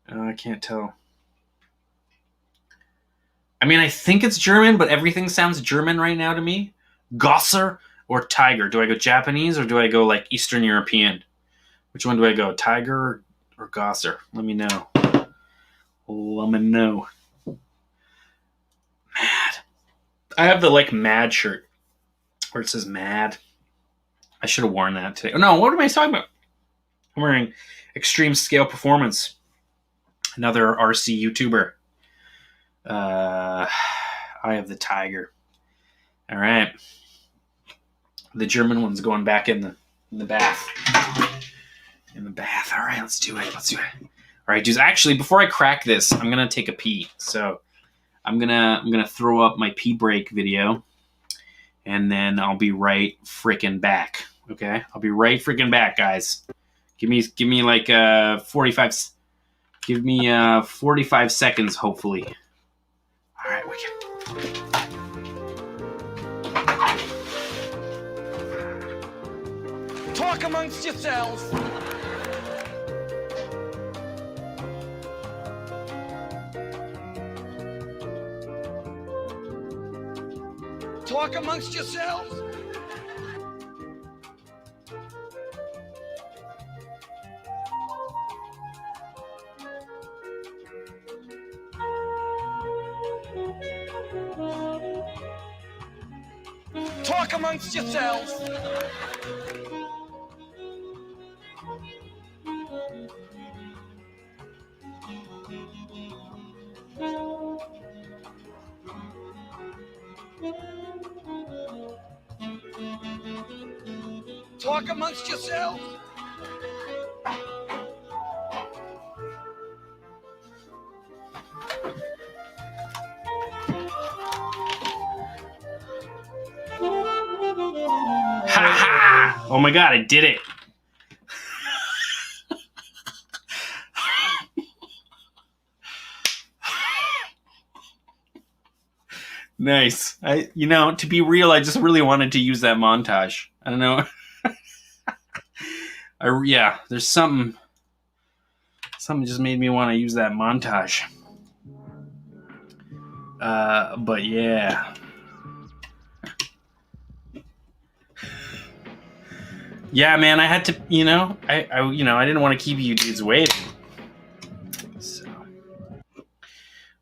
I can't tell. I mean, I think it's German, but everything sounds German right now to me. Gosser or Tiger? Do I go Japanese or do I go like Eastern European? Which one do I go? Tiger or Gosser? Let me know. Let me know. Mad. I have the like Mad shirt where it says Mad. I should have worn that today. Oh, no, what am I talking about? I'm wearing Extreme Scale Performance. Another RC YouTuber. I have the Tiger. All right. The German one's going back in the bath. In the bath. All right, let's do it. All right, dudes. Actually, before I crack this, I'm gonna take a pee. So I'm gonna throw up my pee break video, and then I'll be right freaking back. Okay, I'll be right freaking back, guys. Give me like 45. Give me 45 seconds, hopefully. All right, wicked. Talk amongst yourselves. Talk amongst yourselves. Talk amongst yourselves. Talk amongst yourselves. Ha ha! Oh my god, I did it. Nice. To be real, I just really wanted to use that montage. I don't know. There's something just made me want to use that montage. But yeah. Yeah, man, I had to, I didn't want to keep you dudes waiting. So,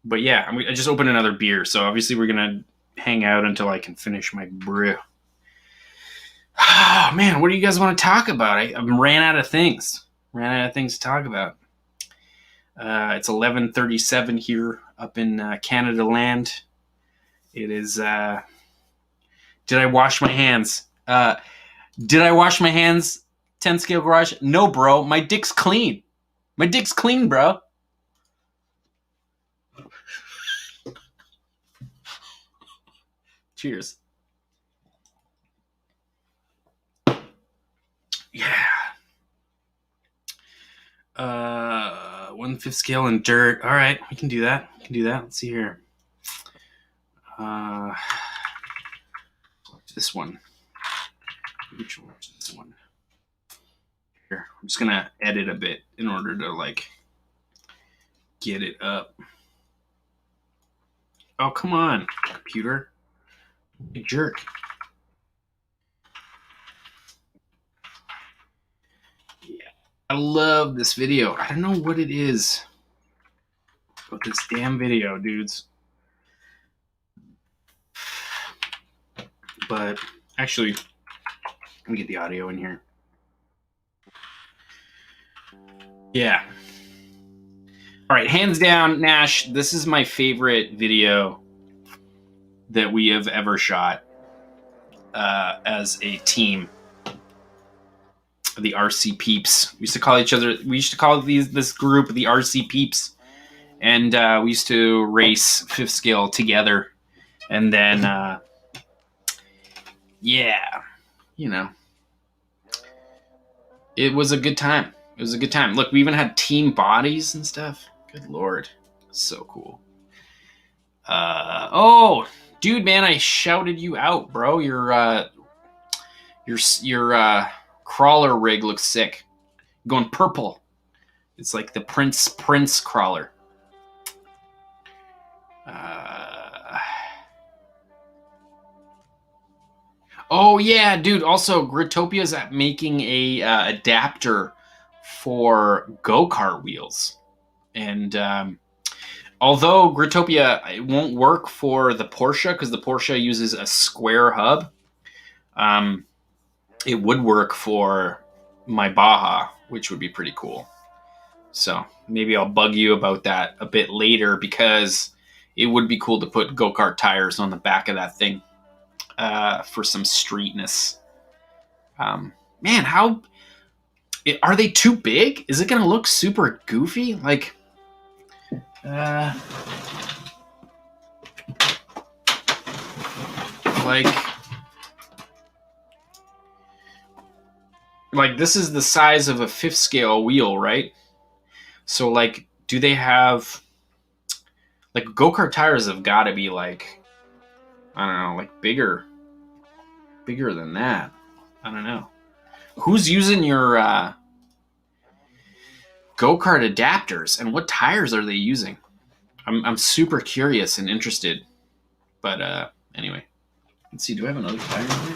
but yeah, I just opened another beer, so obviously we're gonna hang out until I can finish my brew. Oh man, what do you guys want to talk about? I ran out of things. Ran out of things to talk about. It's 11:37 here up in Canada land. It is. Did I wash my hands? Did I wash my hands? 10 scale garage? No, bro. My dick's clean. My dick's clean, bro. Cheers. Yeah. 1/5 scale and dirt. All right, we can do that. Let's see here. This one. Which one is this one? Here, I'm just gonna edit a bit in order to get it up. Oh, come on, computer. You jerk. Yeah, I love this video. I don't know what it is about this damn video, dudes. But actually, let me get the audio in here. Yeah. All right, hands down, Nash, this is my favorite video that we have ever shot as a team. The RC Peeps. We used to call this group the RC Peeps. And we used to race 5th scale together. And then, yeah, it was a good time. Look, we even had team bodies and stuff. Good Lord. So cool. Oh, dude, man, I shouted you out, bro. Your crawler rig looks sick. Going purple. It's like the Prince crawler. Oh yeah, dude. Also, Gritopia's making a adapter for go-kart wheels, and although Gritopia, it won't work for the Porsche because the Porsche uses a square hub, it would work for my Baja, which would be pretty cool. So maybe I'll bug you about that a bit later because it would be cool to put go-kart tires on the back of that thing for some streetness. Man, how... Are they too big? Is it going to look super goofy? Like this is the size of a 5th scale wheel, right? So do they have go-kart tires have got to be I don't know, bigger than that. I don't know. Who's using your go-kart adapters and what tires are they using? I'm super curious and interested. But anyway, let's see. Do I have another tire in here?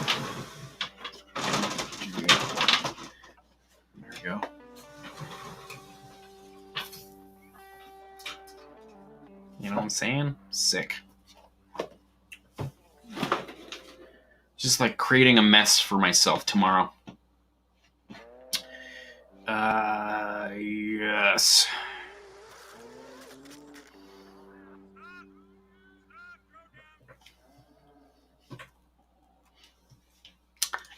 There we go. You know what I'm saying? Sick. Just creating a mess for myself tomorrow. Yes.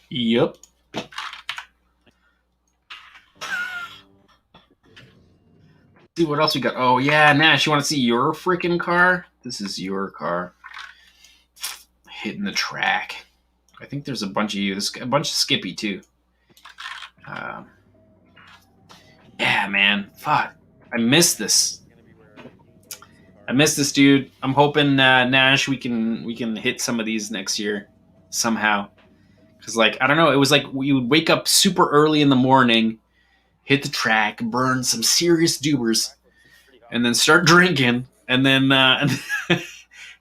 Yep. See what else we got. Oh yeah, Nash, you want to see your freaking car? This is your car. Hitting the track. I think there's a bunch of you. There's a bunch of Skippy too. Yeah, man. Fuck. I miss this. Dude. I'm hoping Nash we can hit some of these next year somehow. Cause I don't know. It was we would wake up super early in the morning, hit the track, burn some serious dubers, and then start drinking, and then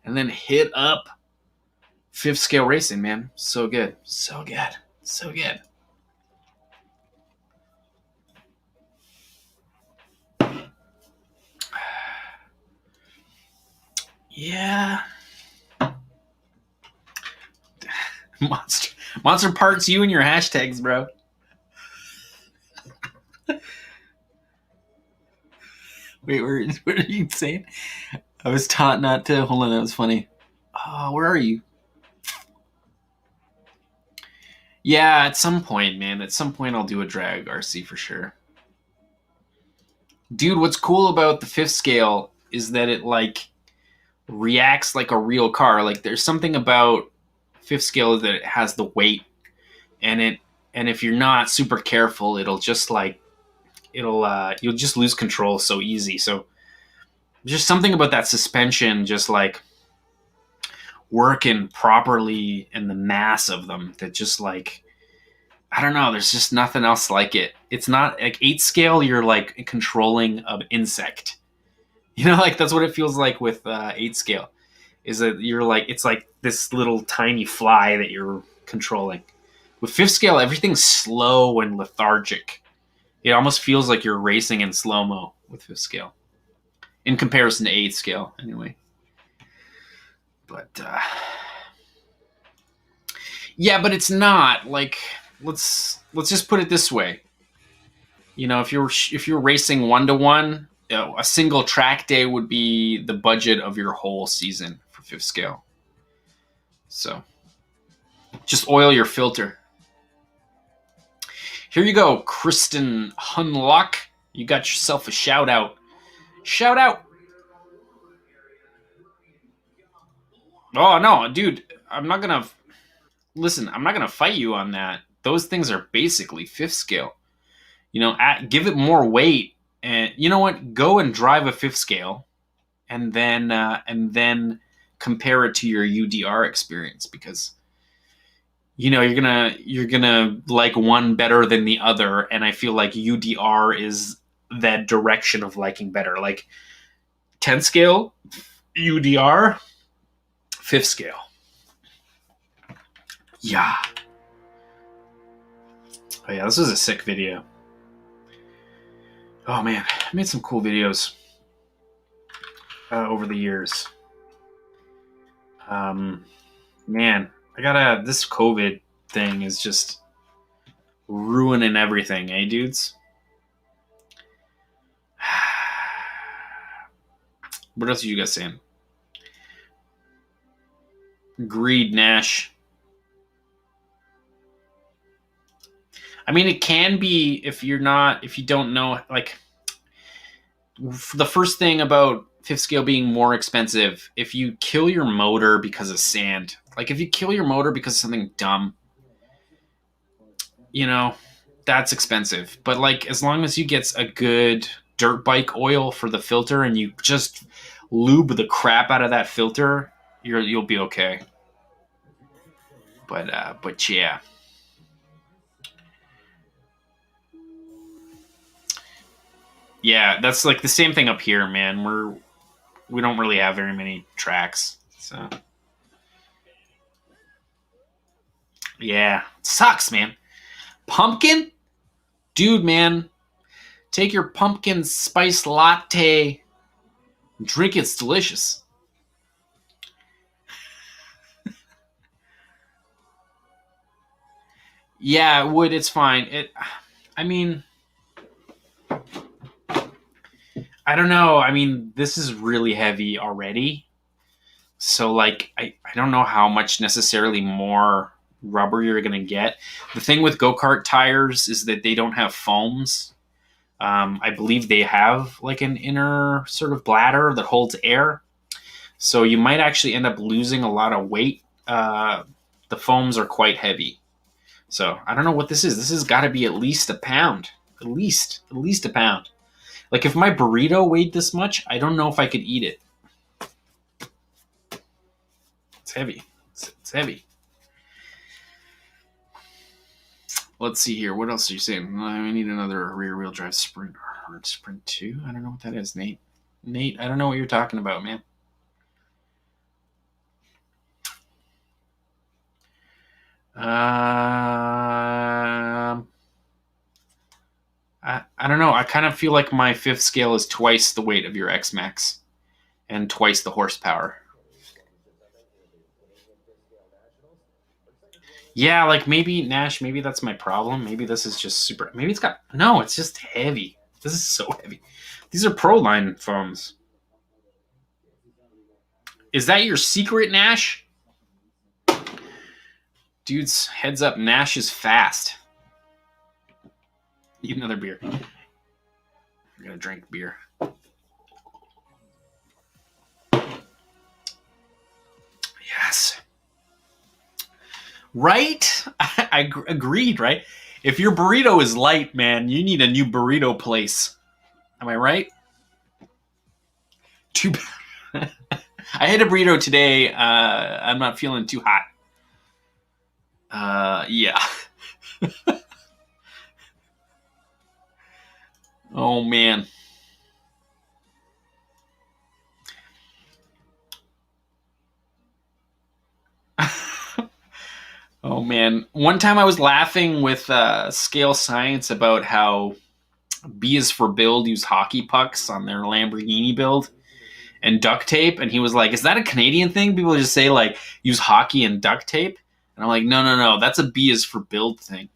and then hit up fifth scale racing, man. So good. So good. So good. Yeah. Monster Parts, you and your hashtags, bro. Wait, what are you saying? I was taught not to. Hold on, that was funny. Oh, where are you? Yeah, at some point, man. At some point, I'll do a drag RC for sure. Dude, what's cool about the fifth scale is that it like reacts like a real car. Like there's something about fifth scale that it has the weight, and if you're not super careful, it'll just like you'll just lose control so easy. So just something about that suspension just like working properly and the mass of them that just like, I don't know, there's just nothing else like it. It's not like 8 scale, you're like controlling an insect. You know, like that's what it feels like with 8 scale, is that you're like, it's like this little tiny fly that you're controlling. With 5th scale, everything's slow and lethargic. It almost feels like you're racing in slow-mo with 5th scale. In comparison to 8th scale, anyway. But, yeah, but it's not. Like, let's just put it this way. You know, if you're racing 1-to-1, a single track day would be the budget of your whole season for 5th scale. So, just oil your filter. Here you go, Kristen Hunlock. You got yourself a shout out. Shout out. Oh, no, dude. I'm not going to fight you on that. Those things are basically 5th scale. You know, give it more weight. And you know what? Go and drive a 5th scale and then compare it to your UDR experience, because you know, you're gonna like one better than the other, and I feel like UDR is that direction of liking better. Like 10th scale, UDR, 5th scale. Yeah. Oh yeah, this was a sick video. Oh man, I made some cool videos over the years. Man, this COVID thing is just ruining everything, eh, dudes? What else are you guys saying? Greed, Nash. I mean, it can be if you don't know, like, the first thing about 5th scale being more expensive, if you kill your motor because of sand, like if you kill your motor because of something dumb, you know, that's expensive. But like, as long as you get a good dirt bike oil for the filter and you just lube the crap out of that filter, you'll be okay. But yeah. Yeah, that's like the same thing up here, man. We don't really have very many tracks, so yeah, it sucks, man. Pumpkin, dude, man, take your pumpkin spice latte, drink it. It's delicious. Yeah, it would. It's fine. I mean, I don't know. I mean, this is really heavy already. So, like, I don't know how much necessarily more rubber you're going to get. The thing with go-kart tires is that they don't have foams. I believe they have, like, an inner sort of bladder that holds air. So you might actually end up losing a lot of weight. The foams are quite heavy. So, I don't know what this is. This has got to be at least a pound. At least a pound. Like, if my burrito weighed this much, I don't know if I could eat it. It's heavy. It's heavy. Let's see here. What else are you saying? I need another rear-wheel drive Sprint or Sprint 2. I don't know what that is, Nate. Nate, I don't know what you're talking about, man. I don't know. I kind of feel like my fifth scale is twice the weight of your X Max and twice the horsepower. Yeah, like maybe Nash, maybe that's my problem. Maybe this is just super. Maybe it's got. No, it's just heavy. This is so heavy. These are Pro Line foams. Is that your secret, Nash? Dudes, heads up. Nash is fast. Need another beer. I'm gonna drink beer. Yes. Right? I agreed, right? If your burrito is light, man, you need a new burrito place. Am I right? Too bad. I had a burrito today. I'm not feeling too hot. Yeah. Oh, man. Oh, man. One time I was laughing with Scale Science about how B is for Build used hockey pucks on their Lamborghini build and duct tape. And he was like, is that a Canadian thing? People just say, like, use hockey and duct tape. And I'm like, no. That's a B is for Build thing.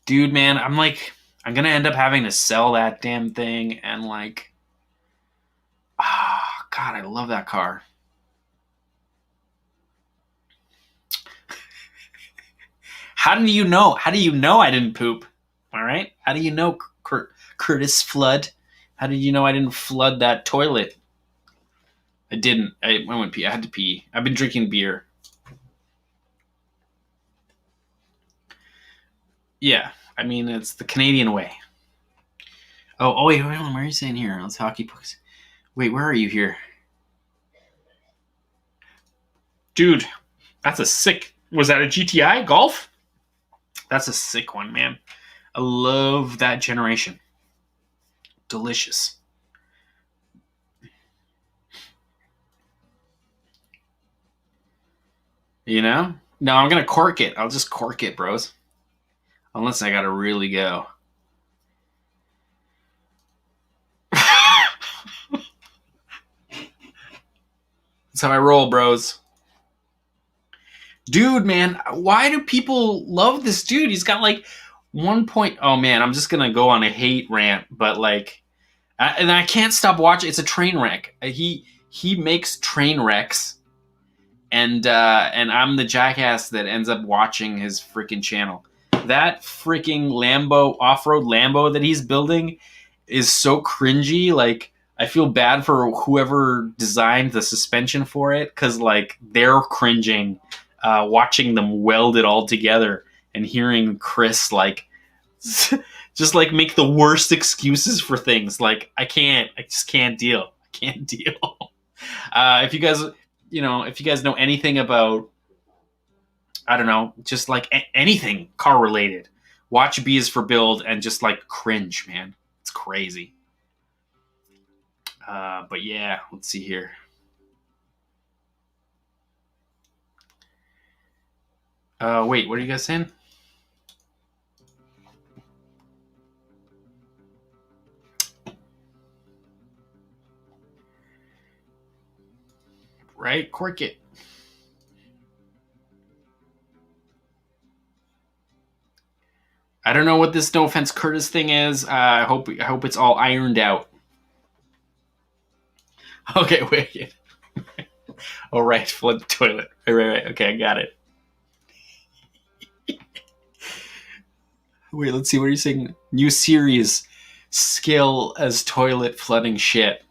Dude, man, I'm going to end up having to sell that damn thing. And like, God, I love that car. How do you know? How do you know I didn't poop? All right. How do you know, Curtis Flood? How did you know I didn't flood that toilet? I didn't. I went pee. I had to pee. I've been drinking beer. Yeah. I mean, it's the Canadian way. Oh wait, where are you saying here? Let's hockey pucks. Wait, where are you here? Dude, that's a sick. Was that a GTI Golf? That's a sick one, man. I love that generation. Delicious. You know? No, I'm going to cork it. I'll just cork it, bros. Unless I got to really go. That's how I roll, bros. Dude, man, why do people love this dude? He's got like 1 point. Oh man, I'm just gonna go on a hate rant, but like, and I can't stop watching. It's a train wreck. He makes train wrecks, and I'm the jackass that ends up watching his freaking channel. That freaking Lambo, off-road Lambo that he's building is so cringy. Like, I feel bad for whoever designed the suspension for it, because like they're cringing. Watching them weld it all together and hearing Chris like just like make the worst excuses for things. Like I just can't deal. I can't deal. If you guys know anything about, I don't know, just like anything car related, watch B is for Build and just like cringe, man. It's crazy. But yeah, let's see here. Wait, what are you guys saying? Right? Cork it. I don't know what this No Offense Curtis thing is. I hope it's all ironed out. Okay, wait. Oh, right. Flood the toilet. Right. Okay, I got it. Wait, let's see. What are you saying? New series. Scale as toilet flooding shit.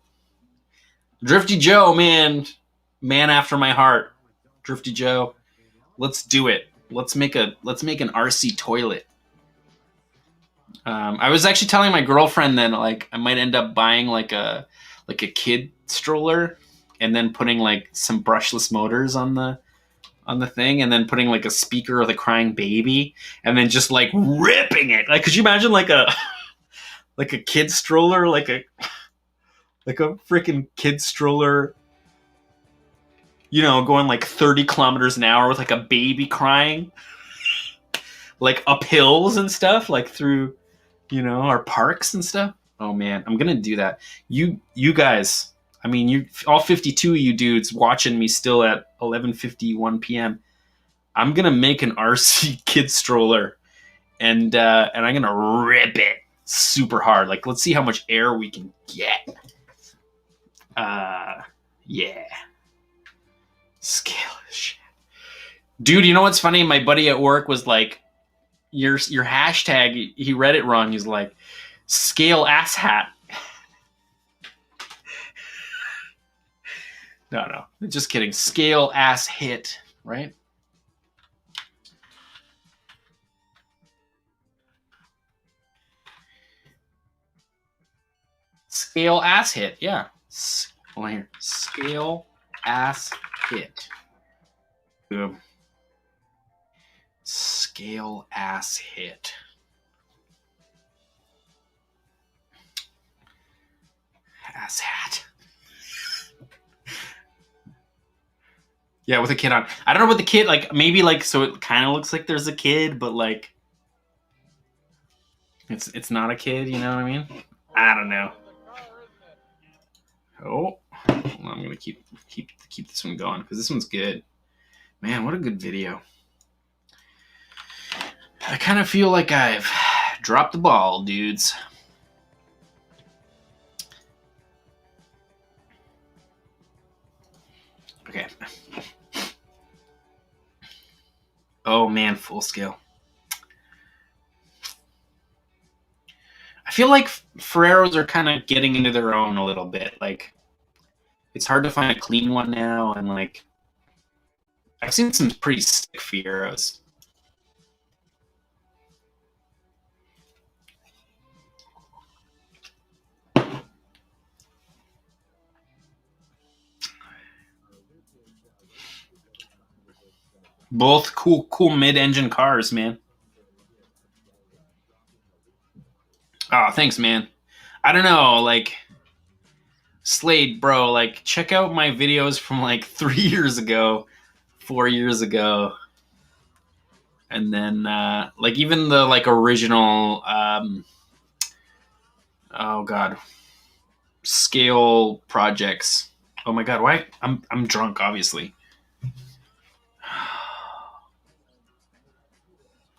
Drifty Joe, man. Man after my heart. Drifty Joe. Let's do it. Let's make an RC toilet. I was actually telling my girlfriend that like I might end up buying like a kid stroller and then putting like some brushless motors on the thing and then putting like a speaker of the crying baby and then just like ripping it. Like, could you imagine like a kid stroller, like a freaking kid stroller you know, going like 30 kilometers an hour with like a baby crying, like up hills and stuff, like through, you know, our parks and stuff. Oh man, I'm gonna do that. You guys, I mean, you all 52 of you dudes watching me still at 11:51 p.m. I'm gonna make an RC kid stroller, and I'm gonna rip it super hard. Like, let's see how much air we can get. Yeah. Scale this shit. Dude, you know what's funny? My buddy at work was like, your hashtag, he read it wrong. He's like, scale ass hat. No, just kidding. Scale ass hit, right? Scale ass hit, yeah. Hold on here. Scale ass hit. Boom. Scale ass hit. Ass hat. Yeah, with a kid on. I don't know about the kid, like maybe like so it kind of looks like there's a kid, but like it's not a kid, you know what I mean? I don't know. Oh, well, I'm gonna keep this one going because this one's good. Man, what a good video. I kind of feel like I've dropped the ball, dudes. Okay. Oh man, full scale. I feel like Ferreros are kind of getting into their own a little bit. Like, it's hard to find a clean one now, and like, I've seen some pretty sick Ferreros. Both cool mid-engine cars, man. Oh, thanks, man. I don't know, like, Slade, bro, like, check out my videos from, like, 3 years ago, 4 years ago. And then, like, even the, like, original, oh, God, scale projects. Oh, my God, why? I'm drunk, obviously.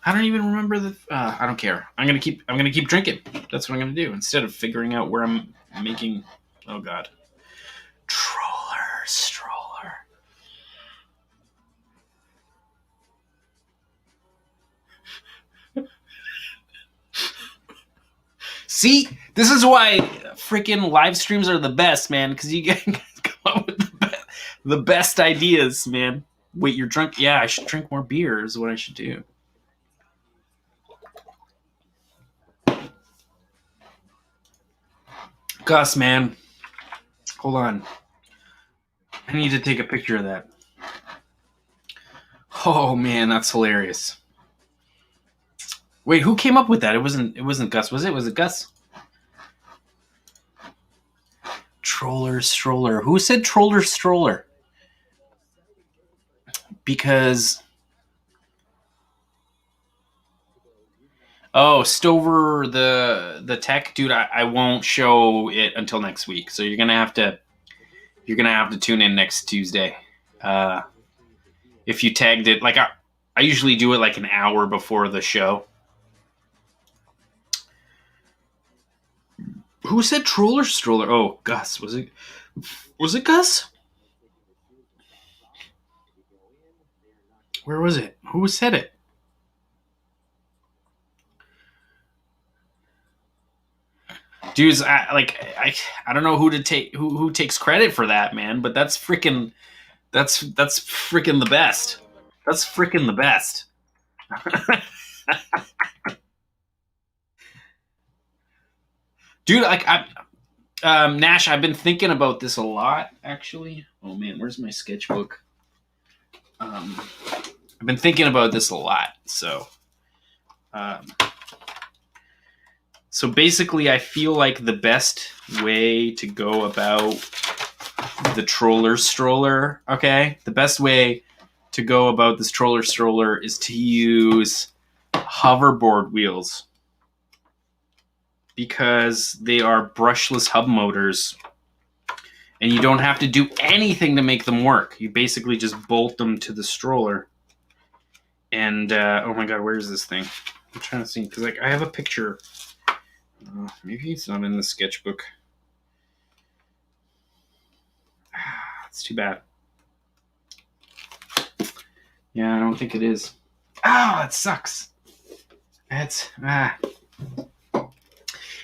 I don't even remember the. I don't care. I'm gonna keep drinking. That's what I'm gonna do instead of figuring out where I'm making. Oh God. Stroller. See, this is why freaking live streams are the best, man. Because you guys come up with the best ideas, man. Wait, you're drunk? Yeah, I should drink more beer. Is what I should do. Gus, man. Hold on. I need to take a picture of that. Oh man, that's hilarious. Wait, who came up with that? It wasn't Gus, was it? Was it Gus? Troller stroller. Who said troller stroller? Because oh, Stover the tech dude, I won't show it until next week. So you're gonna have to tune in next Tuesday. If you tagged it, like I usually do it like an hour before the show. Who said troller stroller? Oh, Gus. Was it Gus? Where was it? Who said it? Dudes, I don't know who to take who takes credit for that, man, but that's freaking the best. That's freaking the best. Dude, like Nash, I've been thinking about this a lot, actually. Oh man, where's my sketchbook? I've been thinking about this a lot, so so basically I feel like the best way to go about the troller stroller, okay? The best way to go about this troller stroller is to use hoverboard wheels because they are brushless hub motors and you don't have to do anything to make them work. You basically just bolt them to the stroller. And, oh my god, where's this thing? I'm trying to see, because like, I have a picture. Maybe it's not in the sketchbook. It's too bad. Yeah, I don't think it is. Oh, that sucks. That's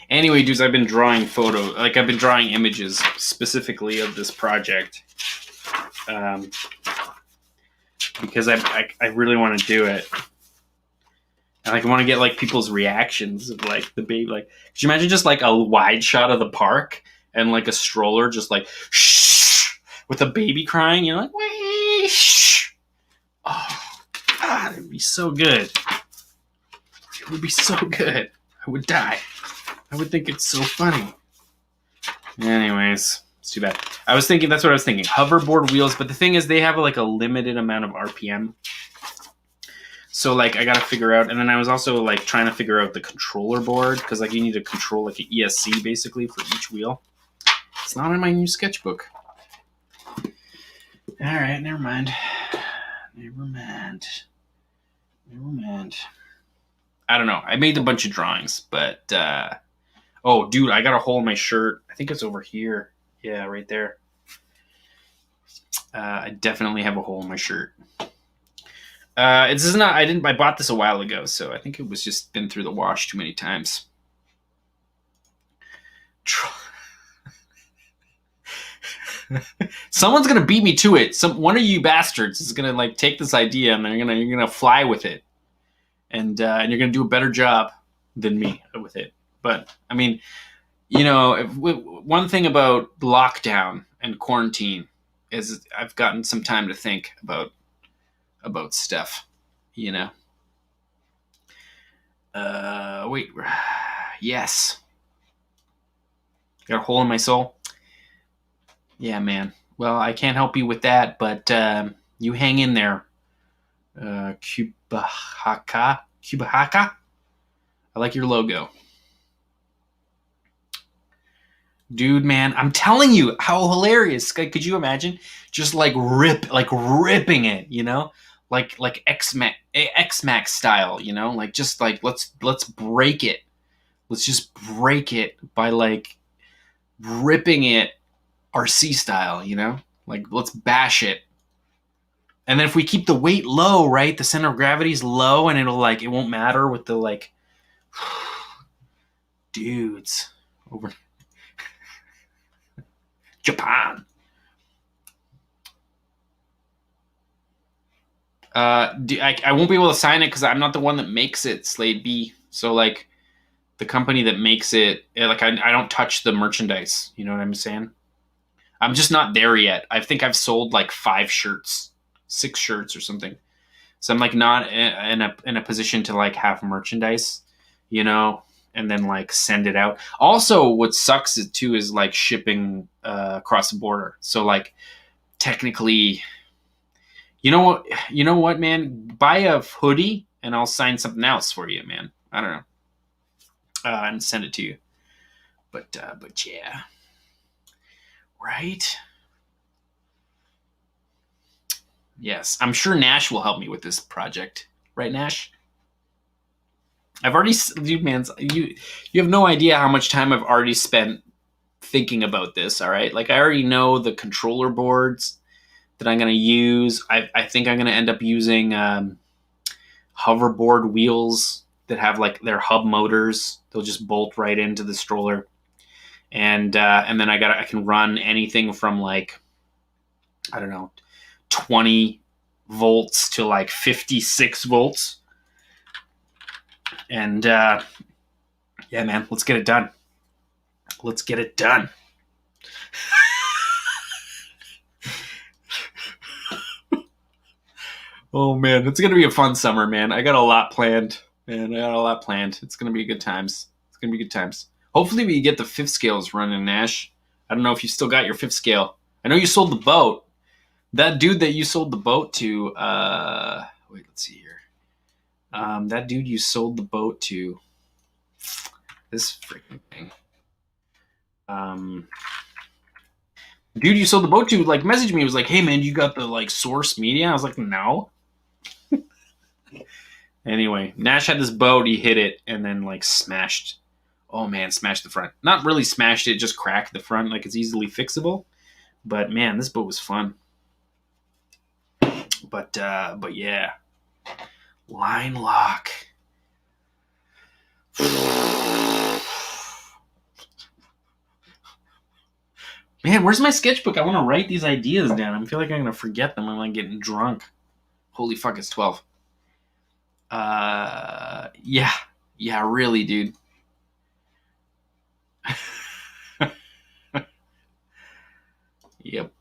Anyway, dudes, I've been drawing I've been drawing images specifically of this project, because I really want to do it, and like I want to get like people's reactions of like the baby. Like, could you imagine just like a wide shot of the park and like a stroller just like shh with a baby crying? You're like, wee, shh. Oh God, it'd be so good. It would be so good. I would die. I would think it's so funny. Anyways, it's too bad. That's what I was thinking. Hoverboard wheels, but the thing is they have like a limited amount of RPM. So like I gotta figure out, and then I was also like trying to figure out the controller board, because like you need to control like an ESC basically for each wheel. It's not in my new sketchbook. Alright, never mind. Never mind. I don't know. I made a bunch of drawings, but oh dude, I got a hole in my shirt. I think it's over here. Yeah, right there. I definitely have a hole in my shirt. I bought this a while ago, so I think it was just been through the wash too many times. Someone's gonna beat me to it. One of you bastards is gonna like take this idea and you're gonna fly with it, and you're gonna do a better job than me with it. But I mean, you know, one thing about lockdown and quarantine is I've gotten some time to think about stuff, you know. Wait, yes, got a hole in my soul. Yeah, man. Well, I can't help you with that, but you hang in there. Kpoprc. I like your logo. Dude, man, I'm telling you, how hilarious. Could you imagine? Just like ripping it, you know? Like X-Max style, you know? Like just like let's break it. Let's just break it by like ripping it RC style, you know? Like let's bash it. And then if we keep the weight low, right? The center of gravity is low and it won't matter with the like dudes over Japan. I won't be able to sign it because I'm not the one that makes it, Slade B. So like the company that makes it, like I don't touch the merchandise. You know what I'm saying? I'm just not there yet. I think I've sold like 6 shirts or something. So I'm like not in a position to like have merchandise, you know, and then like send it out. Also, what sucks is like shipping across the border. So like technically, you know what, man? Buy a hoodie and I'll sign something else for you, man. I don't know, and send it to you. But yeah, right. Yes, I'm sure Nash will help me with this project. Right, Nash? I've already, dude, man, you have no idea how much time I've already spent thinking about this, all right? Like, I already know the controller boards that I'm going to use. I think I'm going to end up using hoverboard wheels that have, like, their hub motors. They'll just bolt right into the stroller. And then I can run anything from, like, I don't know, 20 volts to like 56 volts. And yeah, man, let's get it done. Let's get it done. Oh man, it's going to be a fun summer, man. I got a lot planned. It's going to be good times. Hopefully we get the 5th scales running, Nash. I don't know if you still got your 5th scale. I know you sold the boat. That dude that you sold the boat to, wait, let's see here. That dude you sold the boat to, this freaking thing. Dude you sold the boat to, like, messaged me. He was like, hey, man, you got the, like, source media? I was like, no. Anyway, Nash had this boat. He hit it and then, like, smashed. Oh, man, smashed the front. Not really smashed it, just cracked the front. Like, it's easily fixable. But, man, this boat was fun. But yeah. Line lock. Man, where's my sketchbook? I want to write these ideas down. I feel like I'm going to forget them. I'm like getting drunk. Holy fuck, it's 12. Yeah. Yeah, really, dude. Yep.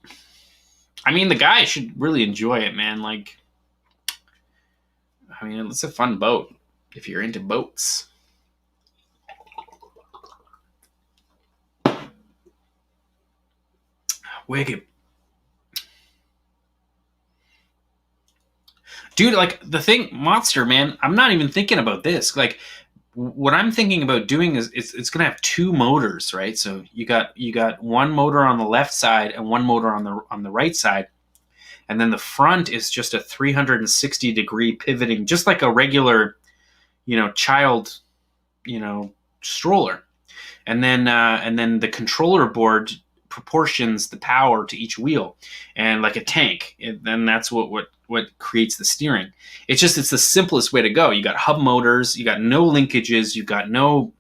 I mean, the guy should really enjoy it, man. Like, I mean, it's a fun boat if you're into boats. Wicked. Dude, like, the thing, Monster, man, I'm not even thinking about this. Like, what I'm thinking about doing is it's going to have two motors, right? So you got one motor on the left side and one motor on the right side. And then the front is just a 360 degree pivoting, just like a regular, child, stroller. And then the controller board proportions the power to each wheel, and like a tank. And then that's what creates the steering. It's the simplest way to go. You got hub motors, you got no linkages, you got no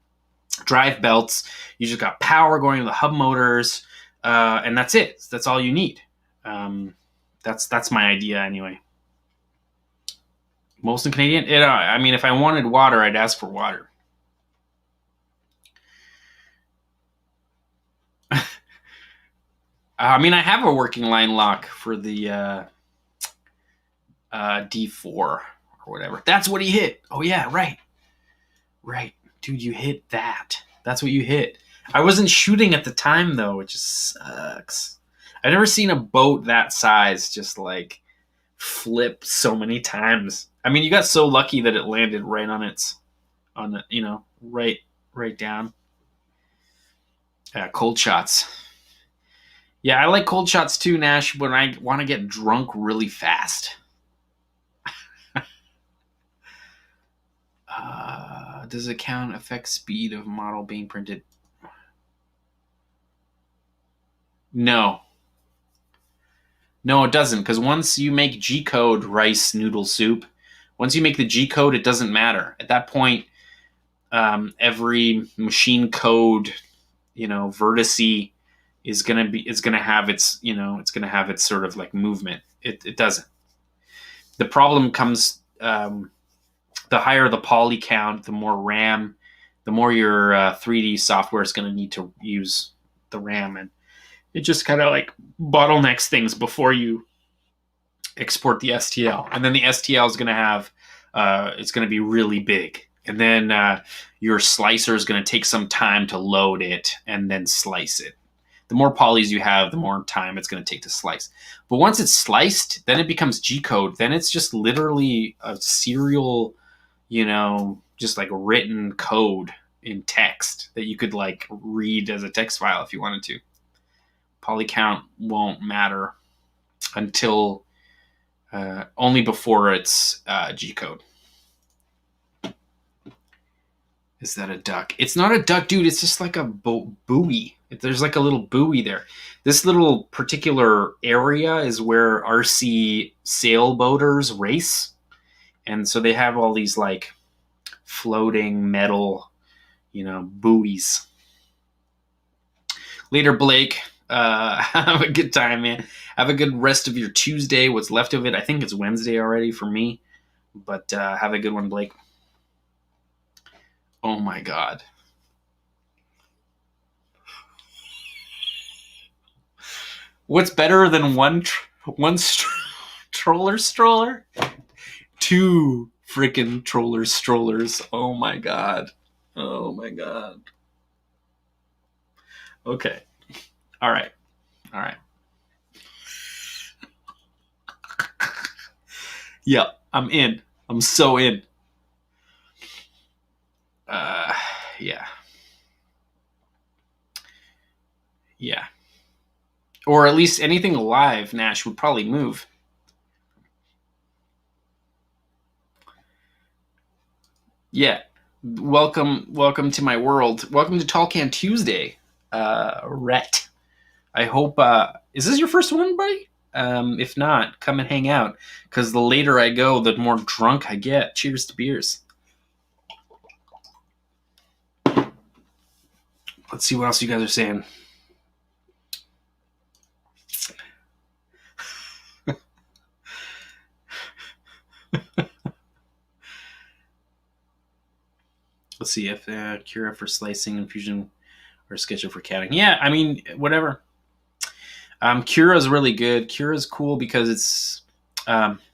drive belts. You just got power going to the hub motors, and that's it. That's all you need. That's my idea anyway. Molson Canadian. I mean, if I wanted water, I'd ask for water. I mean, I have a working line lock for the D4 or whatever. That's what he hit. Oh yeah, right. Dude, you hit that. That's what you hit. I wasn't shooting at the time though, which just sucks. I've never seen a boat that size just like flip so many times. I mean, you got so lucky that it landed right right down. Cold shots. Yeah, I like cold shots too, Nash, when I want to get drunk really fast. Does it count affect speed of model being printed? No, it doesn't, because once you make G-code rice noodle soup, once you make the G-code, it doesn't matter. At that point, every machine code, vertice is gonna have its sort of like movement. It doesn't. The problem comes the higher the poly count, the more RAM, the more your 3D software is going to need to use the RAM, and it just kind of like bottlenecks things before you export the STL. And then the STL is going to have it's going to be really big, and then your slicer is going to take some time to load it and then slice it. The more polys you have, the more time it's going to take to slice. But once it's sliced, then it becomes G-code. Then it's just literally a serial, just like written code in text that you could like read as a text file if you wanted to. Poly count won't matter until only before it's G-code. Is that a duck? It's not a duck, dude. It's just like a buoy. There's like a little buoy there. This little particular area is where RC sailboaters race. And so they have all these like floating metal, buoys. Later, Blake. Have a good time, man. Have a good rest of your Tuesday. What's left of it. I think it's Wednesday already for me. But have a good one, Blake. Oh my God. What's better than one troller stroller? Two freaking troller strollers. Oh my God. Okay. All right. Yep, I'm in. I'm so in. Yeah. Yeah. Or at least anything alive, Nash, would probably move. Yeah. Welcome to my world. Welcome to Tall Can Tuesday, Rhett. I hope, is this your first one, buddy? If not, come and hang out, because the later I go, the more drunk I get. Cheers to beers. Let's see what else you guys are saying. Let's see if Cura for slicing, infusion, or Sketcher for catting. Yeah, I mean, whatever. Cura is really good. Cura is cool because it's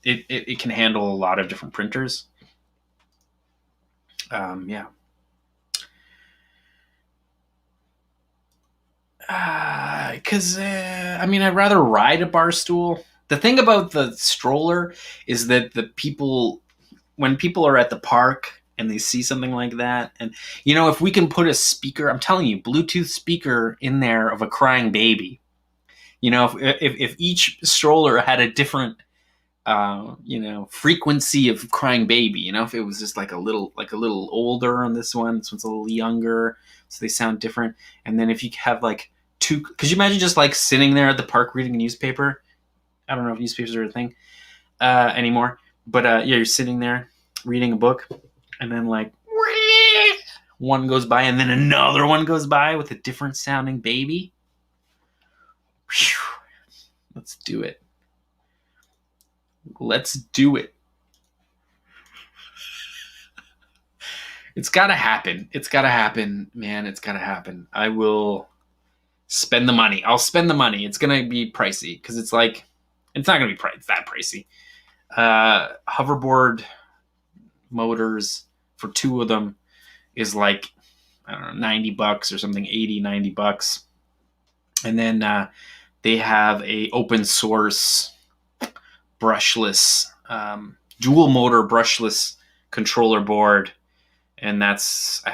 it can handle a lot of different printers. Yeah. Because I mean, I'd rather ride a bar stool. The thing about the stroller is that when people are at the park and they see something like that, and if we can put a speaker, I'm telling you, Bluetooth speaker in there of a crying baby. If each stroller had a different frequency of crying baby, if it was just like a little older on this one's a little younger, so they sound different. And then if you have like two, could you imagine just like sitting there at the park reading a newspaper? I don't know if newspapers are a thing anymore, but yeah, you're sitting there reading a book, and then like one goes by, and then another one goes by with a different sounding baby. Whew. Let's do it. Let's do it. It's got to happen. It's got to happen, man. It's got to happen. I will spend the money. I'll spend the money. It's going to be pricey because it's not going to be that pricey. Hoverboard motors for two of them is like, I don't know, $90 or something, $80-$90. And then they have a open source brushless dual motor brushless controller board, and I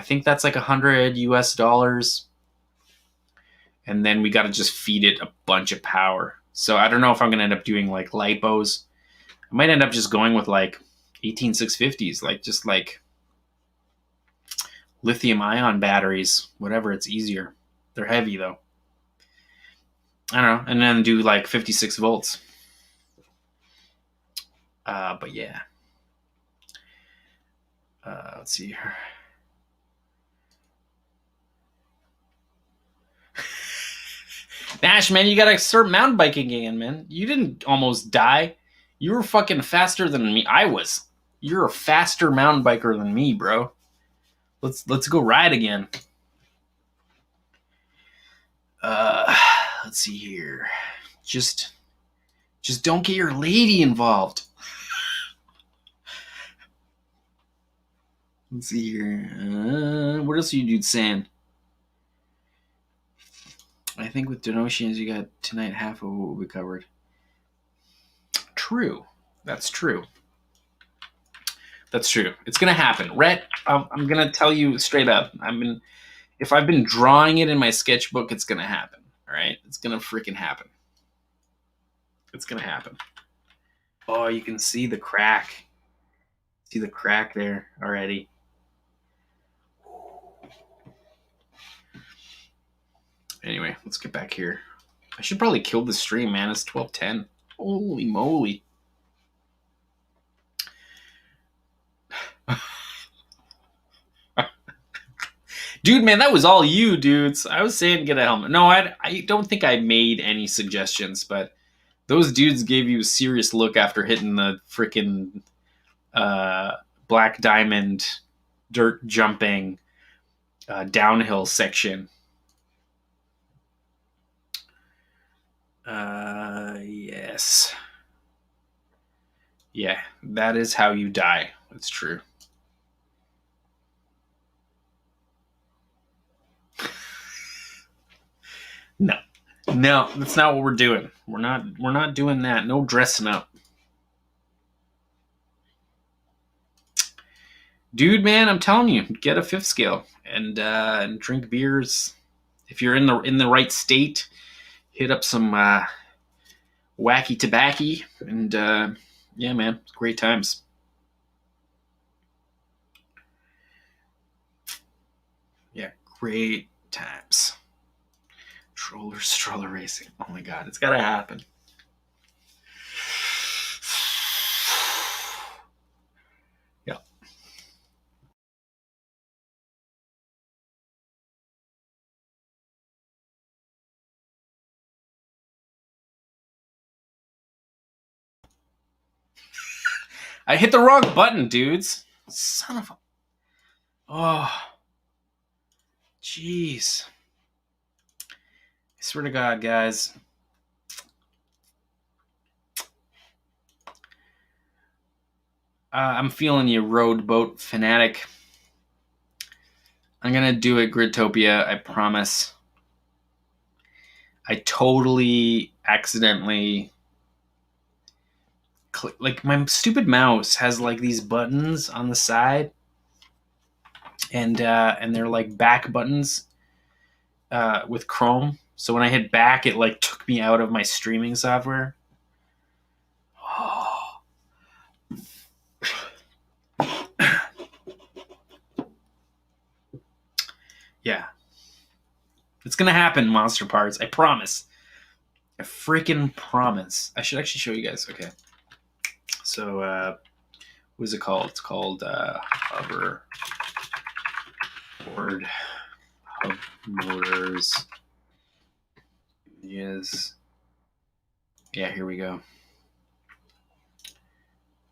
think that's like $100 US. And then we got to just feed it a bunch of power. So I don't know if I'm gonna end up doing like lipos. I might end up just going with like 18650s, like lithium ion batteries, whatever. It's easier. They're heavy though. I don't know, and then do like 56 volts. But yeah. Let's see here. Nash, man, you gotta start mountain biking again, man. You didn't almost die. You were fucking faster than me. I was. You're a faster mountain biker than me, bro. Let's go ride again. Let's see here. Just don't get your lady involved. Let's see here. What else are you dudes saying? I think with donations, you got tonight half of what will be covered. True. That's true. That's true. It's gonna happen. Rhett, I'm gonna tell you straight up. If I've been drawing it in my sketchbook, it's gonna happen. All right? It's gonna freaking happen. It's gonna happen. Oh, you can see the crack. See the crack there already. Anyway, let's get back here. I should probably kill the stream, man. It's 12:10. Holy moly. Dude, man, that was all you, dudes. I was saying get a helmet. No, I don't think I made any suggestions, but those dudes gave you a serious look after hitting the freaking Black Diamond dirt jumping downhill section. Yes. Yeah, that is how you die. That's true. No, that's not what we're doing. We're not doing that. No dressing up. Dude, man, I'm telling you, get a fifth scale and drink beers. If you're in the right state, hit up some wacky tobacco, and yeah, man, it's great times. Yeah, great times. Stroller racing. Oh my god, it's gotta happen. Yeah. I hit the wrong button, dudes. Son of a... Oh. Jeez. I swear to God, guys. I'm feeling you, road boat fanatic. I'm gonna do it, Gridtopia, I promise. I totally accidentally like my stupid mouse has like these buttons on the side, and they're like back buttons with Chrome. So when I hit back, it like took me out of my streaming software. Oh. Yeah. It's gonna happen, Monster Parts. I promise. I freaking promise. I should actually show you guys. Okay. So, what is it called? It's called hover board hub motors. Yes. Yeah, here we go.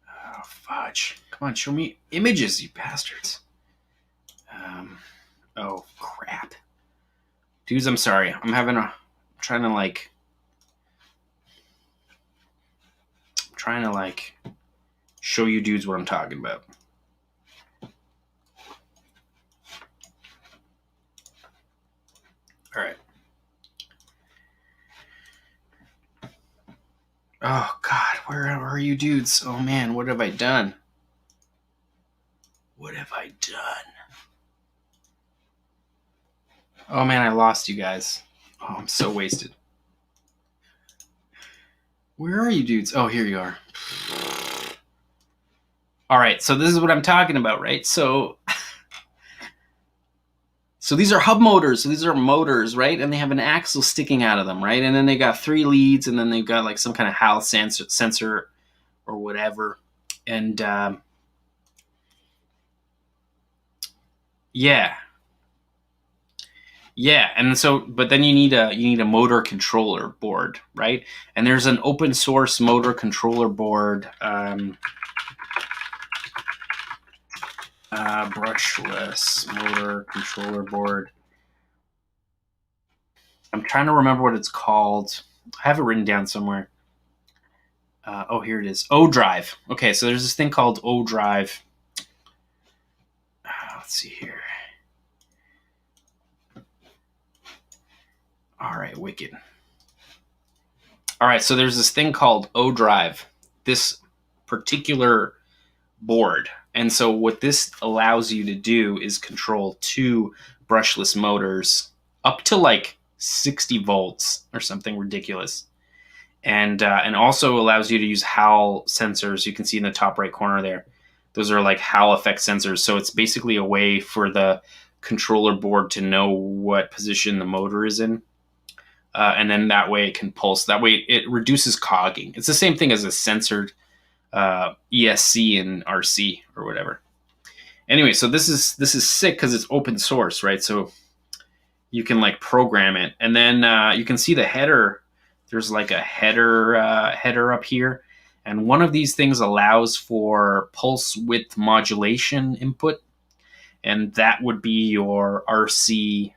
Oh, fudge. Come on, show me images, you bastards. Oh, crap. Dudes, I'm sorry. I'm trying to like show you dudes what I'm talking about. All right. Oh God, where are you dudes? Oh man, what have I done? What have I done? Oh man, I lost you guys. Oh, I'm so wasted. Where are you dudes? Oh, here you are. All right, so this is what I'm talking about, right? So these are hub motors. So these are motors, right? And they have an axle sticking out of them, right? And then they got 3 leads, and then they've got like some kind of HAL sensor or whatever. And yeah. Yeah, and so, but then you need a motor controller board, right? And there's an open source motor controller board, brushless motor controller board. I'm trying to remember what it's called. I have it written down somewhere. Oh, here it is. O-Drive. Okay, so there's this thing called O-Drive. Let's see here. All right, wicked. All right, so there's this thing called O-Drive, this particular board. And so what this allows you to do is control 2 brushless motors up to like 60 volts or something ridiculous. And also allows you to use HAL sensors. You can see in the top right corner there. Those are like HAL effect sensors. So it's basically a way for the controller board to know what position the motor is in. And then that way it can pulse. That way it reduces cogging. It's the same thing as a censored ESC and RC or whatever. Anyway, so this is sick because it's open source, right? So you can like program it, and then you can see the header. There's like a header up here, and one of these things allows for pulse width modulation input, and that would be your RC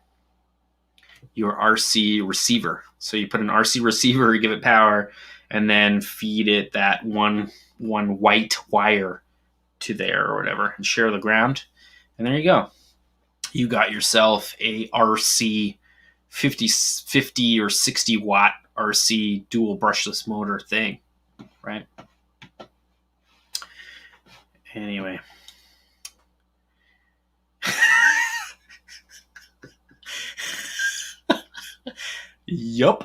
receiver. So you put an RC receiver, you give it power, and then feed it that one white wire to there or whatever, and share the ground, and there you go. You got yourself a RC 50 or 60 watt RC dual brushless motor thing, right? Anyway, Yup.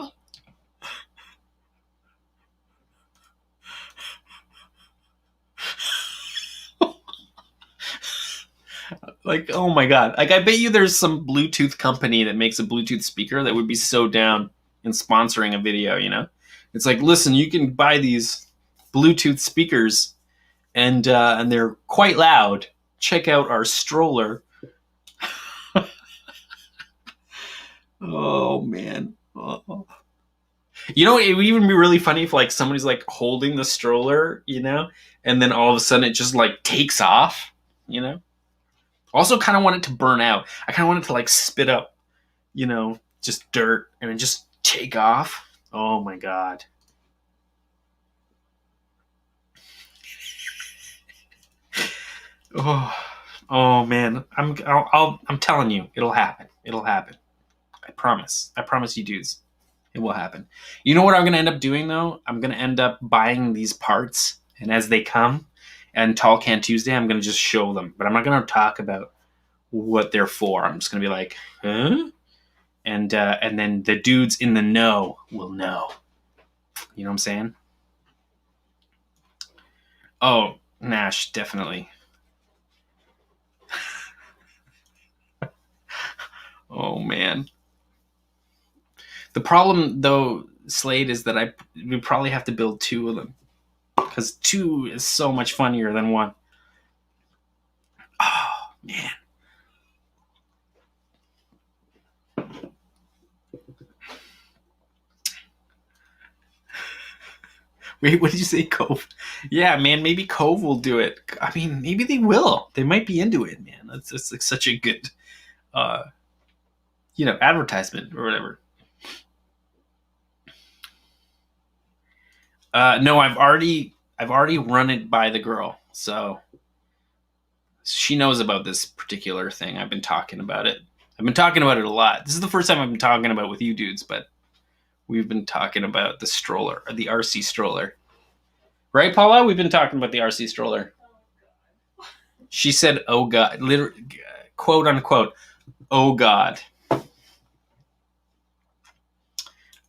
Like, oh my god. Like, I bet you there's some Bluetooth company that makes a Bluetooth speaker that would be so down in sponsoring a video, you know? It's like, listen, you can buy these Bluetooth speakers and they're quite loud. Check out our stroller. Oh man. Oh. You know, it would even be really funny if like somebody's like holding the stroller, you know, and then all of a sudden it just like takes off, you know? Also kind of want it to burn out. I kind of want it to like spit up, you know, just dirt and then just take off. Oh my god. Oh man. I'm telling you, it'll happen. It'll happen. I promise. I promise you dudes. It will happen. You know what I'm going to end up doing though? I'm going to end up buying these parts, and as they come and Tall Can Tuesday, I'm going to just show them, but I'm not going to talk about what they're for. I'm just going to be like, huh? And then the dudes in the know will know. You know what I'm saying? Oh, Nash, definitely. Oh man. The problem though, Slade, is that we probably have to build 2 of them, because 2 is so much funnier than 1. Oh man. Wait, what did you say, Cove? Yeah, man, maybe Cove will do it. I mean, maybe they will. They might be into it, man. That's like such a good, you know, advertisement or whatever. No, I've already run it by the girl, so she knows about this particular thing. I've been talking about it. I've been talking about it a lot. This is the first time I've been talking about it with you dudes, but we've been talking about the stroller, or the RC stroller. Right, Paula? We've been talking about the RC stroller. She said, oh God, literally, quote unquote, oh God.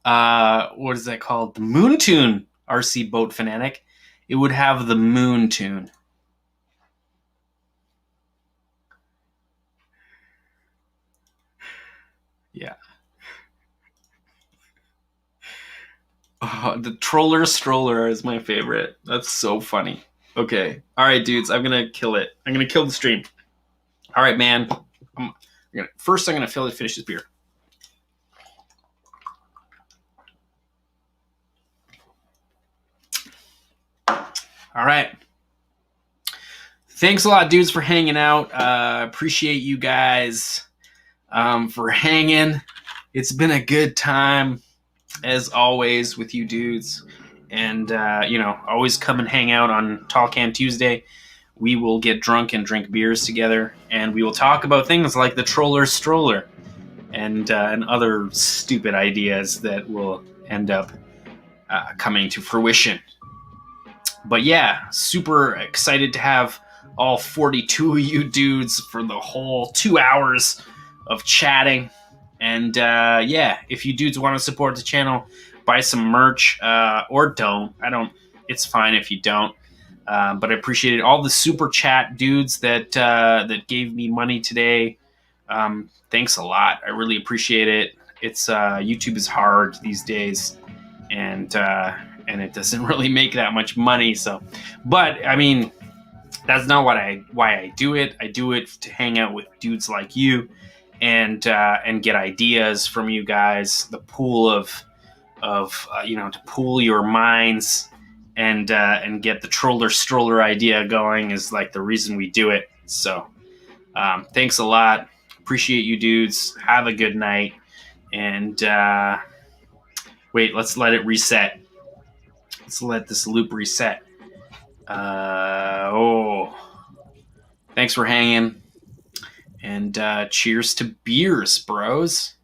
What is that called? The Moon Tune, RC Boat Fanatic. It would have the Moon Tune. Yeah. Oh, the Troller Stroller is my favorite. That's so funny. Okay. All right, dudes. I'm going to kill it. I'm going to kill the stream. All right, man. First, I'm going to finish this beer. All right. Thanks a lot, dudes, for hanging out. Appreciate you guys for hanging. It's been a good time, as always, with you dudes. And, you know, always come and hang out on Tall Can Tuesday. We will get drunk and drink beers together, and we will talk about things like the Troller Stroller and other stupid ideas that will end up coming to fruition. But yeah, super excited to have all 42 of you dudes for the whole 2 hours of chatting. And yeah, if you dudes want to support the channel, buy some merch or don't. It's fine if you don't. But I appreciated all the super chat dudes that gave me money today. Thanks a lot. I really appreciate it. It's YouTube is hard these days, and it doesn't really make that much money. So, but I mean, that's not why I do it. I do it to hang out with dudes like you, and get ideas from you guys. The pool of you know, to pool your minds and get the Troller Stroller idea going is like the reason we do it. So thanks a lot. Appreciate you dudes. Have a good night. And wait, let's let it reset. Let's let this loop reset. Thanks for hanging. And cheers to beers, bros.